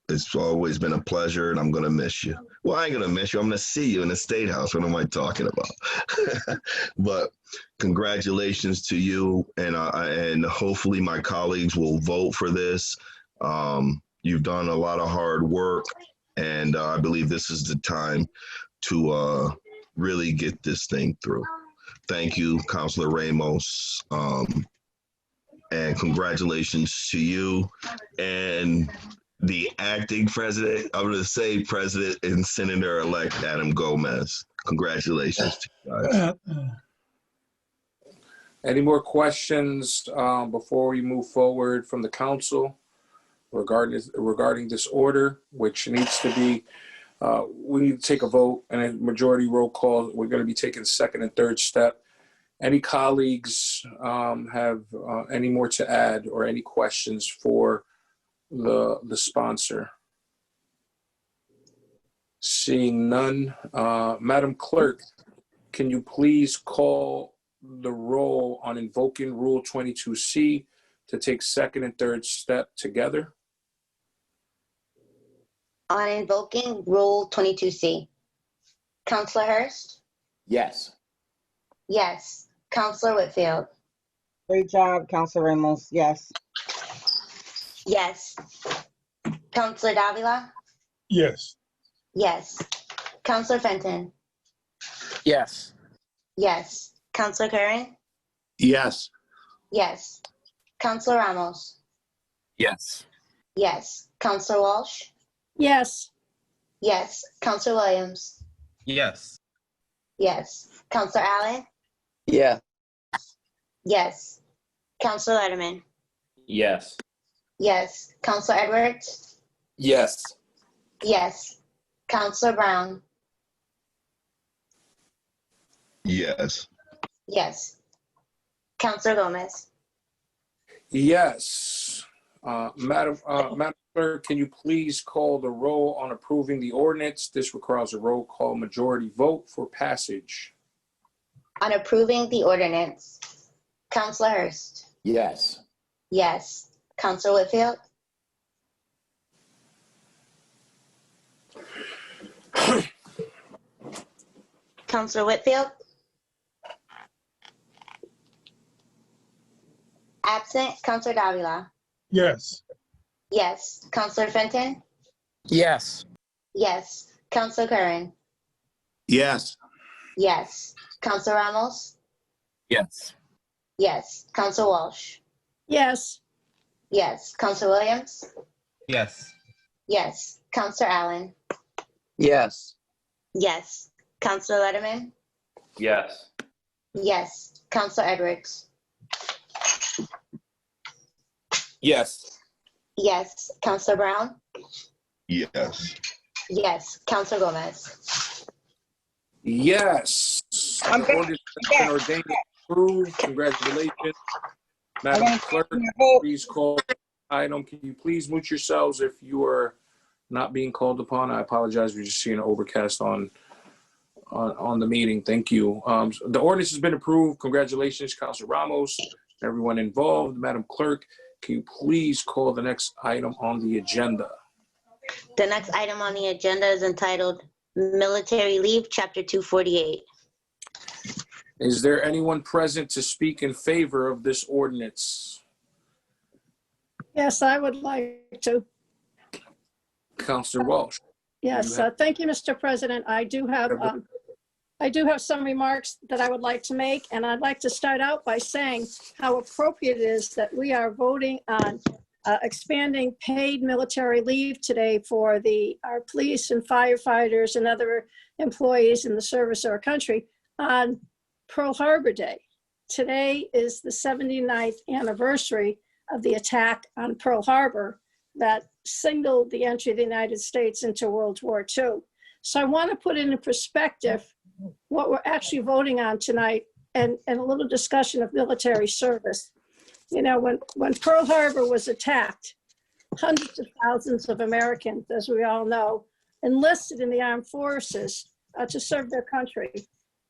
It's always been a pleasure, and I'm going to miss you. Well, I ain't going to miss you. I'm going to see you in the State House. What am I talking about? But congratulations to you, and hopefully my colleagues will vote for this. You've done a lot of hard work, and I believe this is the time to really get this thing through. Thank you, Councilor Ramos, and congratulations to you and the acting president. I'm going to say President and Senator-elect Adam Gomez. Congratulations to you guys. Any more questions before we move forward from the council regarding this order, which needs to be, we need to take a vote and a majority roll call. We're going to be taking second and third step. Any colleagues have any more to add or any questions for the sponsor? Seeing none, Madam Clerk, can you please call the roll on invoking Rule 22C to take second and third step together? On invoking Rule 22C, Councilor Hurst? Yes. Yes. Councilor Whitfield? Great job, Councilor Ramos. Yes. Yes. Councilor Davila? Yes. Yes. Councilor Fenton? Yes. Yes. Councilor Curran? Yes. Yes. Councilor Ramos? Yes. Yes. Councilor Walsh? Yes. Yes. Councilor Williams? Yes. Yes. Councilor Allen? Yeah. Yes. Councilor Letterman? Yes. Yes. Councilor Edwards? Yes. Yes. Councilor Brown? Yes. Yes. Councilor Gomez? Yes. Madam Clerk, can you please call the roll on approving the ordinance? This requires a roll call majority vote for passage. On approving the ordinance, Councilor Hurst? Yes. Yes. Councilor Whitfield? Councilor Whitfield? Absent. Councilor Davila? Yes. Yes. Councilor Fenton? Yes. Yes. Councilor Curran? Yes. Yes. Councilor Ramos? Yes. Yes. Councilor Walsh? Yes. Yes. Councilor Williams? Yes. Yes. Councilor Allen? Yes. Yes. Councilor Letterman? Yes. Yes. Councilor Edwards? Yes. Yes. Councilor Brown? Yes. Yes. Councilor Gomez? Yes. The ordinance has been ordained and approved. Congratulations. Madam Clerk, please call item. Can you please mute yourselves if you are not being called upon? I apologize. We're just seeing an overcast on the meeting. Thank you. The ordinance has been approved. Congratulations, Councilor Ramos, everyone involved. Madam Clerk, can you please call the next item on the agenda? The next item on the agenda is entitled Military Leave, Chapter 248. Is there anyone present to speak in favor of this ordinance? Yes, I would like to. Councilor Walsh. Yes, thank you, Mr. President. I do have some remarks that I would like to make, and I'd like to start out by saying how appropriate it is that we are voting on expanding paid military leave today for our police and firefighters and other employees in the service of our country on Pearl Harbor Day. Today is the 79th anniversary of the attack on Pearl Harbor that signaled the entry of the United States into World War II. So I want to put into perspective what we're actually voting on tonight and a little discussion of military service. You know, when Pearl Harbor was attacked, hundreds of thousands of Americans, as we all know, enlisted in the armed forces to serve their country.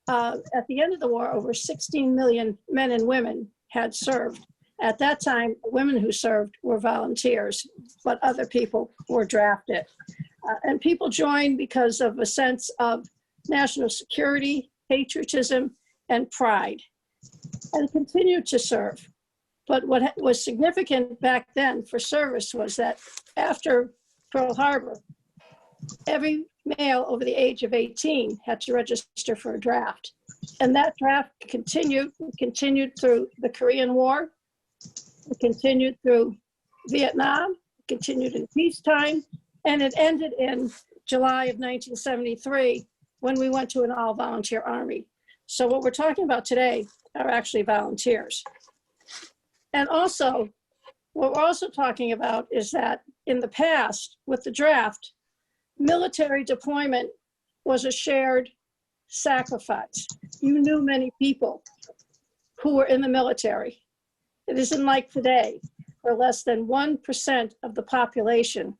At the end of the war, over 16 million men and women had served. At that time, women who served were volunteers, but other people were drafted. And people joined because of a sense of national security, patriotism, and pride, and continued to serve. But what was significant back then for service was that after Pearl Harbor, every male over the age of 18 had to register for a draft. And that draft continued through the Korean War, it continued through Vietnam, it continued in peacetime, and it ended in July of 1973 when we went to an all-volunteer army. So what we're talking about today are actually volunteers. And also, what we're also talking about is that in the past, with the draft, military deployment was a shared sacrifice. You knew many people who were in the military. It isn't like today, where less than 1% of the population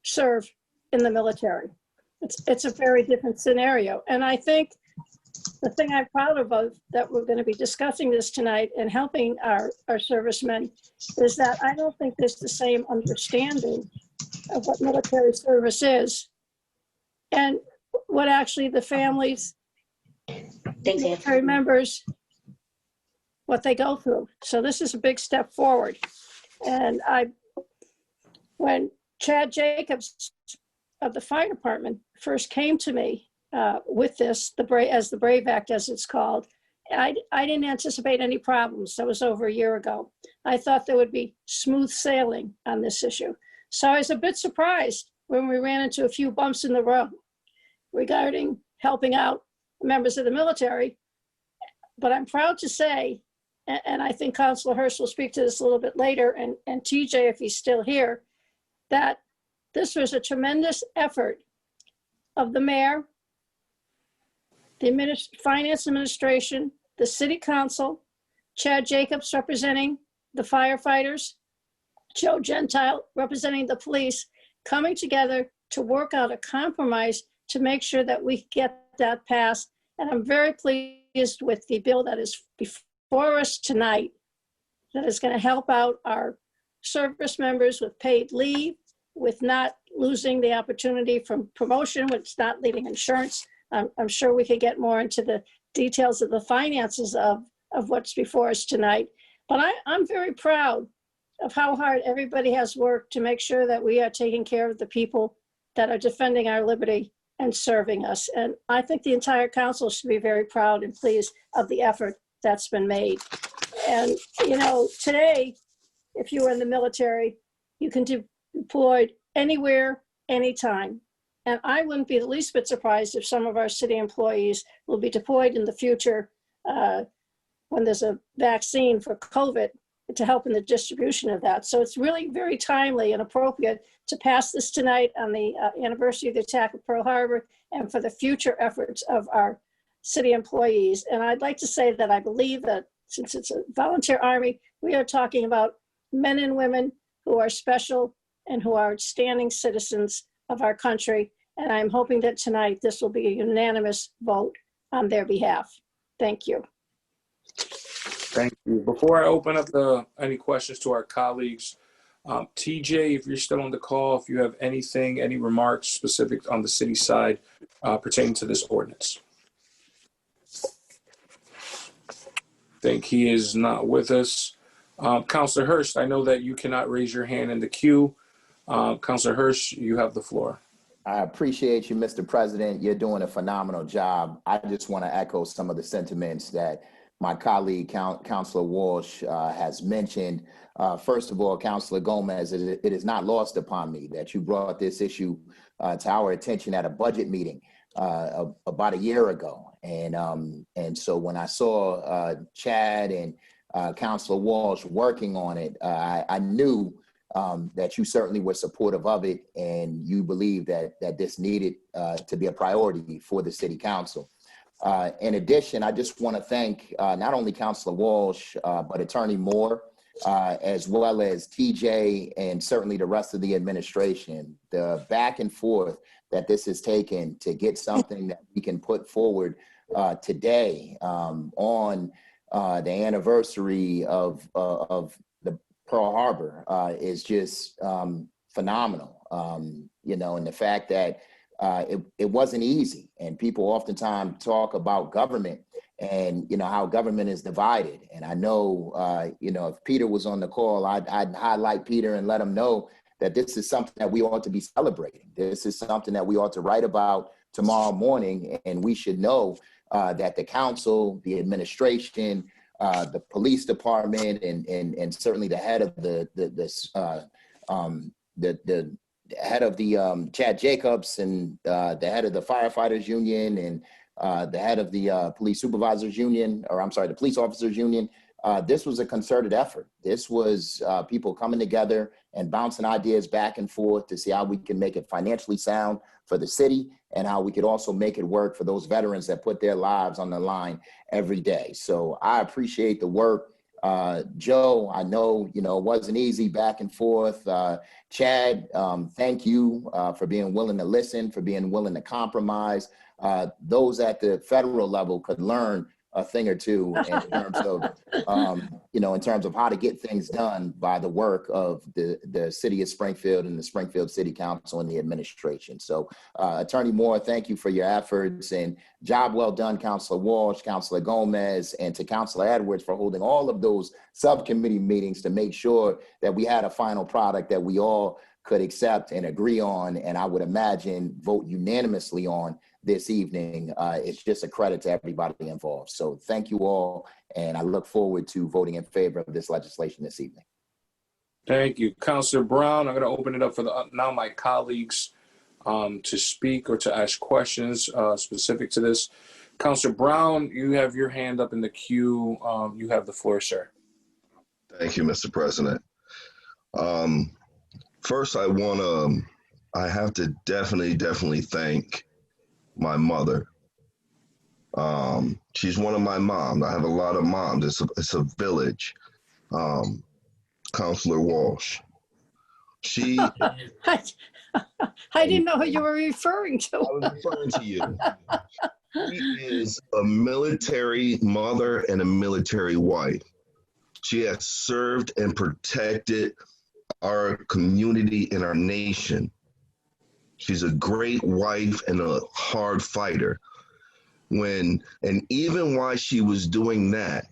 serve in the military. It's a very different scenario. And I think the thing I'm proud of that we're going to be discussing this tonight and helping our servicemen is that I don't think there's the same understanding of what military service is and what actually the families, military members, what they go through. So this is a big step forward. And when Chad Jacobs of the fire department first came to me with this, as the BRAVE Act, as it's called, I didn't anticipate any problems. That was over a year ago. I thought there would be smooth sailing on this issue. So I was a bit surprised when we ran into a few bumps in the road regarding helping out members of the military. But I'm proud to say, and I think Councilor Hurst will speak to this a little bit later, and TJ, if he's still here, that this was a tremendous effort of the mayor, the finance administration, the city council, Chad Jacobs representing the firefighters, Joe Gentile representing the police, coming together to work out a compromise to make sure that we get that passed. And I'm very pleased with the bill that is before us tonight that is going to help out our service members with paid leave, with not losing the opportunity from promotion, with not leaving insurance. I'm sure we could get more into the details of the finances of what's before us tonight. But I'm very proud of how hard everybody has worked to make sure that we are taking care of the people that are defending our liberty and serving us. And I think the entire council should be very proud and pleased of the effort that's been made. And, you know, today, if you were in the military, you can deploy anywhere, anytime. And I wouldn't be the least bit surprised if some of our city employees will be deployed in the future when there's a vaccine for COVID to help in the distribution of that. So it's really very timely and appropriate to pass this tonight on the anniversary of the attack of Pearl Harbor and for the future efforts of our city employees. And I'd like to say that I believe that since it's a volunteer army, we are talking about men and women who are special and who are outstanding citizens of our country. And I'm hoping that tonight this will be a unanimous vote on their behalf. Thank you. Thank you. Before I open up any questions to our colleagues, TJ, if you're still on the call, if you have anything, any remarks specific on the city side pertaining to this ordinance. I think he is not with us. Councilor Hurst, I know that you cannot raise your hand in the queue. Councilor Hurst, you have the floor. I appreciate you, Mr. President. You're doing a phenomenal job. I just want to echo some of the sentiments that my colleague, Councilor Walsh, has mentioned. First of all, Councilor Gomez, it is not lost upon me that you brought this issue to our attention at a budget meeting about a year ago. And so when I saw Chad and Councilor Walsh working on it, I knew that you certainly were supportive of it, and you believe that this needed to be a priority for the City Council. In addition, I just want to thank not only Councilor Walsh, but Attorney Moore, as well as TJ, and certainly the rest of the administration. The back and forth that this has taken to get something that we can put forward today on the anniversary of the Pearl Harbor is just phenomenal. You know, and the fact that it wasn't easy, and people oftentimes talk about government and, you know, how government is divided. And I know, you know, if Peter was on the call, I'd highlight Peter and let him know that this is something that we ought to be celebrating. This is something that we ought to write about tomorrow morning, and we should know that the council, the administration, the police department, and certainly the head of the head of the Chad Jacobs, and the head of the firefighters union, and the head of the police supervisors union, or I'm sorry, the police officers union. This was a concerted effort. This was people coming together and bouncing ideas back and forth to see how we can make it financially sound for the city, and how we could also make it work for those veterans that put their lives on the line every day. So I appreciate the work. Joe, I know, you know, it wasn't easy back and forth. Chad, thank you for being willing to listen, for being willing to compromise. Those at the federal level could learn a thing or two in terms of, you know, in terms of how to get things done by the work of the city of Springfield and the Springfield City Council and the administration. So Attorney Moore, thank you for your efforts, and job well done, Councilor Walsh, Councilor Gomez, and to Councilor Edwards for holding all of those subcommittee meetings to make sure that we had a final product that we all could accept and agree on, and I would imagine vote unanimously on this evening. It's just a credit to everybody involved. So thank you all, and I look forward to voting in favor of this legislation this evening. Thank you. Councilor Brown, I'm going to open it up for now my colleagues to speak or to ask questions specific to this. Councilor Brown, you have your hand up in the queue. You have the floor, sir. Thank you, Mr. President. First, I have to definitely thank my mother. She's one of my moms. I have a lot of moms. It's a village. Councilor Walsh. She. I didn't know who you were referring to. I was referring to you. She is a military mother and a military wife. She has served and protected our community and our nation. She's a great wife and a hard fighter. And even while she was doing that,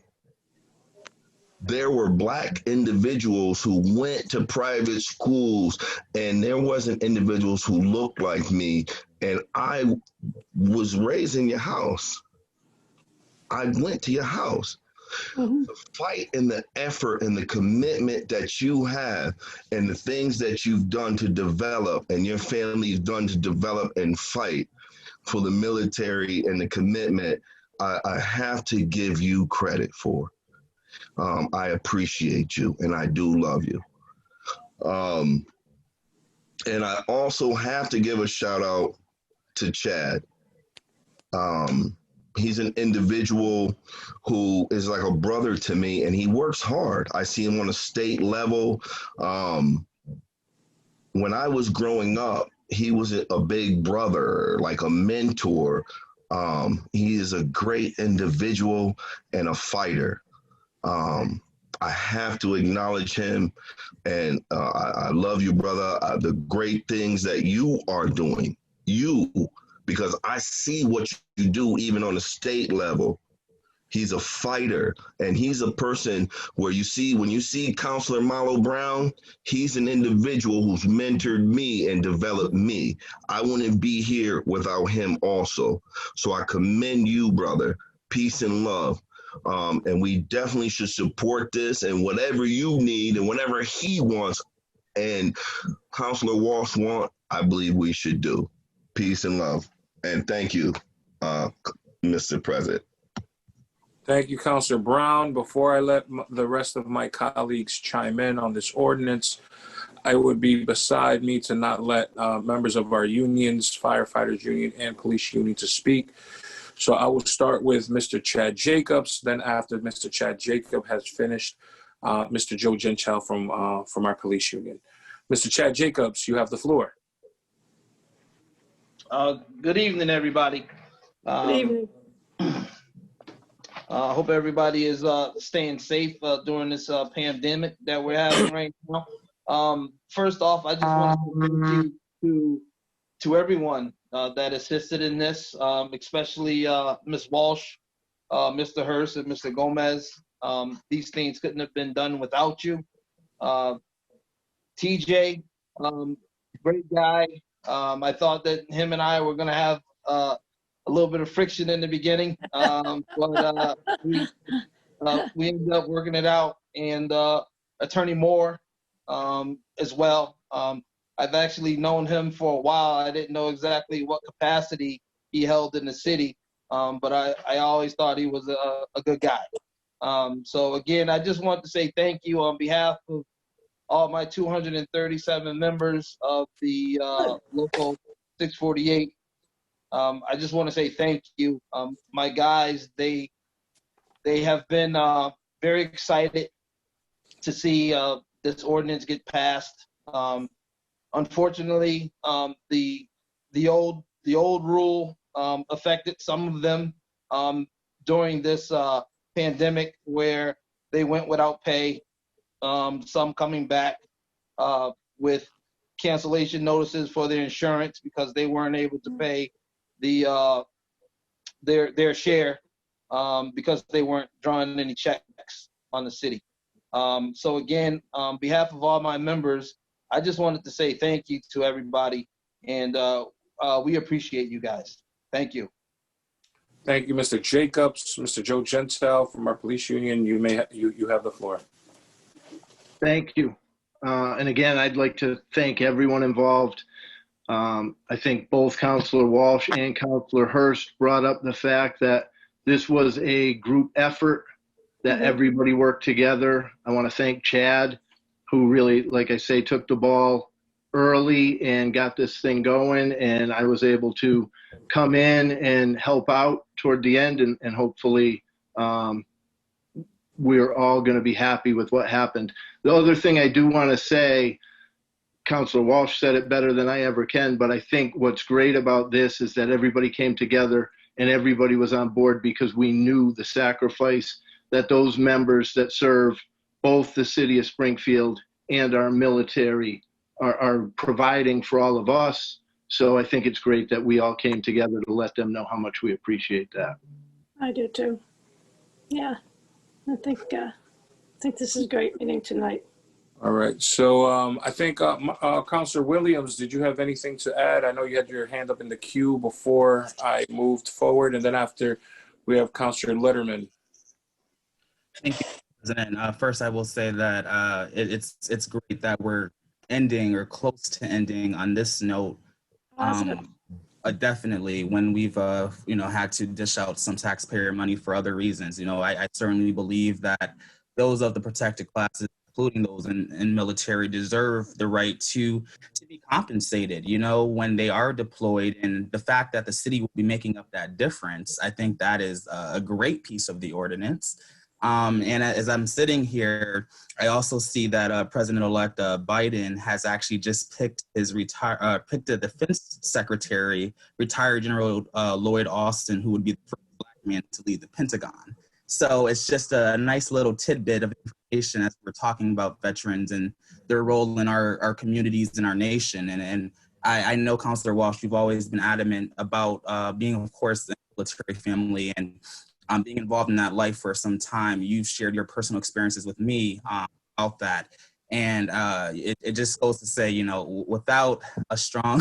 there were Black individuals who went to private schools, and there wasn't individuals who looked like me. And I was raised in your house. I went to your house. The fight and the effort and the commitment that you have, and the things that you've done to develop, and your family's done to develop and fight for the military, and the commitment, I have to give you credit for. I appreciate you, and I do love you. And I also have to give a shout out to Chad. He's an individual who is like a brother to me, and he works hard. I see him on a state level. When I was growing up, he was a big brother, like a mentor. He is a great individual and a fighter. I have to acknowledge him, and I love you, brother. The great things that you are doing, because I see what you do even on the state level. He's a fighter, and he's a person where when you see Counselor Marlo Brown, he's an individual who's mentored me and developed me. I wouldn't be here without him also. So I commend you, brother. Peace and love. And we definitely should support this, and whatever you need and whatever he wants and Counselor Walsh want, I believe we should do. Peace and love. And thank you, Mr. President. Thank you, Councilor Brown. Before I let the rest of my colleagues chime in on this ordinance, I would be beside me to not let members of our unions, firefighters union and police union to speak. So I will start with Mr. Chad Jacobs. Then after Mr. Chad Jacob has finished, Mr. Joe Gentile from our police union. Mr. Chad Jacobs, you have the floor. Good evening, everybody. Good evening. I hope everybody is staying safe during this pandemic that we're having right now. First off, I just want to thank you to everyone that assisted in this, especially Ms. Walsh, Mr. Hurst, and Mr. Gomez. These things couldn't have been done without you. TJ, great guy. I thought that him and I were going to have a little bit of friction in the beginning, but we ended up working it out. And Attorney Moore as well. I've actually known him for a while. I didn't know exactly what capacity he held in the city, but I always thought he was a good guy. So again, I just want to say thank you on behalf of all my 237 members of the local 648. I just want to say thank you. My guys, they have been very excited to see this ordinance get passed. Unfortunately, the old rule affected some of them during this pandemic, where they went without pay. Some coming back with cancellation notices for their insurance because they weren't able to pay their share because they weren't drawing any checks on the city. So again, on behalf of all my members, I just wanted to say thank you to everybody, and we appreciate you guys. Thank you. Thank you, Mr. Jacobs. Mr. Joe Gentile from our police union, you have the floor. Thank you. And again, I'd like to thank everyone involved. I think both Councilor Walsh and Councilor Hurst brought up the fact that this was a group effort, that everybody worked together. I want to thank Chad, who really, like I say, took the ball early and got this thing going. And I was able to come in and help out toward the end, and hopefully we're all going to be happy with what happened. The other thing I do want to say, Councilor Walsh said it better than I ever can, but I think what's great about this is that everybody came together and everybody was on board, because we knew the sacrifice that those members that serve both the city of Springfield and our military are providing for all of us. So I think it's great that we all came together to let them know how much we appreciate that. I do too. Yeah, I think this is a great meeting tonight. All right. So I think Councilor Williams, did you have anything to add? I know you had your hand up in the queue before I moved forward, and then after we have Councilor Letterman. Thank you, President. First, I will say that it's great that we're ending or close to ending on this note. Definitely, when we've had to dish out some taxpayer money for other reasons. I certainly believe that those of the protected classes, including those in military, deserve the right to be be compensated, you know, when they are deployed. And the fact that the city will be making up that difference, I think that is a great piece of the ordinance. And as I'm sitting here, I also see that President-elect Biden has actually just picked his picked a defense secretary, retired General Lloyd Austin, who would be the first Black man to lead the Pentagon. So it's just a nice little tidbit of information as we're talking about veterans and their role in our communities and our nation. And I know, Councilor Walsh, you've always been adamant about being, of course, the military family and being involved in that life for some time. You've shared your personal experiences with me about that. And it just goes to say, you know, without a strong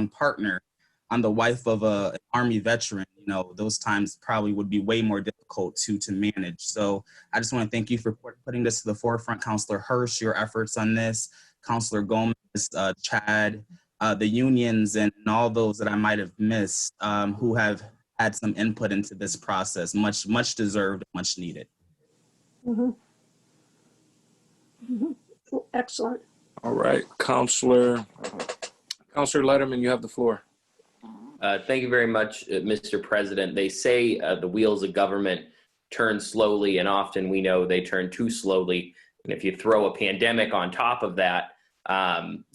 partner, I'm the wife of an Army veteran, you know, those times probably would be way more difficult to manage. So I just want to thank you for putting this to the forefront, Councilor Hirsch, your efforts on this, Councilor Gomez, Chad, the unions, and all those that I might have missed who have had some input into this process. Much deserved, much needed. Mm-hmm. Mm-hmm. Excellent. All right, Councilor Letterman, you have the floor. Thank you very much, Mr. President. They say the wheels of government turn slowly, and often we know they turn too slowly. And if you throw a pandemic on top of that,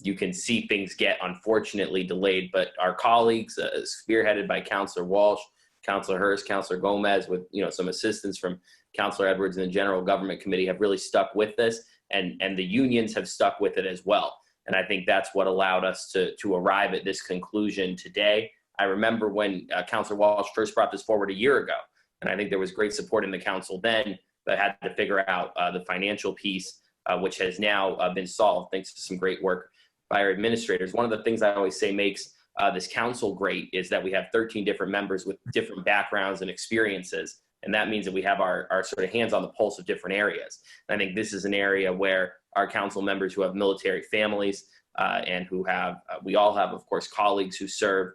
you can see things get unfortunately delayed. But our colleagues, spearheaded by Councilor Walsh, Councilor Hurst, Councilor Gomez, with some assistance from Councilor Edwards and the General Government Committee, have really stuck with this, and the unions have stuck with it as well. And I think that's what allowed us to arrive at this conclusion today. I remember when Councilor Walsh first brought this forward a year ago, and I think there was great support in the council then, but had to figure out the financial piece, which has now been solved thanks to some great work by our administrators. One of the things I always say makes this council great is that we have 13 different members with different backgrounds and experiences. And that means that we have our sort of hands on the pulse of different areas. And I think this is an area where our council members who have military families and who have, we all have, of course, colleagues who serve,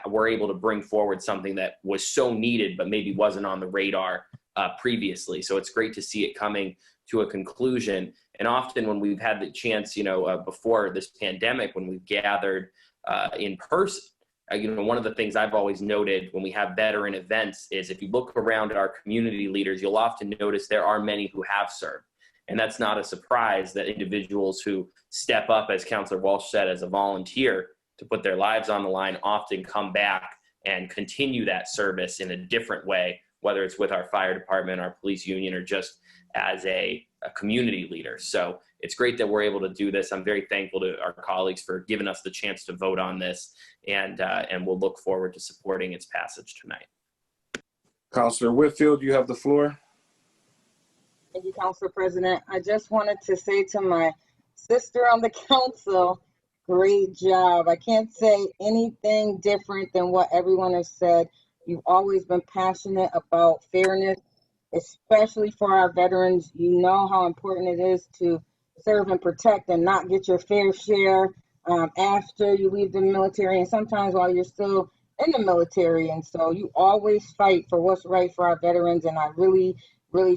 were able to bring forward something that was so needed, but maybe wasn't on the radar previously. So it's great to see it coming to a conclusion. And often when we've had the chance, before this pandemic, when we've gathered in person, one of the things I've always noted when we have veteran events is if you look around at our community leaders, you'll often notice there are many who have served. And that's not a surprise that individuals who step up, as Councilor Walsh said, as a volunteer to put their lives on the line often come back and continue that service in a different way, whether it's with our fire department, our police union, or just as a community leader. So it's great that we're able to do this. I'm very thankful to our colleagues for giving us the chance to vote on this, and we'll look forward to supporting its passage tonight. Councilor Whitfield, you have the floor. Thank you, Council President. I just wanted to say to my sister on the council, great job. I can't say anything different than what everyone has said. You've always been passionate about fairness, especially for our veterans. You know how important it is to serve and protect and not get your fair share after you leave the military, and sometimes while you're still in the military. And so you always fight for what's right for our veterans, and I really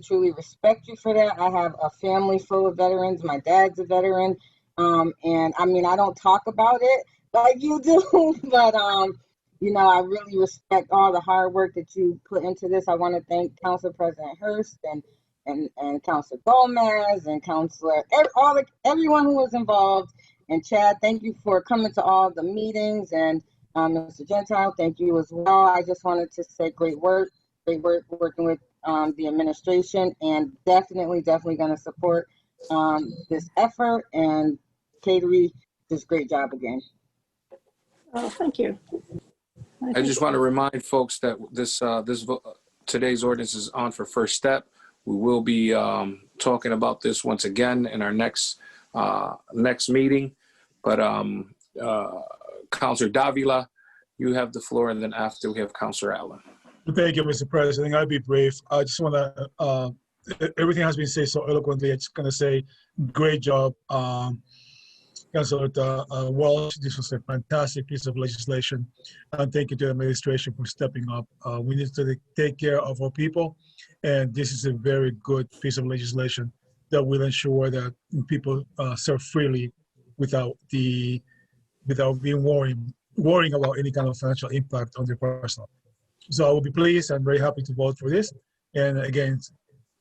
truly respect you for that. I have a family full of veterans. My dad's a veteran. And I mean, I don't talk about it like you do, but I really respect all the hard work that you put into this. I want to thank Council President Hurst and Councilor Gomez and everyone who was involved. And Chad, thank you for coming to all the meetings. And Mr. Gentile, thank you as well. I just wanted to say great work working with the administration, and definitely going to support this effort. And Catering, just great job again. Oh, thank you. I just want to remind folks that today's ordinance is on for first step. We will be talking about this once again in our next meeting. But Councilor Davila, you have the floor, and then after we have Councilor Allen. Thank you, Mr. President. I'll be brief. I just want to, everything has been said so eloquently. I'm just going to say, great job, Councilor Walsh. This was a fantastic piece of legislation. And thank you to the administration for stepping up. We need to take care of our people. And this is a very good piece of legislation that will ensure that people serve freely without being worrying about any kind of financial impact on their personal. So I will be pleased and very happy to vote for this. And again,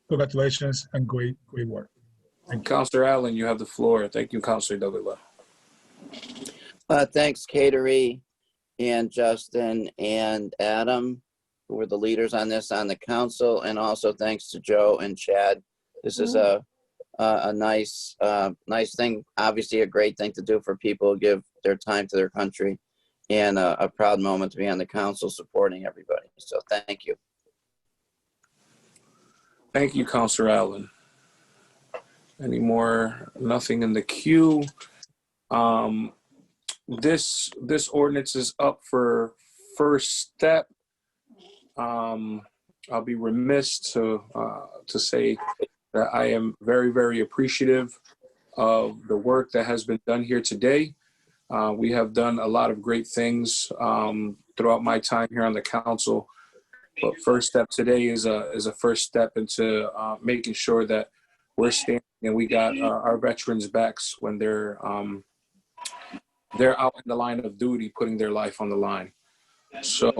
congratulations and great work. Thank you. Councillor Allen, you have the floor. Thank you, Councillor Davila. Thanks, Katery and Justin and Adam, who were the leaders on this on the council, and also thanks to Joe and Chad. This is a nice thing, obviously a great thing to do for people who give their time to their country, and a proud moment to be on the council supporting everybody. So thank you. Thank you, Councillor Allen. Any more? Nothing in the queue. This ordinance is up for first step. I'll be remiss to say that I am very, very appreciative of the work that has been done here today. We have done a lot of great things throughout my time here on the council. But first step today is a first step into making sure that we're standing and we got our veterans' backs when they're out in the line of duty, putting their life on the line. So,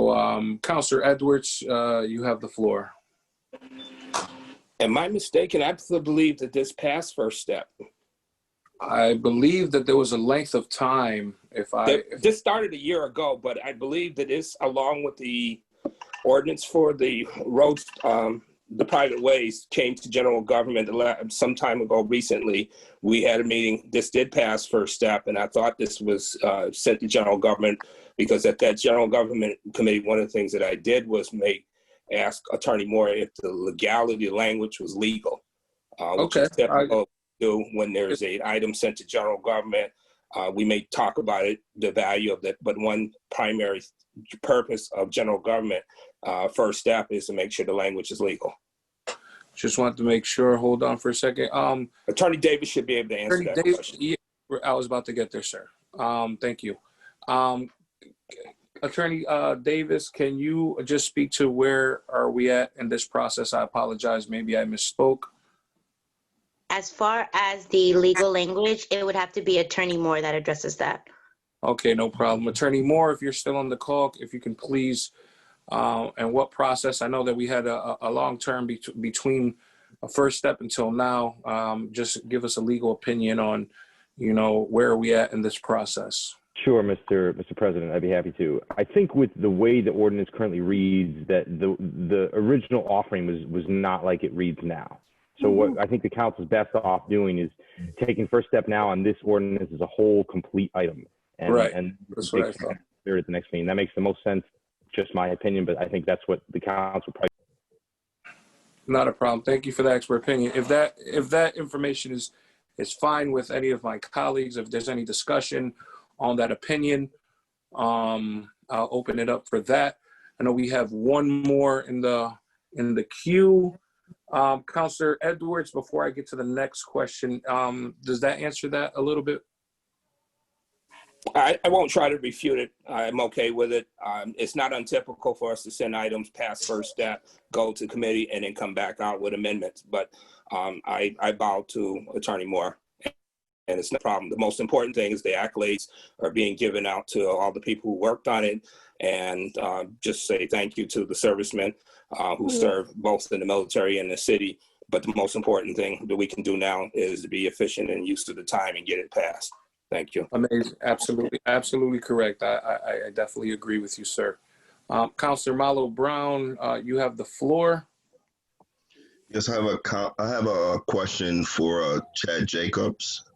Councillor Edwards, you have the floor. Am I mistaken? I believe that this passed first step. I believe that there was a length of time. This started a year ago, but I believe that this, along with the ordinance for the roads, the private ways, came to general government some time ago. Recently, we had a meeting. This did pass first step, and I thought this was sent to general government because at that general government committee, one of the things that I did was ask Attorney Moore if the legality language was legal, which is typical to do when there's an item sent to general government. We may talk about it, the value of that, but one primary purpose of general government first step is to make sure the language is legal. Just want to make sure. Hold on for a second. Attorney Davis should be able to answer that question. Yeah, I was about to get there, sir. Thank you. Attorney Davis, can you just speak to where are we at in this process? I apologize. Maybe I misspoke. As far as the legal language, it would have to be Attorney Moore that addresses that. Okay, no problem. Attorney Moore, if you're still on the call, if you can please, and what process? I know that we had a long term between a first step until now. Just give us a legal opinion on, where are we at in this process? Sure, Mr. President, I'd be happy to. I think with the way the ordinance currently reads, that the original offering was not like it reads now. So what I think the council's best off doing is taking first step now on this ordinance as a whole complete item. And that's what I thought. At the next meeting. That makes the most sense, just my opinion, but I think that's what the council probably. Not a problem. Thank you for that expert opinion. If that information is fine with any of my colleagues, if there's any discussion on that opinion, I'll open it up for that. I know we have one more in the queue. Councillor Edwards, before I get to the next question, does that answer that a little bit? I won't try to refute it. I'm okay with it. It's not untypical for us to send items past first step, go to committee, and then come back out with amendments. But I bow to Attorney Moore, and it's no problem. The most important thing is the accolades are being given out to all the people who worked on it, and just say thank you to the servicemen who serve both in the military and the city. But the most important thing that we can do now is to be efficient and use of the time and get it passed. Thank you. Amazing. Absolutely correct. I definitely agree with you, sir. Councillor Malo Brown, you have the floor. Yes, I have a question for Chad Jacobs.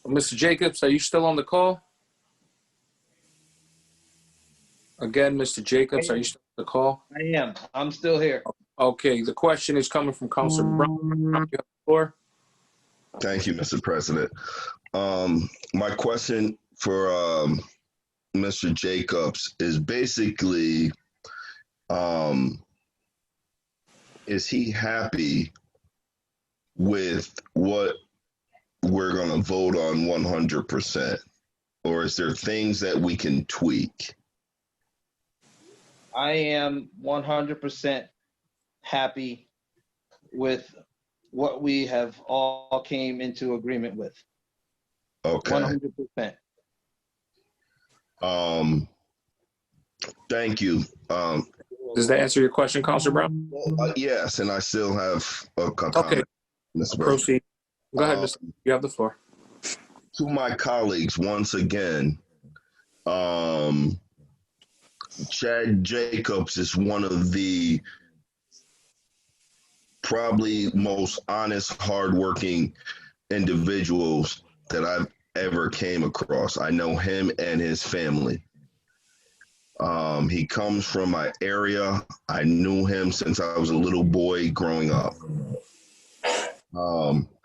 Mr. Jacobs, are you still on the call? Again, Mr. Jacobs, are you still on the call? I am. I'm still here. Okay, the question is coming from Councillor Brown. You have the floor. Thank you, Mr. President. My question for Mr. Jacobs is basically, is he happy with what we're going to vote on 100%? Or is there things that we can tweak? I am 100% happy with what we have all came into agreement with. Okay. 100%. Thank you. Does that answer your question, Councilor Brown? Yes, and I still have a comment. Okay, Mr. President. proceed. Go ahead, Mr. You have the floor. To my colleagues, once again, Chad Jacobs is one of the probably most honest, hardworking individuals that I've ever came across. I know him and his family. He comes from my area. I knew him since I was a little boy growing up.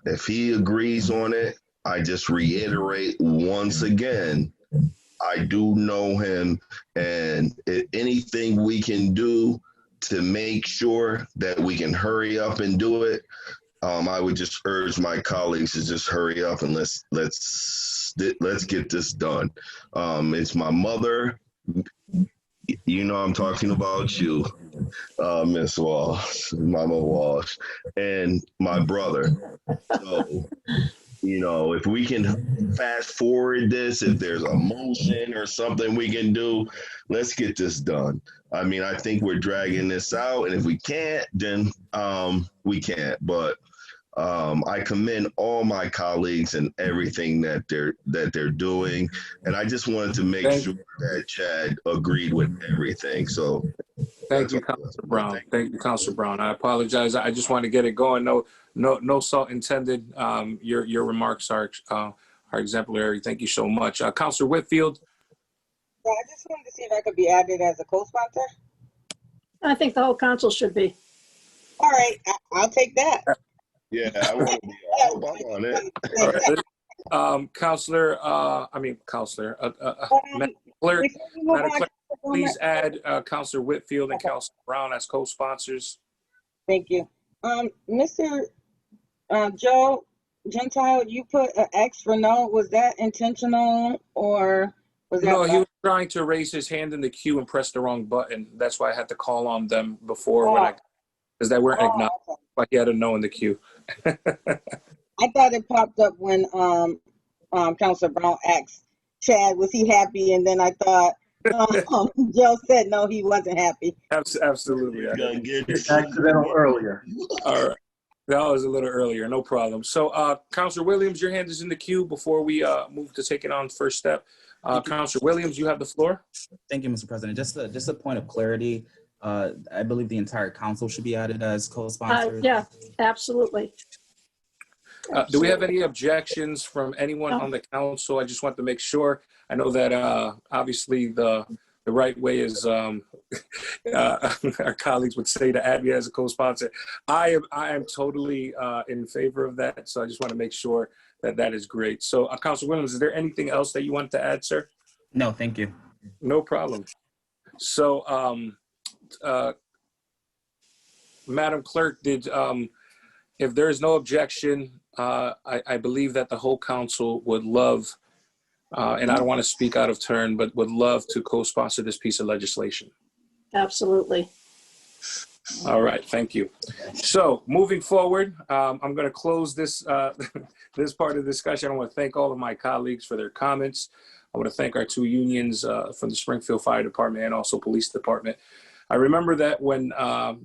If he agrees on it, I just reiterate once again, I do know him, and if anything we can do to make sure that we can hurry up and do it, I would just urge my colleagues to just hurry up and let's get this done. It's my mother. You know I'm talking about you, Miss Walsh, Mama Walsh, and my brother. So, you know, if we can fast forward this, if there's a motion or something we can do, let's get this done. I mean, I think we're dragging this out, and if we can't, then we can't. But I commend all my colleagues and everything that they're doing, and I just wanted to make sure that Chad agreed with everything. So, thank you, Councilor Brown. Thank you, Councilor Brown. I apologize. I just want to get it going. No salt intended. Your remarks are exemplary. Thank you so much, Councilor Whitfield. Yeah, I just wanted to see if I could be added as a co-sponsor. I think the whole council should be. All right, I'll take that. Yeah, I want to be. I hope I'm on it. All right. Counselor, Clerk, Madam Clerk, please add Councilor Whitfield and Councilor Brown as co-sponsors. Thank you. Mr. Joe Gentile, you put an X for no. Was that intentional or was that? No, he was trying to raise his hand in the queue and press the wrong button. That's why I had to call on them before because they weren't acknowledged. Okay. Like he had a no in the queue. I thought it popped up when Councilor Brown asked Chad, was he happy? And then I thought Joe said no, he wasn't happy. Absolutely. Accidental earlier. All right. That was a little earlier, no problem. So, Councilor Williams, your hand is in the queue before we move to take it on first step. Councilor Williams, you have the floor. Thank you, Mr. President. Just a point of clarity. I believe the entire council should be added as co-sponsors. Yeah, absolutely. Do we have any objections from anyone on the council? I just want to make sure. I know that obviously the right way is our colleagues would say to add me as a co-sponsor. I am totally in favor of that. So I just want to make sure that is great. So Councilor Williams, is there anything else that you want to add, sir? No, thank you. No problem. So Madam Clerk, if there is no objection, I believe that the whole council would love, and I don't want to speak out of turn, but would love to co-sponsor this piece of legislation. Absolutely. All right, thank you. So moving forward, I'm going to close this this part of the discussion. I want to thank all of my colleagues for their comments. I want to thank our two unions from the Springfield Fire Department and also Police Department. I remember that when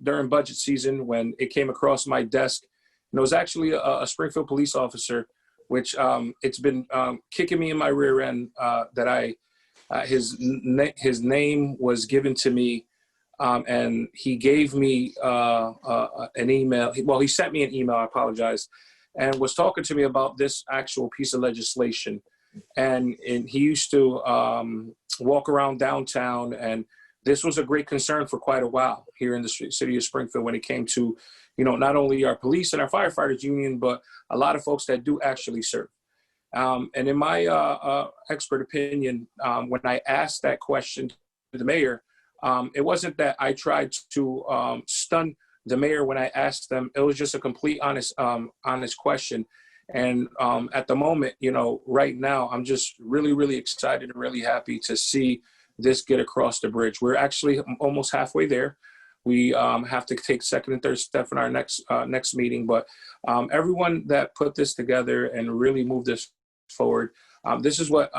during budget season, when it came across my desk, and it was actually a Springfield police officer, which it's been kicking me in my rear end that his name was given to me, and he gave me an email. Well, he sent me an email. I apologize, and was talking to me about this actual piece of legislation. And he used to walk around downtown, and this was a great concern for quite a while here in the city of Springfield when it came to, not only our police and our firefighters union, but a lot of folks that do actually serve. And in my expert opinion, when I asked that question to the mayor, it wasn't that I tried to stun the mayor when I asked them. It was just a complete honest question. And at the moment, right now, I'm just really, really excited and really happy to see this get across the bridge. We're actually almost halfway there. We have to take second and third step in our next meeting, but everyone that put this together and really moved this forward. This is what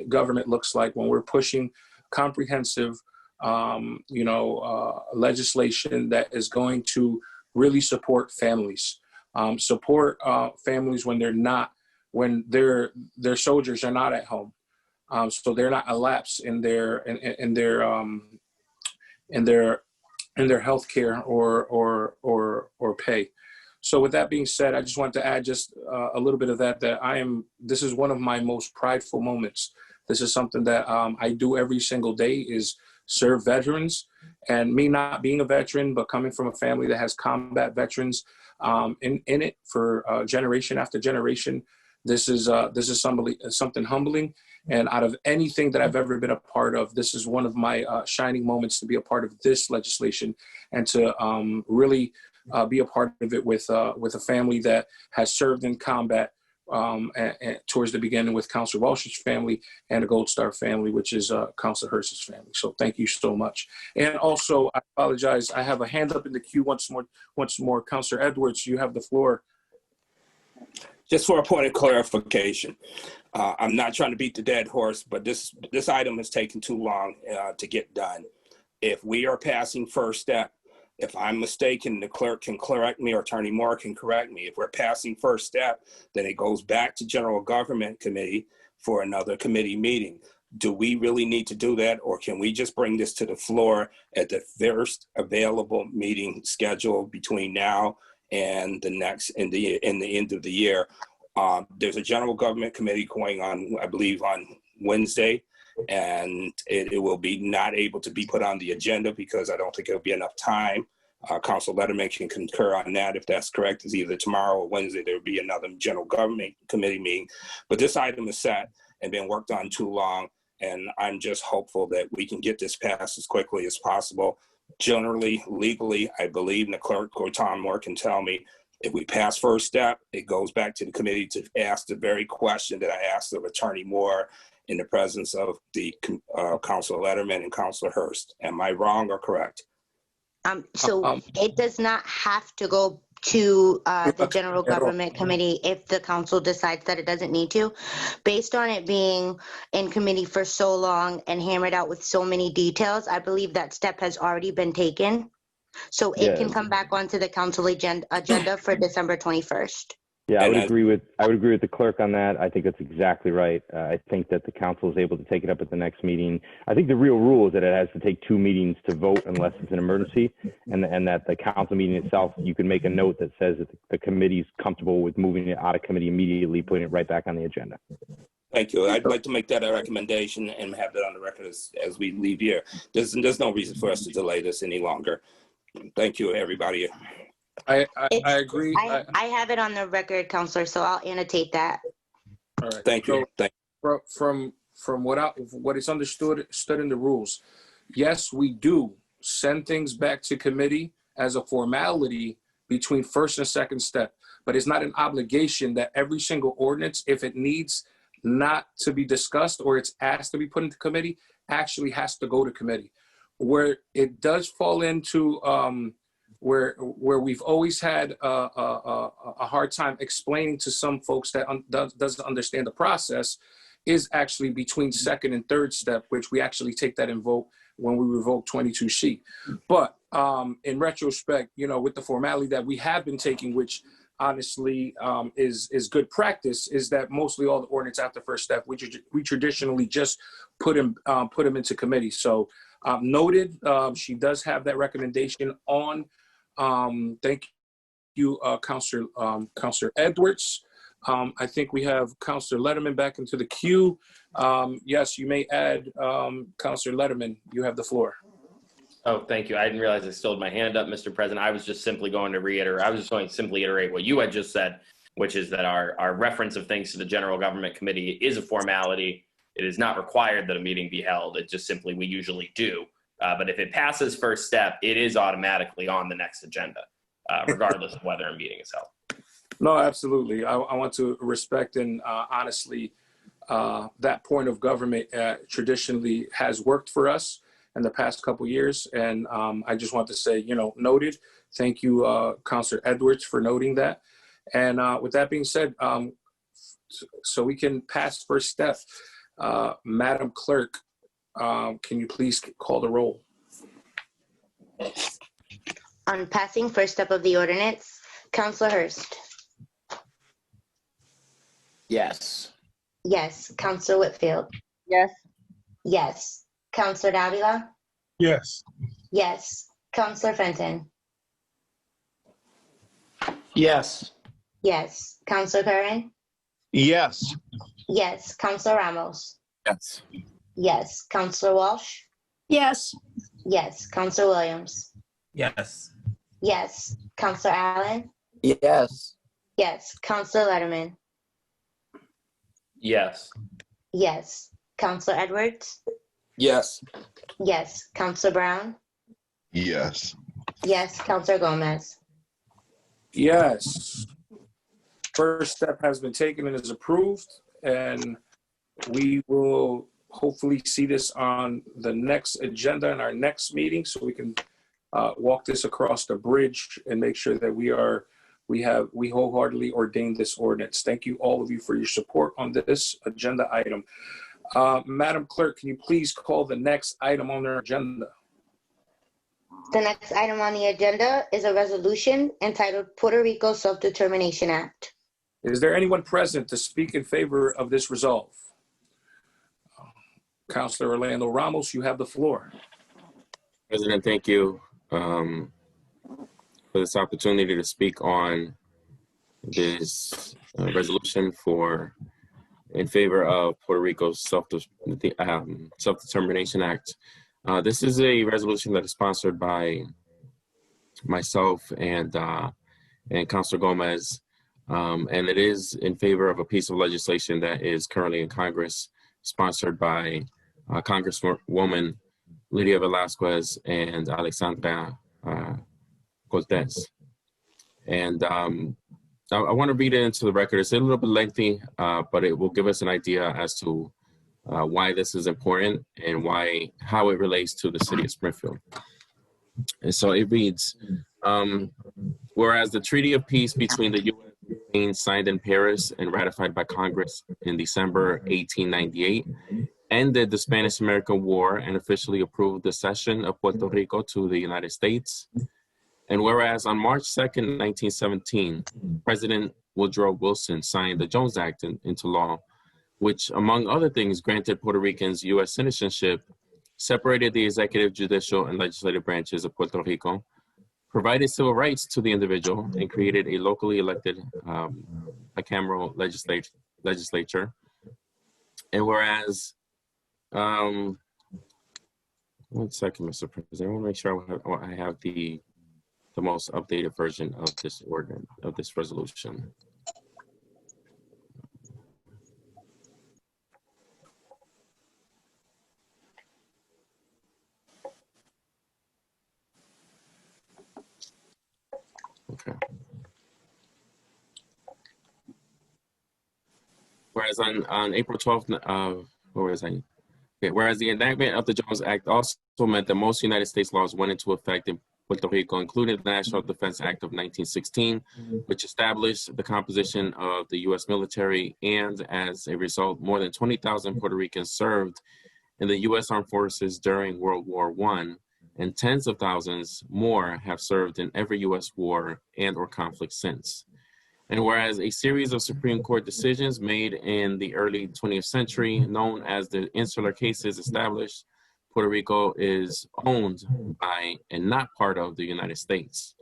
government looks like when we're pushing comprehensive, legislation that is going to really support families, support families when their soldiers are not at home, so they're not elapsed in their health care or pay. So with that being said, I just want to add just a little bit of that this is one of my most prideful moments. This is something that I do every single day, is serve veterans. And me not being a veteran, but coming from a family that has combat veterans in it for generation after generation, this is something humbling. And out of anything that I've ever been a part of, this is one of my shining moments to be a part of this legislation and to really be a part of it with a family that has served in combat and towards the beginning with Councilor Walsh's family and the Gold Star family, which is Councilor Hurst's family. So thank you so much. And also, I apologize, I have a hand up in the queue once more. Councilor Edwards, you have the floor. Just for a point of clarification, I'm not trying to beat the dead horse, but this item has taken too long to get done. If we are passing first step, if I'm mistaken, the clerk can correct me or Attorney Moore can correct me. If we're passing first step, then it goes back to General Government Committee for another committee meeting. Do we really need to do that, or can we just bring this to the floor at the first available meeting scheduled between now and the next in the end of the year? There's a General Government Committee going on, I believe, on Wednesday, and it will be not able to be put on the agenda because I don't think it'll be enough time. Council Letterman can concur on that. If that's correct, it's either tomorrow or Wednesday, there'll be another General Government Committee meeting. But this item is set and been worked on too long, and I'm just hopeful that we can get this passed as quickly as possible. Generally, legally, I believe, and the clerk or Tom Moore can tell me, if we pass first step, it goes back to the committee to ask the very question that I asked of Attorney Moore in the presence of the Councilor Letterman and Councilor Hurst. Am I wrong or correct? So it does not have to go to the General Government Committee if the council decides that it doesn't need to. Based on it being in committee for so long and hammered out with so many details, I believe that step has already been taken. So it can come back onto the council agenda for December 21st. Yeah, I would agree with the clerk on that. I think that's exactly right. I think that the council is able to take it up at the next meeting. I think the real rule is that it has to take 2 meetings to vote unless it's an emergency, and that the council meeting itself, you can make a note that says that the committee is comfortable with moving it out of committee immediately, putting it right back on the agenda. Thank you. I'd like to make that a recommendation and have that on the record as we leave here. There's no reason for us to delay this any longer. Thank you, everybody. I agree. I have it on the record, Counselor, so I'll annotate that. All right. Thank you. From what is understood in the rules, yes, we do send things back to committee as a formality between first and second step, but it's not an obligation that every single ordinance, if it needs not to be discussed or it's asked to be put into committee, actually has to go to committee. Where it does fall into where we've always had a hard time explaining to some folks that doesn't understand the process is actually between second and third step, which we actually take that and vote when we revoke 22C. But in retrospect, with the formality that we have been taking, which honestly is good practice, is that mostly all the ordinance after first step, we traditionally just put them into committee. So noted, she does have that recommendation on. Thank you, Councilor Edwards. I think we have Councilor Letterman back into the queue. Yes, you may add, Councilor Letterman, you have the floor. Oh, thank you. I didn't realize I still had my hand up, Mr. President. I was just simply going to simply iterate what you had just said, which is that our reference of things to the General Government Committee is a formality. It is not required that a meeting be held. It just simply, we usually do. But if it passes first step, it is automatically on the next agenda, regardless of whether a meeting is held. No, absolutely. I want to respect and honestly, that point of government traditionally has worked for us in the past couple years. And I just want to say, noted. Thank you, Councilor Edwards, for noting that. And with that being said, so we can pass first step. Madam Clerk, can you please call the roll? On passing first step of the ordinance, Councilor Hurst. Yes. Yes. Councilor Whitfield. Yes. Yes. Councilor Davila. Yes. Yes. Councilor Fenton. Yes. Yes. Councilor Curran. Yes. Yes. Councilor Ramos. Yes. Yes. Councilor Walsh. Yes. Yes. Councilor Williams. Yes. Yes. Councilor Allen. Yes. Yes. Councilor Letterman. Yes. Yes. Councilor Edwards. Yes. Yes. Councilor Brown. Yes. Yes. Councilor Gomez. Yes. First step has been taken and is approved, and we will hopefully see this on the next agenda in our next meeting, so we can walk this across the bridge and make sure that we wholeheartedly ordain this ordinance. Thank you, all of you, for your support on this agenda item. Madam Clerk, can you please call the next item on our agenda? The next item on the agenda is a resolution entitled Puerto Rico Self-Determination Act. Is there anyone present to speak in favor of this resolve? Councilor Orlando Ramos, you have the floor. President, thank you for this opportunity to speak on this resolution in favor of Puerto Rico's Self-Determination Act. This is a resolution that is sponsored by myself and Councilor Gomez, and it is in favor of a piece of legislation that is currently in Congress, sponsored by Congresswoman Lydia Velasquez and Alexandra Cortez. And I want to read it into the record. It's a little bit lengthy, but it will give us an idea as to why this is important and how it relates to the city of Springfield. And so it reads, whereas the Treaty of Peace between the U.S. and Spain, signed in Paris and ratified by Congress in December 1898, ended the Spanish-American War and officially approved the cession of Puerto Rico to the United States. And whereas on March 2nd, 1917, President Woodrow Wilson signed the Jones Act into law, which, among other things, granted Puerto Ricans U.S. citizenship, separated the executive, judicial, and legislative branches of Puerto Rico, provided civil rights to the individual, and created a locally elected bicameral legislature. And whereas, one second, Mr. President, I want to make sure I have the most updated version of this ordinance, of this resolution. Okay. Whereas on April 12th, where was I? Okay, whereas the enactment of the Jones Act also meant that most United States laws went into effect in Puerto Rico, including the National Defense Act of 1916, which established the composition of the U.S. military, and as a result, more than 20,000 Puerto Ricans served in the U.S. Armed Forces during World War I, and tens of thousands more have served in every U.S. war and or conflict since. And whereas a series of Supreme Court decisions made in the early 20th century, known as the Insular Cases, established Puerto Rico is owned by and not part of the United States.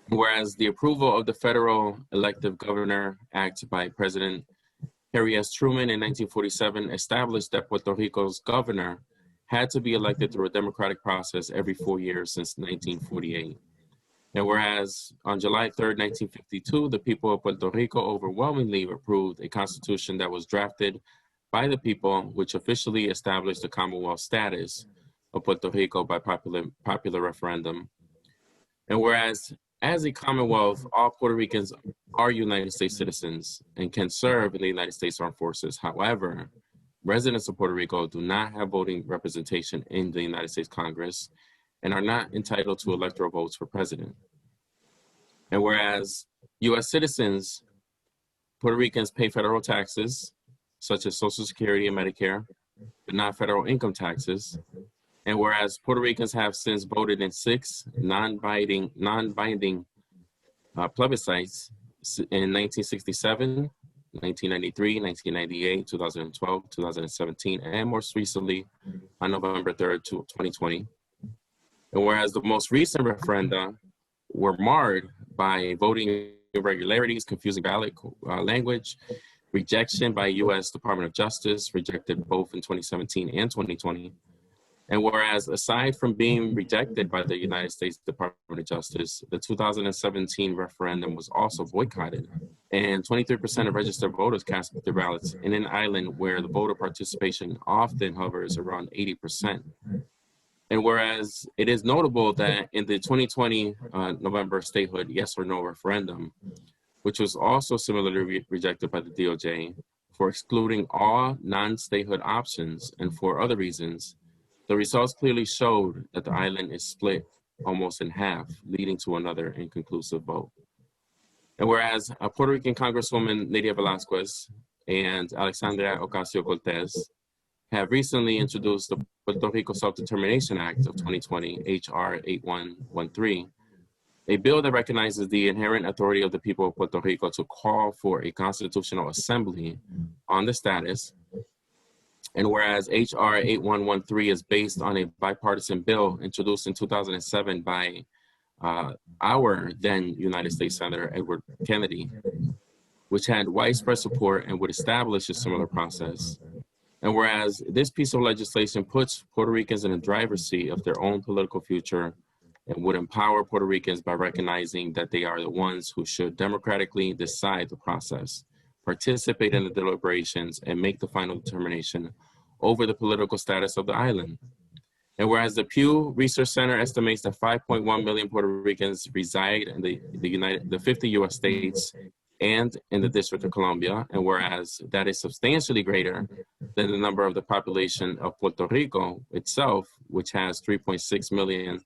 Whereas the approval of the Federal Elective Governor Act by President Harry S. Truman in 1947 established that Puerto Rico's governor had to be elected through a democratic process every 4 years since 1948. And whereas on July 3rd, 1952, the people of Puerto Rico overwhelmingly approved a constitution that was drafted by the people, which officially established the Commonwealth status of Puerto Rico by popular referendum. And whereas as a Commonwealth, all Puerto Ricans are United States citizens and can serve in the United States Armed Forces. However, residents of Puerto Rico do not have voting representation in the United States Congress and are not entitled to electoral votes for president. And whereas U.S. citizens Puerto Ricans pay federal taxes, such as Social Security and Medicare, but not federal income taxes. And whereas Puerto Ricans have since voted in 6 non-binding plebiscites in 1967, 1993, 1998, 2012, 2017, and most recently on November 3rd, 2020. And whereas the most recent referenda were marred by voting irregularities, confusing ballot language, rejection by U.S. Department of Justice, rejected both in 2017 and 2020. And whereas aside from being rejected by the United States Department of Justice, the 2017 referendum was also boycotted. And 23% of registered voters cast their ballots in an island where the voter participation often hovers around 80%. And whereas it is notable that in the 2020 November statehood yes or no referendum, which was also similarly rejected by the DOJ for excluding all non-statehood options and for other reasons, the results clearly showed that the island is split almost in half, leading to another inconclusive vote. And whereas Puerto Rican Congresswoman Nydia Velázquez and Alexandria Ocasio-Cortez have recently introduced the Puerto Rico Self-Determination Act of 2020, H.R. 8113, a bill that recognizes the inherent authority of the people of Puerto Rico to call for a constitutional assembly on the status. And whereas H.R. 8113 is based on a bipartisan bill introduced in 2007 by our then United States Senator Edward Kennedy, which had widespread support and would establish a similar process. And whereas this piece of legislation puts Puerto Ricans in the driver's seat of their own political future and would empower Puerto Ricans by recognizing that they are the ones who should democratically decide the process, participate in the deliberations, and make the final determination over the political status of the island. And whereas the Pew Research Center estimates that 5.1 million Puerto Ricans reside in the 50 U.S. states and in the District of Columbia, and whereas that is substantially greater than the number of the population of Puerto Rico itself, which has 3.6 million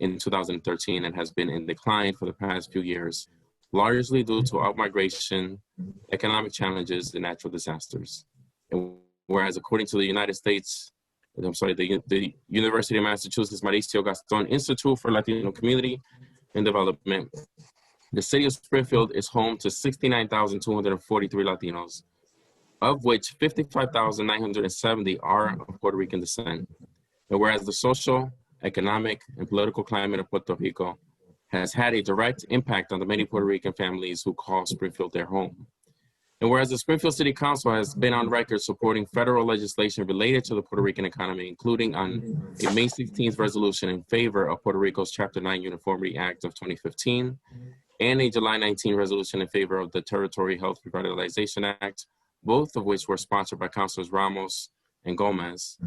in 2013 and has been in decline for the past few years, largely due to outmigration, economic challenges, and natural disasters. And whereas according to the the University of Massachusetts Mauricio Gaston Institute for Latino Community and Development, the city of Springfield is home to 69,243 Latinos, of which 55,970 are of Puerto Rican descent. And whereas the social, economic, and political climate of Puerto Rico has had a direct impact on the many Puerto Rican families who call Springfield their home. And whereas the Springfield City Council has been on record supporting federal legislation related to the Puerto Rican economy, including on a May 16th resolution in favor of Puerto Rico's Chapter 9 Uniformity Act of 2015, and a July 19 resolution in favor of the Territory Health Revitalization Act, both of which were sponsored by Councilors Ramos and Gomez.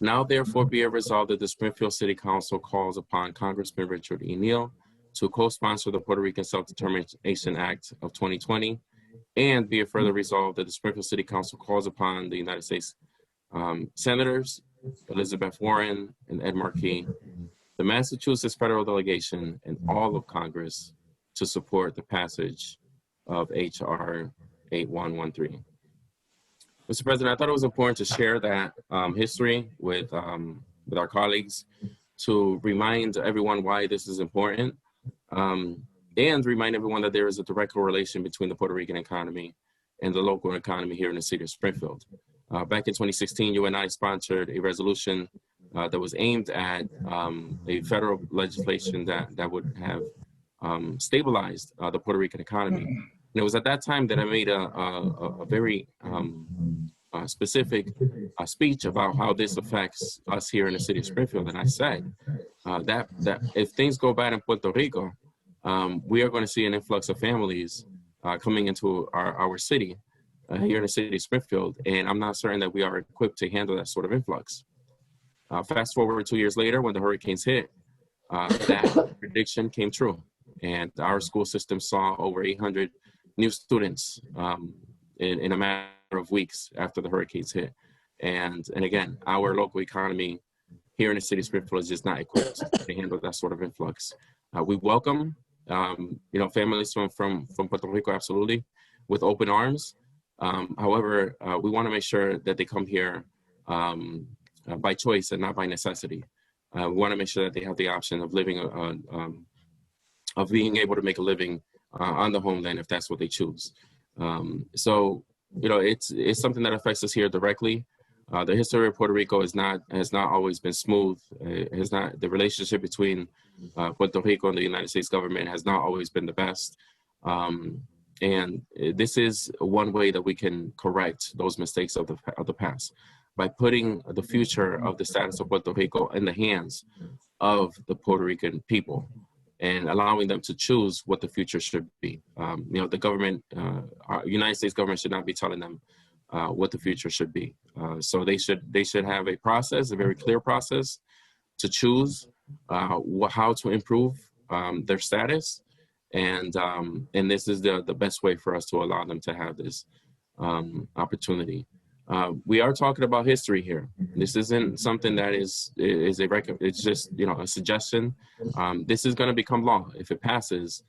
Now therefore be it resolved that the Springfield City Council calls upon Congressman Richard E. Neal to co-sponsor the Puerto Rican Self-Determination Act of 2020, and be it further resolved that the Springfield City Council calls upon the United States Senators Elizabeth Warren and Ed Markey, the Massachusetts federal delegation, and all of Congress to support the passage of H.R. 8113. Mr. President, I thought it was important to share that history with our colleagues to remind everyone why this is important, and remind everyone that there is a direct correlation between the Puerto Rican economy and the local economy here in the city of Springfield. Back in 2016, you and I sponsored a resolution that was aimed at a federal legislation that would have stabilized the Puerto Rican economy. And it was at that time that I made a very specific speech about how this affects us here in the city of Springfield. And I said that if things go bad in Puerto Rico, we are going to see an influx of families coming into our city here in the city of Springfield. And I'm not certain that we are equipped to handle that sort of influx. Fast forward 2 years later, when the hurricanes hit, that prediction came true. And our school system saw over 800 new students in a matter of weeks after the hurricanes hit. And again, our local economy here in the city of Springfield is just not equipped to handle that sort of influx. We welcome families from Puerto Rico, absolutely, with open arms. However, we want to make sure that they come here by choice and not by necessity. We want to make sure that they have the option of living, of being able to make a living on the homeland if that's what they choose. So, you know, it's something that affects us here directly. The history of Puerto Rico has not always been smooth. The relationship between Puerto Rico and the United States government has not always been the best. And this is one way that we can correct those mistakes of the past, by putting the future of the status of Puerto Rico in the hands of the Puerto Rican people and allowing them to choose what the future should be. You know, the government, United States government should not be telling them what the future should be. So they should have a process, a very clear process to choose how to improve their status. And this is the best way for us to allow them to have this opportunity. We are talking about history here. This isn't something that is a record. It's just, you know, a suggestion. This is going to become law. If it passes,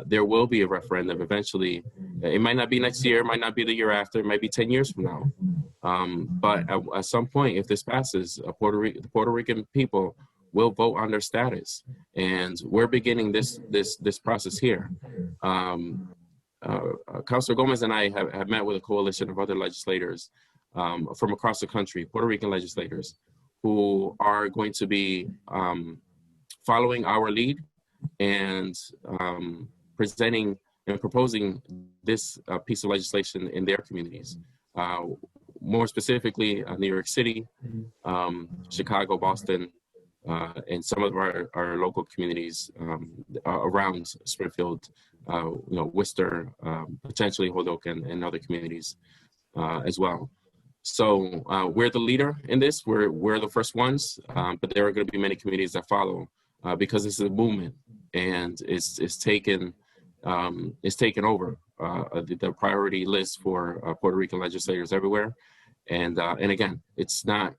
there will be a referendum eventually. It might not be next year, it might not be the year after, it might be 10 years from now. But at some point, if this passes, the Puerto Rican people will vote on their status. And we're beginning this process here. Councilor Gomez and I have met with a coalition of other legislators from across the country, Puerto Rican legislators, who are going to be following our lead and presenting and proposing this piece of legislation in their communities. More specifically, New York City, Chicago, Boston, and some of our local communities around Springfield, you know, Worcester, potentially Hoboken, and other communities as well. So we're the leader in this. We're the first ones, but there are going to be many communities that follow because this is a movement, and it's taken over the priority list for Puerto Rican legislators everywhere. And again, it's not.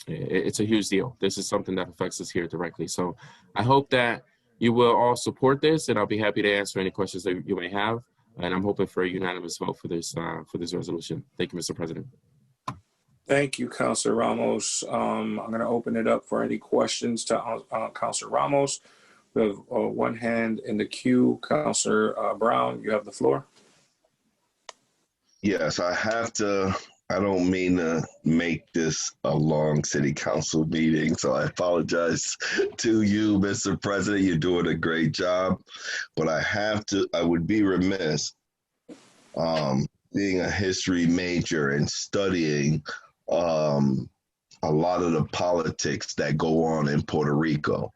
It's a huge deal. This is something that affects us here directly. So I hope that you will all support this, and I'll be happy to answer any questions that you may have. And I'm hoping for a unanimous vote for this resolution. Thank you, Mr. President. Thank you, Councilor Ramos. I'm going to open it up for any questions to Councilor Ramos. We have one hand in the queue. Councilor Brown, you have the floor. Yes, I don't mean to make this a long city council meeting, so I apologize to you, Mr. President. You're doing a great job, but I would be remiss, being a history major and studying a lot of the politics that go on in Puerto Rico.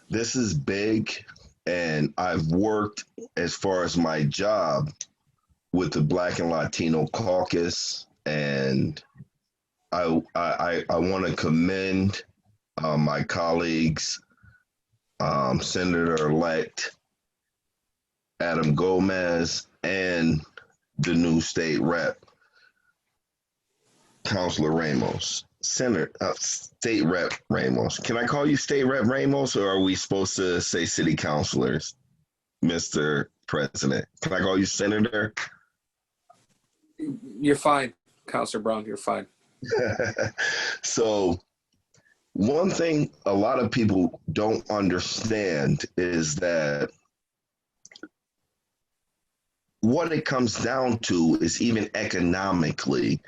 This is big. And I've worked, as far as my job, with the Black and Latino Caucus, and I want to commend my colleagues, Senator-elect Adam Gomez, and the new state rep, Councilor Ramos. State Rep Ramos. Can I call you State Rep Ramos, or are we supposed to say city councilors, Mr. President? Can I call you Senator? You're fine, Councilor Brown, you're fine. So one thing a lot of people don't understand is that what it comes down to is even economically,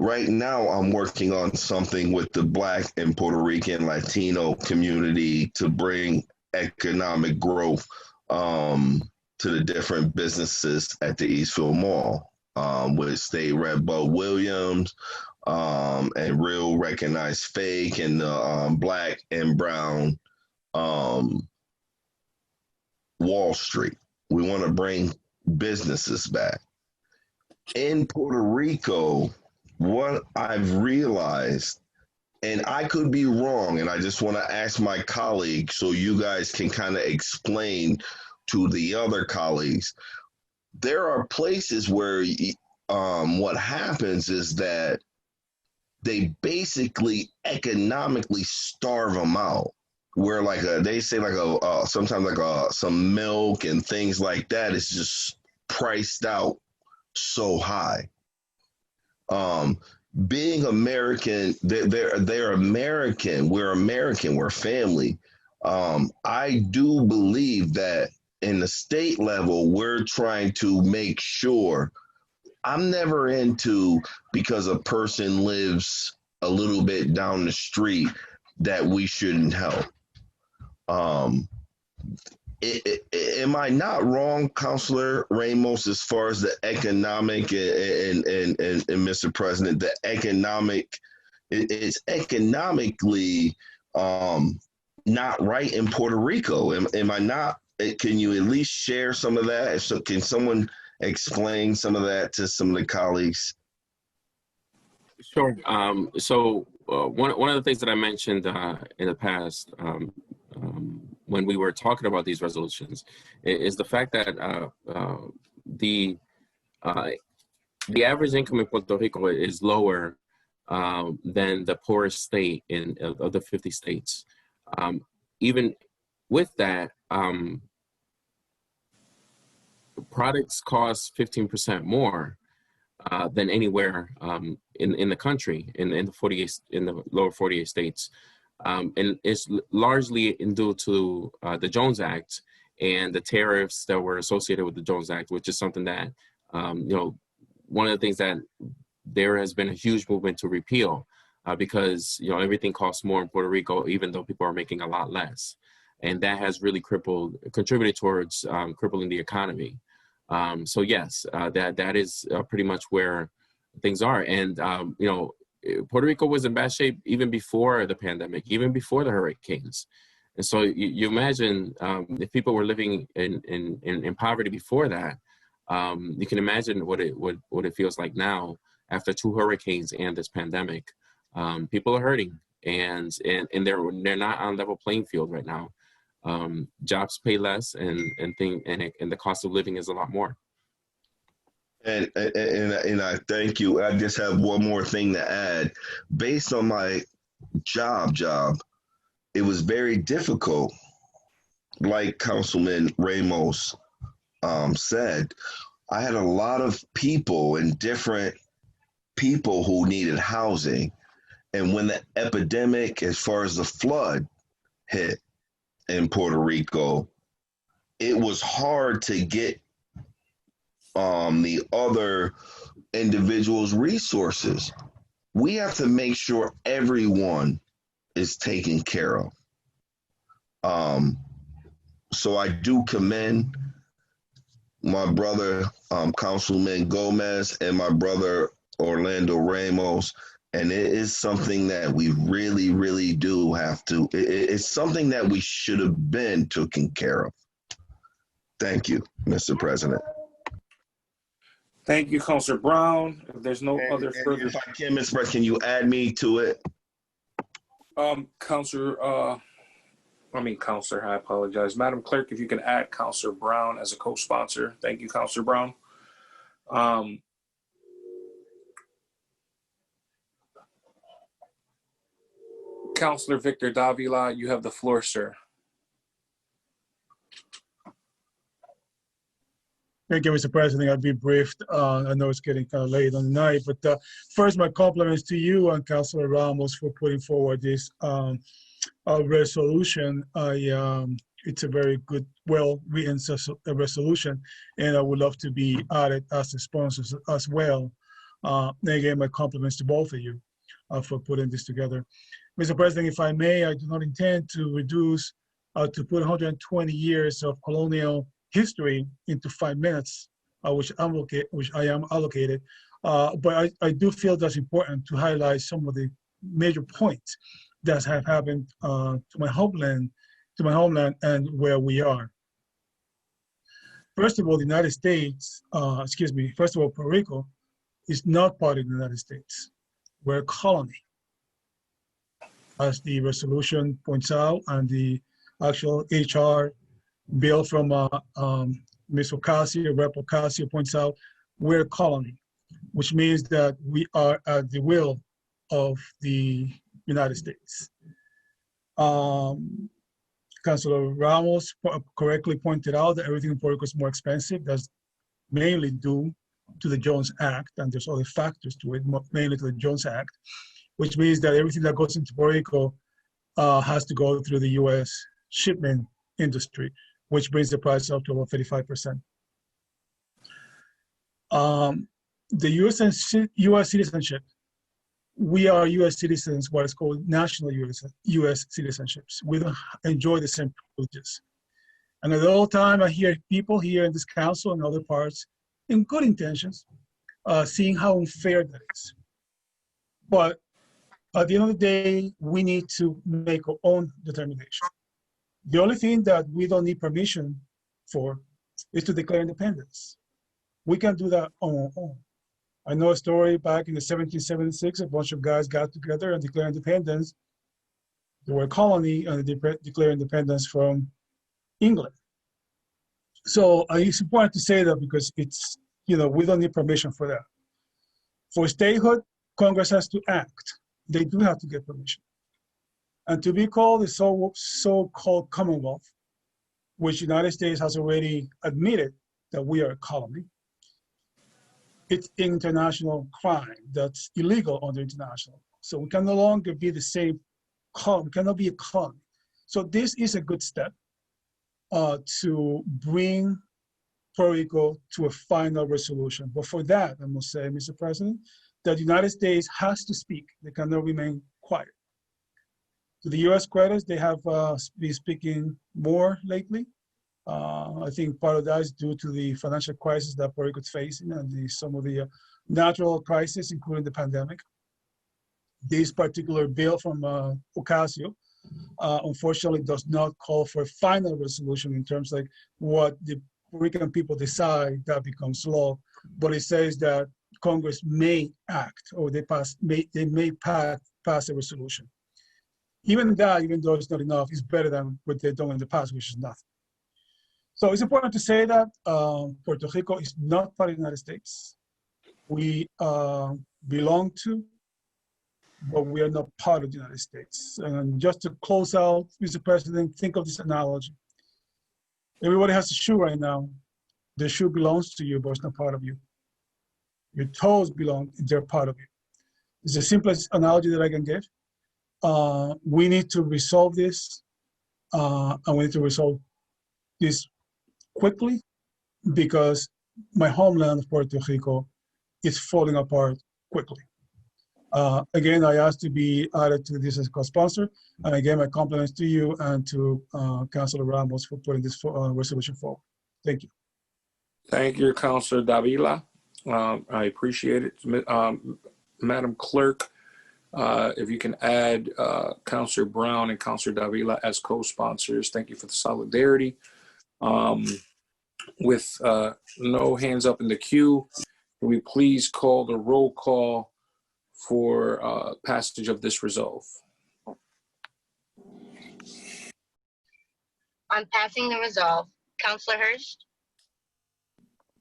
right now, I'm working on something with the Black and Puerto Rican Latino community to bring economic growth to the different businesses at the Eastfield Mall, with State Rep Bud Williams and Real Recognized Fake and the Black and Brown Wall Street. We want to bring businesses back. In Puerto Rico, what I've realized, and I could be wrong, and I just want to ask my colleagues so you guys can kind of explain to the other colleagues, there are places where what happens is that they basically economically starve them out. where like they say like sometimes like some milk and things like that is just priced out so high. Being American, they're American. We're American. We're family. I do believe that in the state level, we're trying to make sure. I'm never into because a person lives a little bit down the street that we shouldn't help. Am I not wrong, Councilor Ramos, as far as the economic and Mr. President, the economic, it's economically not right in Puerto Rico. Am I not? Can you at least share some of that? So can someone explain some of that to some of the colleagues? Sure. One of the things that I mentioned in the past when we were talking about these resolutions is the fact that the average income in Puerto Rico is lower than the poorest state of the 50 states. Even with that, products cost 15% more than anywhere in the country in the lower 48 states. And it's largely due to the Jones Act and the tariffs that were associated with the Jones Act, which is something that, one of the things that there has been a huge movement to repeal because, everything costs more in Puerto Rico, even though people are making a lot less. And that has really contributed towards crippling the economy. So yes, that is pretty much where things are. And, Puerto Rico was in bad shape even before the pandemic, even before the hurricanes. And so you imagine if people were living in poverty before that, you can imagine what it feels like now after 2 hurricanes and this pandemic. People are hurting and they're not on level playing field right now. Jobs pay less and the cost of living is a lot more. And I thank you. I just have one more thing to add. Based on my job, it was very difficult. Like Councilman Ramos said, I had a lot of people and different people who needed housing. And when the epidemic, as far as the flood hit in Puerto Rico, it was hard to get the other individuals' resources. We have to make sure everyone is taken care of. So I do commend my brother, Councilman Gomez, and my brother, Orlando Ramos. And it is something that we really, really do have to, it's something that we should have been taken care of. Thank you, Mr. President. Thank you, Councilor Brown. If there's no other further. If I can, Mr. President, can you add me to it? Councilor, I apologize. Madam Clerk, if you can add Councilor Brown as a co-sponsor. Thank you, Councilor Brown. Councilor Victor Davila, you have the floor, sir. Thank you, Mr. President. I'll be brief. I know it's getting kind of late on the night, but first, my compliments to you and Councilor Ramos for putting forward this resolution. It's a very good, well-written resolution, and I would love to be added as the sponsors as well. And again, my compliments to both of you for putting this together. Mr. President, if I may, I do not intend to reduce to put 120 years of colonial history into 5 minutes, which I am allocated. But I do feel that's important to highlight some of the major points that have happened to my homeland and where we are. First of all, the United States, first of all, Puerto Rico is not part of the United States. We're a colony, as the resolution points out, and the actual HR bill from Ms. Ocasio, Rep. Ocasio points out, we're a colony, which means that we are at the will of the United States. Councilor Ramos correctly pointed out that everything in Puerto Rico is more expensive. That's mainly due to the Jones Act, and there's other factors to it, mainly to the Jones Act, which means that everything that goes into Puerto Rico has to go through the U.S. shipment industry, which brings the price up to about 35%. The U.S. citizenship, we are U.S. citizens, what is called national U.S. citizenships. We don't enjoy the same privileges. And at all time, I hear people here in this council and other parts, in good intentions, seeing how unfair that is. But at the end of the day, we need to make our own determination. The only thing that we don't need permission for is to declare independence. We can do that on our own. I know a story back in the 1776, a bunch of guys got together and declared independence. They were a colony and they declared independence from England. So it's important to say that because it's, we don't need permission for that. For statehood, Congress has to act. They do have to get permission. And to be called the so-called Commonwealth, which the United States has already admitted that we are a colony, it's international crime that's illegal under international. So we can no longer be the same colony, we cannot be a colony. So this is a good step to bring Puerto Rico to a final resolution. But for that, I must say, Mr. President, that the United States has to speak. They cannot remain quiet. To the U.S. credits, they have been speaking more lately. I think part of that is due to the financial crisis that Puerto Rico is facing and some of the natural crises, including the pandemic. This particular bill from Ocasio, unfortunately, does not call for a final resolution in terms like what the Puerto Rican people decide that becomes law, but it says that Congress may act or they may pass a resolution. Even that, even though it's not enough, is better than what they've done in the past, which is nothing. So it's important to say that Puerto Rico is not part of the United States. We belong to, but we are not part of the United States. And just to close out, Mr. President, think of this analogy. Everybody has a shoe right now. The shoe belongs to you, but it's not part of you. Your toes belong, they're part of you. It's the simplest analogy that I can give. We need to resolve this, and we need to resolve this quickly because my homeland of Puerto Rico is falling apart quickly. Again, I asked to be added to this as co-sponsor, and again, my compliments to you and to Councilor Ramos for putting this resolution forward. Thank you. Thank you, Councilor Davila. I appreciate it. Madam Clerk, if you can add Councilor Brown and Councilor Davila as co-sponsors. Thank you for the solidarity. With no hands up in the queue, can we please call the roll call for passage of this resolve? On passing the resolve, Councilor Hurst?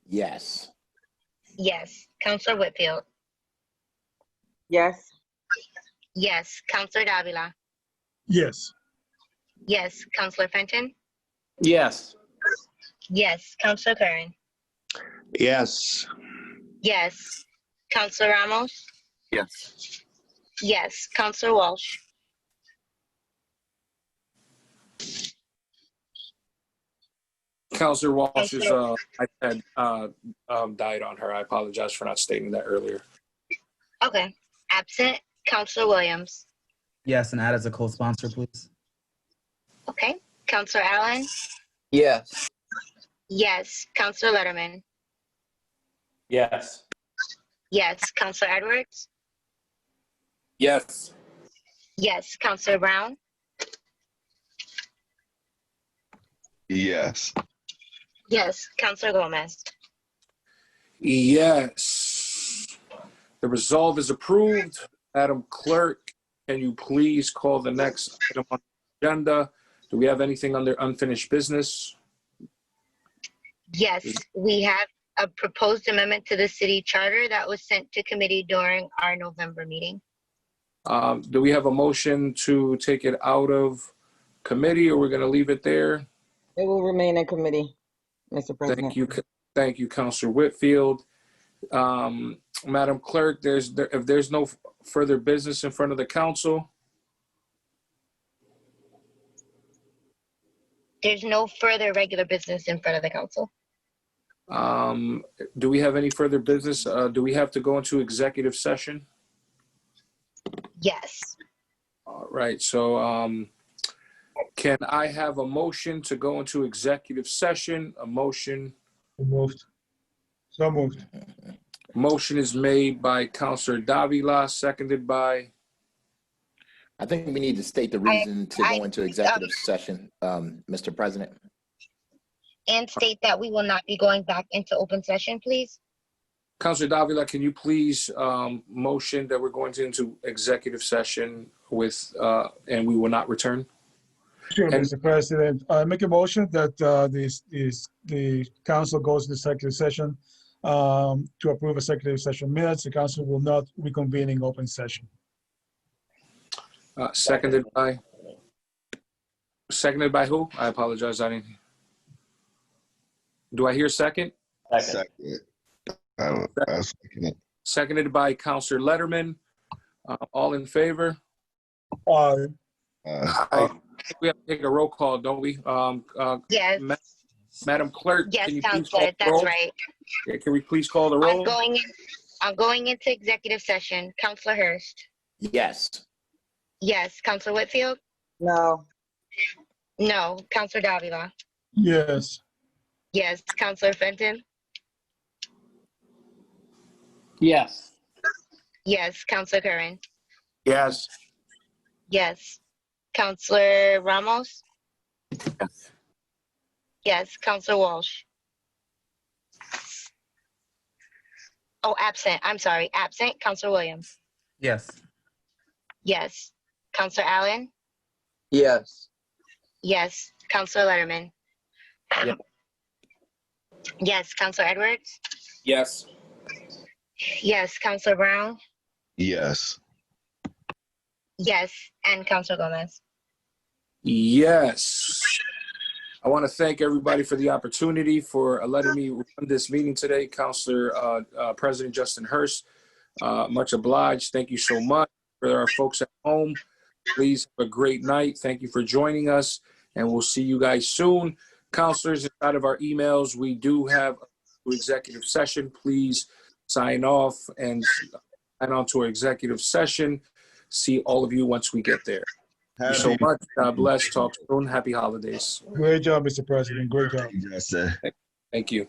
Yes. Yes. Councilor Whitfield? Yes. Yes. Councilor Davila? Yes. Yes. Councilor Fenton? Yes. Yes. Councilor Curran? Yes. Yes. Councilor Ramos? Yes. Yes. Councilor Walsh? Councilor Walsh's iPad died on her. I apologize for not stating that earlier. Okay. Absent. Councilor Williams? Yes, and add as a co-sponsor, please. Okay. Councilor Allen? Yes. Yes. Councilor Letterman? Yes. Yes. Councilor Edwards? Yes. Yes. Councilor Brown? Yes. Yes. Councilor Gomez? Yes. The resolve is approved. Madam Clerk, can you please call the next item on the agenda? Do we have anything under unfinished business? Yes. We have a proposed amendment to the city charter that was sent to committee during our November meeting. Do we have a motion to take it out of committee, or we're going to leave it there? It will remain in committee, Mr. President. Thank you, Councilor Whitfield. Madam Clerk, if there's no further business in front of the council. There's no further regular business in front of the council. Do we have any further business? Do we have to go into executive session? Yes. All right, so can I have a motion to go into executive session? A motion. Moved. So moved. Motion is made by Councilor Davila, seconded by. I think we need to state the reason to go into executive session, Mr. President. And state that we will not be going back into open session, please. Councilor Davila, can you please motion that we're going into executive session with, and we will not return? Sure, Mr. President. I make a motion that the council goes to executive session to approve executive session minutes. The council will not reconvene in open session. Seconded by who? I apologize. I didn't. Do I hear second? Second. I second it. Seconded by Councilor Letterman. All in favor? Aye. We have to take a roll call, don't we? Yes. Madam Clerk, Yes, can you please call Counselor, the that's roll? right. Yeah, can we please call the roll? I'm going into executive session. Counselor Hurst. Yes. Yes. Counselor Whitfield. No. No. Counselor Davila. Yes. Yes. Counselor Fenton. Yes. Yes. Counselor Curran. Yes. Yes. Counselor Ramos. Yes. Counselor Walsh. Oh, absent. I'm sorry. Absent. Counselor Williams. Yes. Yes. Counselor Allen. Yes. Yes. Counselor Letterman. Yes. Yes. Counselor Edwards. Yes. Yes. Counselor Brown. Yes. Yes. And Counselor Gomez. Yes. I want to thank everybody for the opportunity for letting me run this meeting today. Councilor President Justin Hurst, much obliged. Thank you so much. For our folks at home, please have a great night. Thank you for joining us, and we'll see you guys soon. Counselors, inside of our emails, we do have an executive session. Please sign off and sign on to our executive session. See all of you once we get there. Thank you so much. God bless. Talk soon. Happy holidays. Great job, Mr. President. Great job. Thank you.